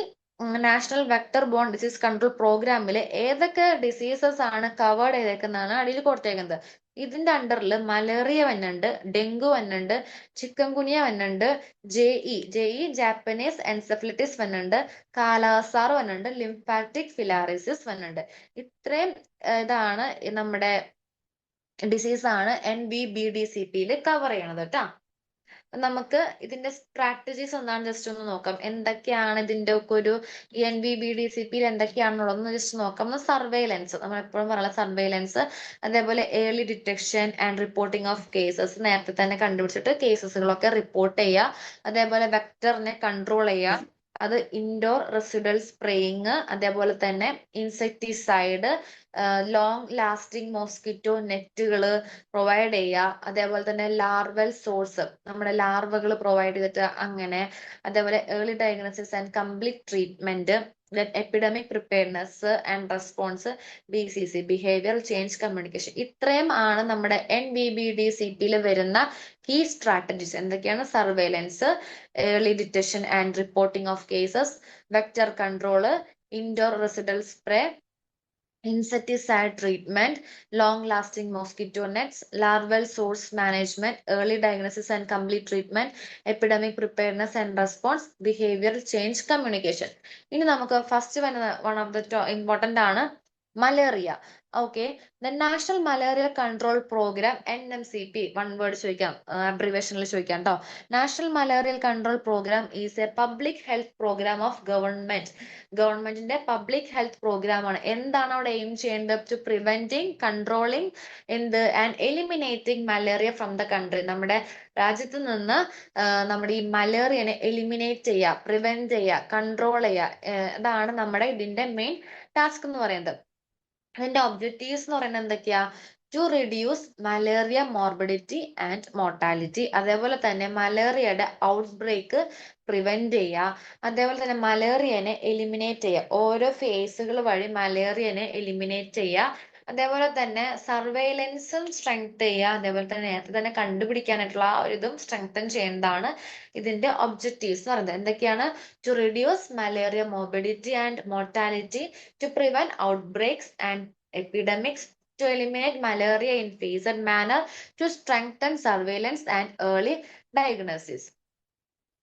national vector borne disease control പ്രോഗ്രാമിൽ ഏതൊക്കെ ഡിസീസസ് ആണ് കവേർഡ് ചെയ്തേക്കുന്നതാണ് അടിയിൽ കൊടുത്തേക്കുന്നത്. ഇതിന്റെ അണ്ടറിൽ മലേറിയ വന്നുണ്ട്, ഡെങ്കു വന്നുണ്ട്, ചിക്കൻ ഗുനിയ വന്നുണ്ട്, ജെഇ ജാപ്പനീസ് എൻസെഫലിറ്റിസ് വന്നുണ്ട്, കാലാസാർ വന്നുണ്ട്, ലിംഫാറ്റിക് ഫിലാറിസിസ് വന്നുണ്ട്. ഇത്രയും ഇതാണ് നമ്മുടെ ഡിസീസ് ആണ് NVBDCP കവർ ചെയ്യണത് കേട്ടോ. നമുക്ക് ഇതിന്റെ സ്ട്രാറ്റജീസ് എന്താണ് ജസ്റ്റ് ഒന്ന് നോക്കാം. എന്തൊക്കെയാണ് ഇതിന്റെ ഒക്കെ ഒരു NVBDCP എന്തൊക്കെയാണെന്നുള്ളത് ജസ്റ്റ് നോക്കാം. സർവൈലൻസ്, നമ്മൾ എപ്പോഴും പറയുന്ന സർവൈലൻസ്, അതേപോലെ early detection and reporting of cases, നേരത്തെ തന്നെ കണ്ടുപിടിച്ചിട്ട് കേസസുകളൊക്കെ റിപ്പോർട്ട് ചെയ്യുക. അതേപോലെ വെക്ടറിനെ കൺട്രോൾ ചെയ്യുക, അത് ഇൻഡോർ റെസിഡൽ സ്പ്രേയിങ്, അതേപോലെ തന്നെ ഇൻസെക്ടിസൈഡ്, ലോങ് ലാസ്റ്റിംഗ് മോസ്കിറ്റോ നെറ്റുകൾ പ്രൊവൈഡ് ചെയ്യുക, അതേപോലെ തന്നെ ലാർവൽ സോഴ്സ്, നമ്മുടെ ലാർവകൾ പ്രൊവൈഡ് ചെയ്തിട്ട് അങ്ങനെ, അതേപോലെ early diagnosis and complete treatment, epidemic preparedness and response, BCC behaviour change communication. ഇത്രയും ആണ് നമ്മുടെ NVBDCP വരുന്ന കീ സ്ട്രാറ്റജീസ്. എന്തൊക്കെയാണ്? Surveillance, early detection and reporting of cases, vector control, indoor residual spray, insecticide treatment, long-lasting mosquito nets, larval source management, early diagnosis and complete treatment, epidemic preparedness and response, behavioral change communication. ഇനി നമുക്ക് first one of the important ആണ് malaria. Okay, the national malaria control programme NMCP, one word ചോദിക്കാം, അബ്രിവേഷനിൽ ചോദിക്കാം കേട്ടോ. National malaria control programme is a public health programme of ഗവൺമെന്റിന്റെ public health programme ആണ്. എന്താണ് അവിടെ എയിം ചെയ്യേണ്ടത്? To preventing, controlling and eliminating malaria from the country. നമ്മുടെ രാജ്യത്ത് നിന്ന് നമ്മുടെ ഈ മലേറിയനെ എലിമിനേറ്റ് ചെയ്യുക, പ്രിവെന്റ് ചെയ്യുക, കൺട്രോൾ ചെയ്യുക, അതാണ് നമ്മുടെ ഇതിന്റെ മെയിൻ ടാസ്ക് എന്ന് പറയുന്നത്. അതിന്റെ ഒബ്ജക്റ്റീവ്സ് എന്ന് പറയുന്നത് എന്തൊക്കെയാ? To reduce malaria morbidity and mortality, അതേപോലെ തന്നെ മലേറിയയുടെ ഔട്ട്ബ്രേക്ക് പ്രിവെന്റ് ചെയ്യുക, അതേപോലെ തന്നെ മലേറിയനെ എലിമിനേറ്റ് ചെയ്യുക, ഓരോ ഫേസുകൾ വഴി മലേറിയനെ എലിമിനേറ്റ് ചെയ്യുക, അതേപോലെ തന്നെ സർവൈലൻസും സ്ട്രെങ്ത് ചെയ്യുക, അതേപോലെ തന്നെ നേരത്തെ തന്നെ കണ്ടുപിടിക്കാനായിട്ടുള്ള ആ ഒരു ഇതും സ്ട്രെങ്തൻ ചെയ്യേണ്ടതാണ് ഇതിന്റെ ഒബ്ജക്റ്റീവ്സ് എന്ന് പറയുന്നത്. എന്തൊക്കെയാണ്? To reduce malaria morbidity and mortality, to prevent outbreaks and epidemics, to eliminate malaria in phased manner, to strengthen surveillance and early diagnosis.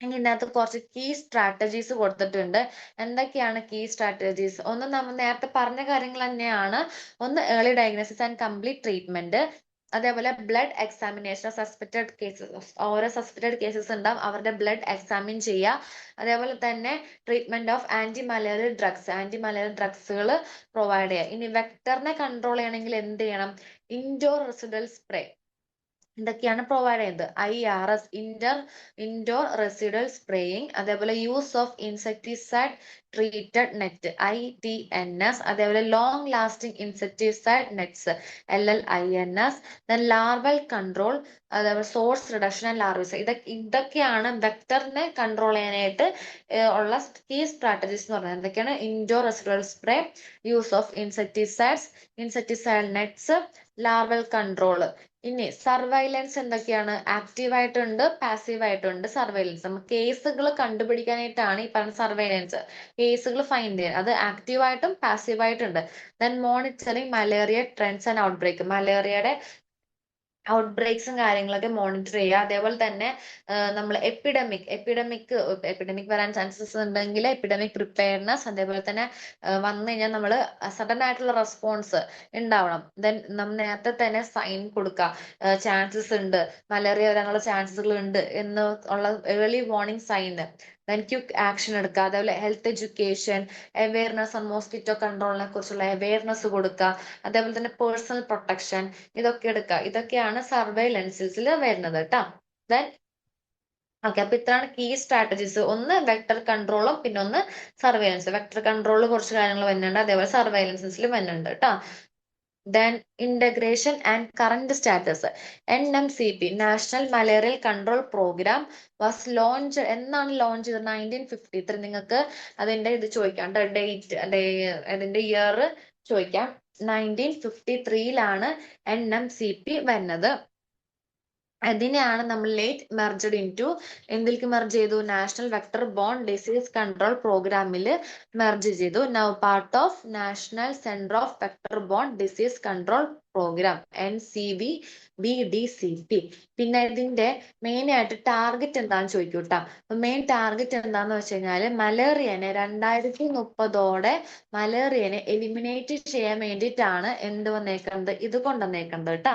ഇനി ഇതിനകത്ത് കുറച്ച് കീ സ്ട്രാറ്റജീസ് കൊടുത്തിട്ടുണ്ട്. എന്തൊക്കെയാണ് കീ സ്ട്രാറ്റജീസ്? ഒന്ന് നമ്മൾ നേരത്തെ പറഞ്ഞ കാര്യങ്ങൾ തന്നെയാണ്. ഒന്ന് early diagnosis and complete treatment, അതേപോലെ ബ്ലഡ് എക്സാമിനേഷൻ, സസ്പെക്റ്റഡ് കേസസ്, ഓരോ സസ്പെക്റ്റഡ് കേസസ് ഉണ്ടാവും, അവരുടെ ബ്ലഡ് എക്സാമിൻ ചെയ്യുക, അതേപോലെ തന്നെ ട്രീറ്റ്മെന്റ് ഓഫ് ആന്റി മലേറിയൽ ഡ്രഗ്സുകൾ പ്രൊവൈഡ് ചെയ്യുക. ഇനി വെക്ടറിനെ കൺട്രോൾ ചെയ്യണമെങ്കിൽ എന്ത് ചെയ്യണം? ഇൻഡോർ റെസിഡൽ സ്പ്രേ, ഇതൊക്കെയാണ് പ്രൊവൈഡ് ചെയ്യുന്നത്. IRS, ഇൻഡോർ റെസിഡൽ സ്പ്രേയിങ്, അതേപോലെ use of insecticide treated net, ITNS, അതേപോലെ long lasting insecticide nets, LLINS, then larval control, അതേപോലെ സോഴ്സ് റിഡക്ഷൻ ആൻഡ് ലാർവിസ്. ഇതൊക്കെയാണ് വെക്ടറിനെ കൺട്രോൾ ചെയ്യാനായിട്ട് ഉള്ള കീ സ്ട്രാറ്റജീസ് എന്ന് പറയുന്നത്. എന്തൊക്കെയാണ്? Indoor residual spray, use of insecticide nets, larval control. ഇനി സർവൈലൻസ് എന്തൊക്കെയാണ്? ആക്റ്റീവ് ആയിട്ടുണ്ട്, പാസീവ് ആയിട്ടുണ്ട്. സർവൈലൻസ് നമുക്ക് കേസുകൾ കണ്ടുപിടിക്കാനായിട്ടാണ് ഈ പറഞ്ഞ സർവൈലൻസ്, കേസുകൾ ഫൈൻഡ് ചെയ്യാൻ. അത് ആക്റ്റീവ് ആയിട്ടും പാസീവ് ആയിട്ടുണ്ട്. Then monitoring malaria trends and outbreak, മലേറിയയുടെ ഔട്ട് ബ്രേക്സും കാര്യങ്ങളൊക്കെ മോണിറ്റർ ചെയ്യുക. അതേപോലെ തന്നെ നമ്മൾ എപ്പിഡമിക് വരാൻ ചാൻസസ് ഉണ്ടെങ്കിൽ എപ്പിഡമിക് പ്രിപ്പയർനെസ്, അതേപോലെ തന്നെ വന്നു കഴിഞ്ഞാൽ നമ്മൾ സഡൻ ആയിട്ടുള്ള റെസ്പോൺസ് ഉണ്ടാവണം. ദെൻ നമ്മൾ നേരത്തെ തന്നെ സൈൻ കൊടുക്കുക, ചാൻസസ് ഉണ്ട്, മലേറിയ വരാനുള്ള ചാൻസുകൾ ഉണ്ട് എന്ന് ഉള്ള early warning sign. Then quick action എടുക്കുക. അതേപോലെ health education, awareness on mosquito കൺട്രോളിനെ കുറിച്ചുള്ള അവയർനെസ് കൊടുക്കുക. അതേപോലെ തന്നെ പേഴ്സണൽ പ്രൊട്ടക്ഷൻ, ഇതൊക്കെ എടുക്കുക. ഇതൊക്കെയാണ് സർവൈലൻസിൽ വരുന്നത് കേട്ടോ. ദെൻ ഓക്കെ, അപ്പൊ ഇത്രയാണ് കീ സ്ട്രാറ്റജീസ്. ഒന്ന് വെക്ടർ കൺട്രോളും പിന്നെ ഒന്ന് സർവൈലൻസ്. വെക്ടർ കൺട്രോളിൽ കുറച്ച് കാര്യങ്ങൾ വരുന്നുണ്ട്, അതേപോലെ സർവൈലൻസിൽ വരുന്നുണ്ട് കേട്ടോ. Then integration and current status. NMCP national malarial control programme was launch. എന്നാണ് ലോഞ്ച് ചെയ്തത്? 1953. നിങ്ങൾക്ക് അതിന്റെ ഇത് ചോദിക്കാം, ഡേറ്റ്, അതിന്റെ ഇയർ ചോദിക്കാം. 1953 NMCP വരുന്നത്. അതിനെയാണ് നമ്മൾ ലേറ്റ് മെർജ്ഡ് ഇൻടു എന്തിലേക്ക് മെർജ് ചെയ്തു? National vector borne disease control പ്രോഗ്രാമിൽ മെർജ് ചെയ്തു. Now part of national centre of vector borne disease control programme, NCVBDCP. പിന്നെ ഇതിന്റെ മെയിൻ ആയിട്ട് ടാർഗറ്റ് എന്താന്ന് ചോദിക്കൂട്ടാ. മെയിൻ ടാർഗറ്റ് എന്താന്ന് വെച്ച് കഴിഞ്ഞാല് മലേറിയനെ 2030 മലേറിയനെ എലിമിനേറ്റ് ചെയ്യാൻ വേണ്ടിയിട്ടാണ് എന്ത് വന്നേക്കുന്നത്? ഇത് കൊണ്ടുവന്നേക്കുന്നത് കേട്ടോ.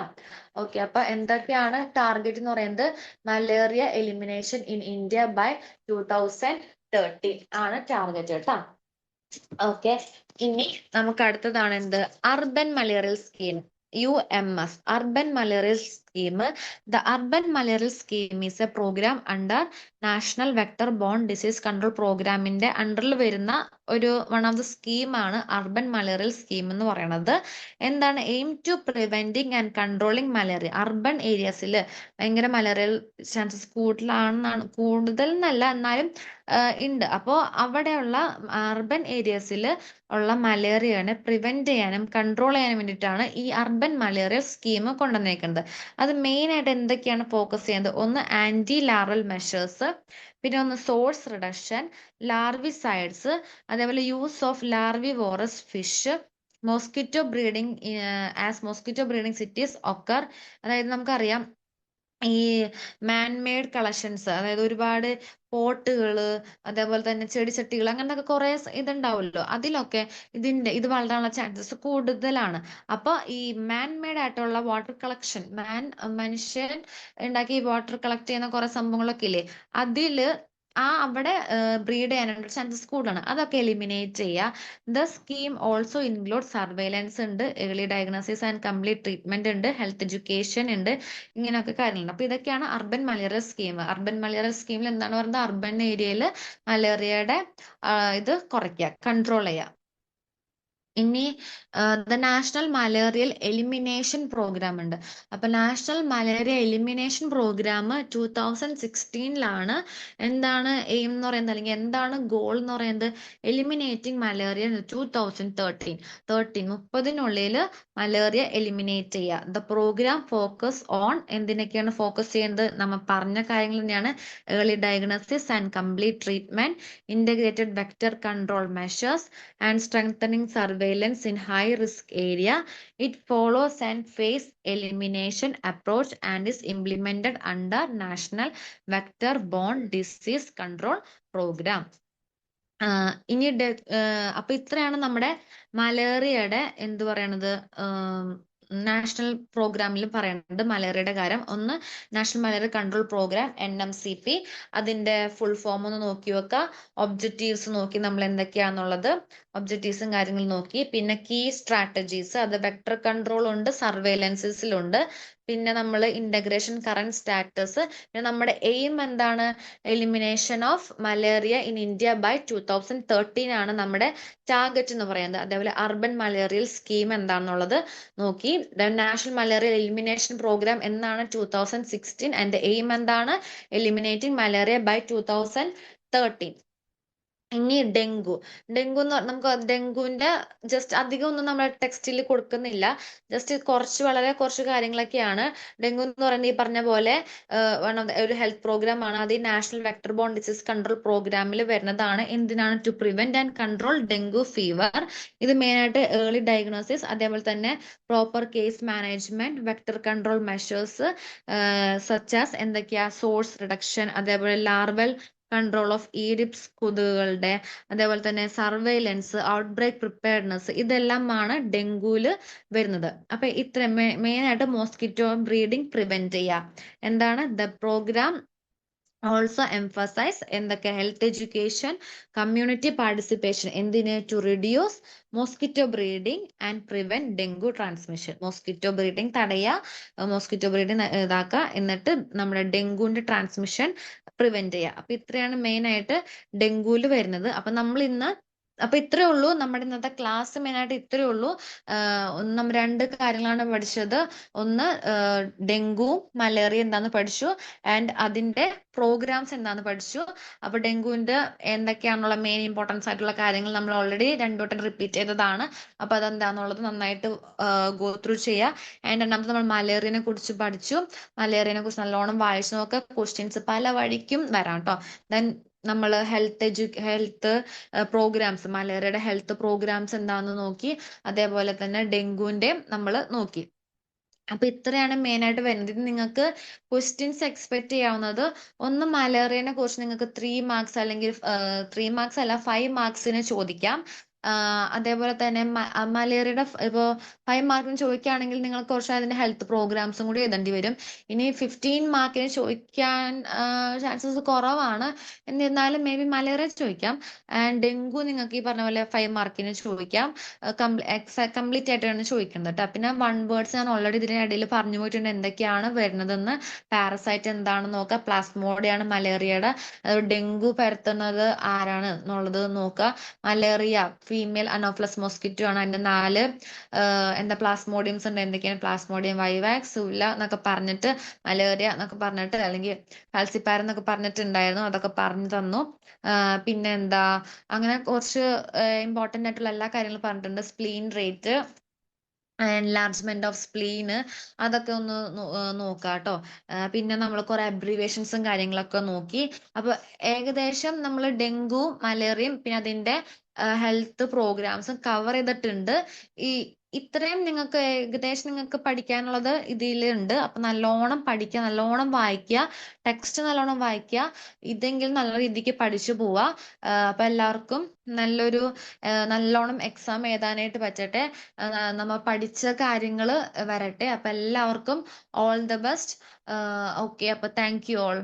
ഓക്കെ, അപ്പൊ എന്തൊക്കെയാണ് ടാർഗറ്റ് എന്ന് പറയുന്നത്? Malaria elimination in India by 2030 ആണ് ടാർഗറ്റ് കേട്ടോ. ഓക്കെ, ഇനി നമുക്ക് അടുത്തതാണ് എന്ത്? Urban malarial scheme, UMS, urban malarial scheme. The urban malarial scheme is a programme under national vector borne disease control പ്രോഗ്രാമിന്റെ അണ്ടറിൽ വരുന്ന ഒരു വൺ ഓഫ് ദ സ്കീമാണ് അർബൻ മലേറിയൽ സ്കീം എന്ന് പറയുന്നത്. എന്താണ്? Aim to preventing and controlling malaria. Urban ഏരിയസിൽ ഭയങ്കര മലേറിയൽ ചാൻസസ് കൂടുതൽ എന്നല്ല, എന്നാലും ഉണ്ട്. അപ്പോൾ അവിടെയുള്ള അർബൻ ഏരിയസിൽ ഉള്ള മലേറിയനെ പ്രിവെന്റ് ചെയ്യാനും കൺട്രോൾ ചെയ്യാനും വേണ്ടിയിട്ടാണ് ഈ അർബൻ മലേറിയൽ സ്കീം കൊണ്ടുവന്നേക്കുന്നത്. അത് മെയിൻ ആയിട്ട് എന്തൊക്കെയാണ് ഫോക്കസ് ചെയ്യുന്നത്? ഒന്ന് ആന്റി ലാർവൽ മെഷേഴ്സ്, പിന്നെ ഒന്ന് സോഴ്സ് റിഡക്ഷൻ, ലാർവിസൈഡ്സ്, അതേപോലെ use of larvivorous fish, mosquito breeding mosquito breeding sites occur. അതായത് നമുക്കറിയാം ഈ മാൻമെയ്ഡ് കളക്ഷൻസ്, അതായത് ഒരുപാട് പോട്ടുകള്, അതേപോലെ തന്നെ ചെടിച്ചട്ടികൾ, അങ്ങനത്തെ കുറെ ഇതുണ്ടാവുമല്ലോ, അതിലൊക്കെ ഇത് വളരാനുള്ള ചാൻസസ് കൂടുതലാണ്. അപ്പൊ ഈ മാൻമെയ്ഡ് ആയിട്ടുള്ള വാട്ടർ കളക്ഷൻ, മനുഷ്യൻ ഉണ്ടാക്കി വാട്ടർ കളക്ട് ചെയ്യുന്ന കുറെ സംഭവങ്ങളൊക്കെ ഇല്ലേ, അതില് അവിടെ ബ്രീഡ് ചെയ്യാനുള്ള ചാൻസസ് കൂടുതലാണ്. അതൊക്കെ എലിമിനേറ്റ് ചെയ്യുക. The scheme also include surveillance ഉണ്ട്, early diagnosis and complete treatment ഉണ്ട്, ഹെൽത്ത് എഡ്യൂക്കേഷൻ ഉണ്ട്, ഇങ്ങനെയൊക്കെ കാര്യങ്ങളുണ്ട്. അപ്പൊ ഇതൊക്കെയാണ് urban malaria scheme. Urban malaria സ്കീമിൽ എന്താണ് പറയുന്നത്? അർബൻ ഏരിയയിൽ മലേറിയയുടെ ഇത് കുറയ്ക്കുക, കൺട്രോൾ ചെയ്യുക. ഇനി the national malarial elimination programme ഉണ്ട്. അപ്പൊ നാഷണൽ മലേറിയ എലിമിനേഷൻ പ്രോഗ്രാം 2016 എന്താണ് എയിം എന്ന് പറയുന്നത്, അല്ലെങ്കിൽ എന്താണ് ഗോൾ എന്ന് പറയുന്നത്? എലിമിനേറ്റിംഗ് മലേറിയ 2030 മലേറിയ എലിമിനേറ്റ് ചെയ്യുക. ദ പ്രോഗ്രാം ഫോക്കസ് ഓൺ എന്തിനൊക്കെയാണ് ഫോക്കസ് ചെയ്യുന്നത്? നമ്മൾ പറഞ്ഞ കാര്യങ്ങൾ തന്നെയാണ്. Early diagnosis and complete treatment, integrated vector control measures and strengthening surveillance in high risk area. It follows and phase elimination approach and is implemented under National Vector Borne Disease Control Program. ഇനി അപ്പൊ ഇത്രയാണ് നമ്മുടെ മലേറിയയുടെ എന്ത് പറയണത് national പ്രോഗ്രാമിൽ പറയുന്നുണ്ട് മലേറിയയുടെ കാര്യം. ഒന്ന് national malaria control programme, NMCP. അതിന്റെ ഫുൾ ഫോം ഒന്ന് നോക്കി വെക്കുക. ഒബ്ജക്റ്റീവ്സ് നോക്കി നമ്മൾ എന്തൊക്കെയാണെന്നുള്ളത്, ഒബ്ജക്റ്റീവ്സും കാര്യങ്ങളും നോക്കി. പിന്നെ കീ സ്ട്രാറ്റജീസ്, അത് വെക്ടർ കൺട്രോൾ ഉണ്ട്, സർവൈലൻസിലുണ്ട്. പിന്നെ നമ്മൾ ഇന്റഗ്രേഷൻ, കറന്റ് സ്റ്റാറ്റസ്. പിന്നെ നമ്മുടെ എയിം എന്താണ്? Elimination of malaria in India by 2030 ആണ് നമ്മുടെ ടാർഗറ്റ് എന്ന് പറയുന്നത്. അതേപോലെ അർബൻ മലേറിയൽ സ്കീം എന്താണെന്നുള്ളത് നോക്കി. നാഷണൽ മലേറിയ എലിമിനേഷൻ പ്രോഗ്രാം എന്നാണ് 2016. അതിന്റെ എയിം എന്താണ്? Eliminating malaria by 2030. ഇനി ഡെങ്കു. ഡെങ്കു എന്ന് പറഞ്ഞാൽ നമുക്ക് ഡെങ്കുവിന്റെ ജസ്റ്റ് അധികം ഒന്നും നമ്മുടെ ടെക്സ്റ്റിൽ കൊടുക്കുന്നില്ല. ജസ്റ്റ് വളരെ കുറച്ച് കാര്യങ്ങളൊക്കെയാണ്. ഡെങ്കു എന്ന് പറയുന്നത് ഈ പറഞ്ഞ പോലെ ഒരു ഹെൽത്ത് പ്രോഗ്രാം ആണ്. അത് ഈ national vector borne disease control പ്രോഗ്രാമിൽ വരുന്നതാണ്. എന്തിനാണ്? To prevent and control dengue fever. ഇത് മെയിൻ ആയിട്ട് ഏർലി ഡയഗ്നോസിസ്, അതേപോലെ തന്നെ proper case management, vector control measures such as എന്തൊക്കെയാ, സോഴ്സ് റിഡക്ഷൻ, അതേപോലെ ലാർവൽ കൺട്രോൾ ഓഫ് ഈഡിപ്സ് കൊതുകുകളുടെ, അതേപോലെ തന്നെ സർവൈലൻസ്, ഔട്ട്ബ്രേക്ക് പ്രിപ്പയർനെസ്, ഇതെല്ലാമാണ് ഡെങ്കുവില് വരുന്നത്. അപ്പൊ ഇത്ര മെയിൻ ആയിട്ട് മോസ്കിറ്റോ ബ്രീഡിംഗ് പ്രിവെന്റ് ചെയ്യാം. എന്താണ് ദ പ്രോഗ്രാം ഓൾസോ എംഫസൈസ് എന്തൊക്കെ, ഹെൽത്ത് എഡ്യൂക്കേഷൻ, കമ്മ്യൂണിറ്റി പാർട്ടിസിപ്പേഷൻ, എന്തിന്? To reduce mosquito breeding and prevent dengue transmission. Mosquito breeding തടയുക, മോസ്കിറ്റോ ബ്രീഡിംഗ് ഇതാക്കുക, എന്നിട്ട് നമ്മുടെ ഡെങ്കുവിന്റെ ട്രാൻസ്മിഷൻ പ്രിവെന്റ് ചെയ്യുക. അപ്പൊ ഇത്രയാണ് മെയിൻ ആയിട്ട് ഡെങ്കുവിൽ വരുന്നത്. അപ്പൊ ഇത്രേ ഉള്ളൂ നമ്മുടെ ഇന്നത്തെ ക്ലാസ്. മെയിൻ ആയിട്ട് ഇത്രേ ഉള്ളൂ. നമ്മൾ 2 കാര്യങ്ങളാണ് പഠിച്ചത്. ഒന്ന് ഡെങ്കു മലേറിയ എന്താന്ന് പഠിച്ചു, ആൻഡ് അതിന്റെ പ്രോഗ്രാംസ് എന്താന്ന് പഠിച്ചു. അപ്പൊ ഡെങ്കുവിന്റെ എന്തൊക്കെയാണുള്ള മെയിൻ ഇമ്പോർട്ടൻസ് ആയിട്ടുള്ള കാര്യങ്ങൾ നമ്മൾ ഓൾറെഡി 2 വട്ടം റിപ്പീറ്റ് ചെയ്തതാണ്. അപ്പൊ അതെന്താന്നുള്ളത് നന്നായിട്ട് ഗോ ത്രൂ ചെയ്യുക. ആൻഡ് രണ്ടാമത് നമ്മൾ മലേറിയനെ കുറിച്ച് പഠിച്ചു. മലേറിയനെ കുറിച്ച് നല്ലോണം വായിച്ചു നോക്കുക. ക്വസ്റ്റ്യൻസ് പല വഴിക്കും വരാം കേട്ടോ. ദെൻ നമ്മൾ ഹെൽത്ത് പ്രോഗ്രാംസ്, മലേറിയയുടെ ഹെൽത്ത് പ്രോഗ്രാംസ് എന്താണെന്ന് നോക്കി. അതേപോലെ തന്നെ ഡെങ്കുവിന്റെ നമ്മൾ നോക്കി. അപ്പൊ ഇത്രയാണ് മെയിൻ ആയിട്ട് വരുന്നത്. ഇത് നിങ്ങൾക്ക് ക്വസ്റ്റ്യൻസ് എക്സ്പെക്ട് ചെയ്യാവുന്നത്, ഒന്ന് മലേറിയനെ കുറിച്ച് നിങ്ങൾക്ക് 3 മാർക്സ് അല്ലെങ്കിൽ 3 മാർക്സ് അല്ല 5 മാർക്സിന് ചോദിക്കാം. അതേപോലെ തന്നെ മലേറിയയുടെ ഇപ്പോൾ 5 മാർക്കിന് ചോദിക്കുകയാണെങ്കിൽ നിങ്ങൾക്ക് കുറച്ച് അതിന്റെ ഹെൽത്ത് പ്രോഗ്രാംസും കൂടി എഴുതേണ്ടി വരും. ഇനി 15 മാർക്കിന് ചോദിക്കാൻ ചാൻസസ് കുറവാണ്. എന്നിരുന്നാലും മേ ബി മലേറിയ ചോദിക്കാം. ആൻഡ് ഡെങ്കു നിങ്ങൾക്ക് ഈ പറഞ്ഞ പോലെ 5 മാർക്കിന് ചോദിക്കാം. കംപ്ലീറ്റ് ആയിട്ടാണ് ചോദിക്കുന്നത് കേട്ടോ. പിന്നെ 1 വേർഡ്സ് ഞാൻ ഓൾറെഡി ഇതിനിടയിൽ പറഞ്ഞു പോയിട്ടുണ്ട് എന്തൊക്കെയാണ് വരുന്നതെന്ന്. പാരസൈറ്റ് എന്താണെന്ന് നോക്കുക, പ്ലാസ്മോഡിയാണ് മലേറിയയുടെ, ഡെങ്കു പരത്തുന്നത് ആരാണ് എന്നുള്ളത് നോക്കുക. മലേറിയ ഫീമെയിൽ അനോഫ്ലസ് മോസ്കിറ്റോ ആണ്. അതിന്റെ 4 എന്താ പ്ലാസ്മോഡിയംസ് ഉണ്ട്. എന്തൊക്കെയാണ്? പ്ലാസ്മോഡിയം വൈവാക്സ്, സുല എന്നൊക്കെ പറഞ്ഞിട്ട്, മലേറിയ എന്നൊക്കെ പറഞ്ഞിട്ട്, അല്ലെങ്കിൽ ഫാൽസിപ്പാരം എന്നൊക്കെ പറഞ്ഞിട്ടുണ്ടായിരുന്നു. അതൊക്കെ പറഞ്ഞു തന്നു. പിന്നെ എന്താ, അങ്ങനെ കുറച്ച് ഇമ്പോർട്ടന്റ് ആയിട്ടുള്ള എല്ലാ കാര്യങ്ങളും പറഞ്ഞിട്ടുണ്ട്. സ്പ്ലീൻ റേറ്റ്, എൻലാർജ്മെന്റ് ഓഫ് സ്പ്ലീന്, അതൊക്കെ ഒന്ന് നോക്കാം കേട്ടോ. പിന്നെ നമ്മൾ കുറെ അബ്രീവേഷൻസും കാര്യങ്ങളൊക്കെ നോക്കി. അപ്പൊ ഏകദേശം നമ്മൾ ഡെങ്കു മലേറിയയും പിന്നെ അതിന്റെ ഹെൽത്ത് പ്രോഗ്രാംസും കവർ ചെയ്തിട്ടുണ്ട്. ഈ ഇത്രയും നിങ്ങൾക്ക് ഏകദേശം നിങ്ങൾക്ക് പഠിക്കാനുള്ളത് ഇതിലുണ്ട്. അപ്പൊ നല്ലോണം പഠിക്കുക, നല്ലോണം വായിക്കുക, ടെക്സ്റ്റ് നല്ലോണം വായിക്കുക. ഇതെങ്കിലും നല്ല രീതിക്ക് പഠിച്ചു പോവുക. അപ്പൊ എല്ലാവർക്കും നല്ലോണം എക്സാം എഴുതാനായിട്ട് പറ്റട്ടെ. നമ്മൾ പഠിച്ച കാര്യങ്ങൾ വരട്ടെ. അപ്പൊ എല്ലാവർക്കും ഓൾ ദ ബെസ്റ്റ്. ഓക്കെ, അപ്പൊ താങ്ക് യു ഓൾ.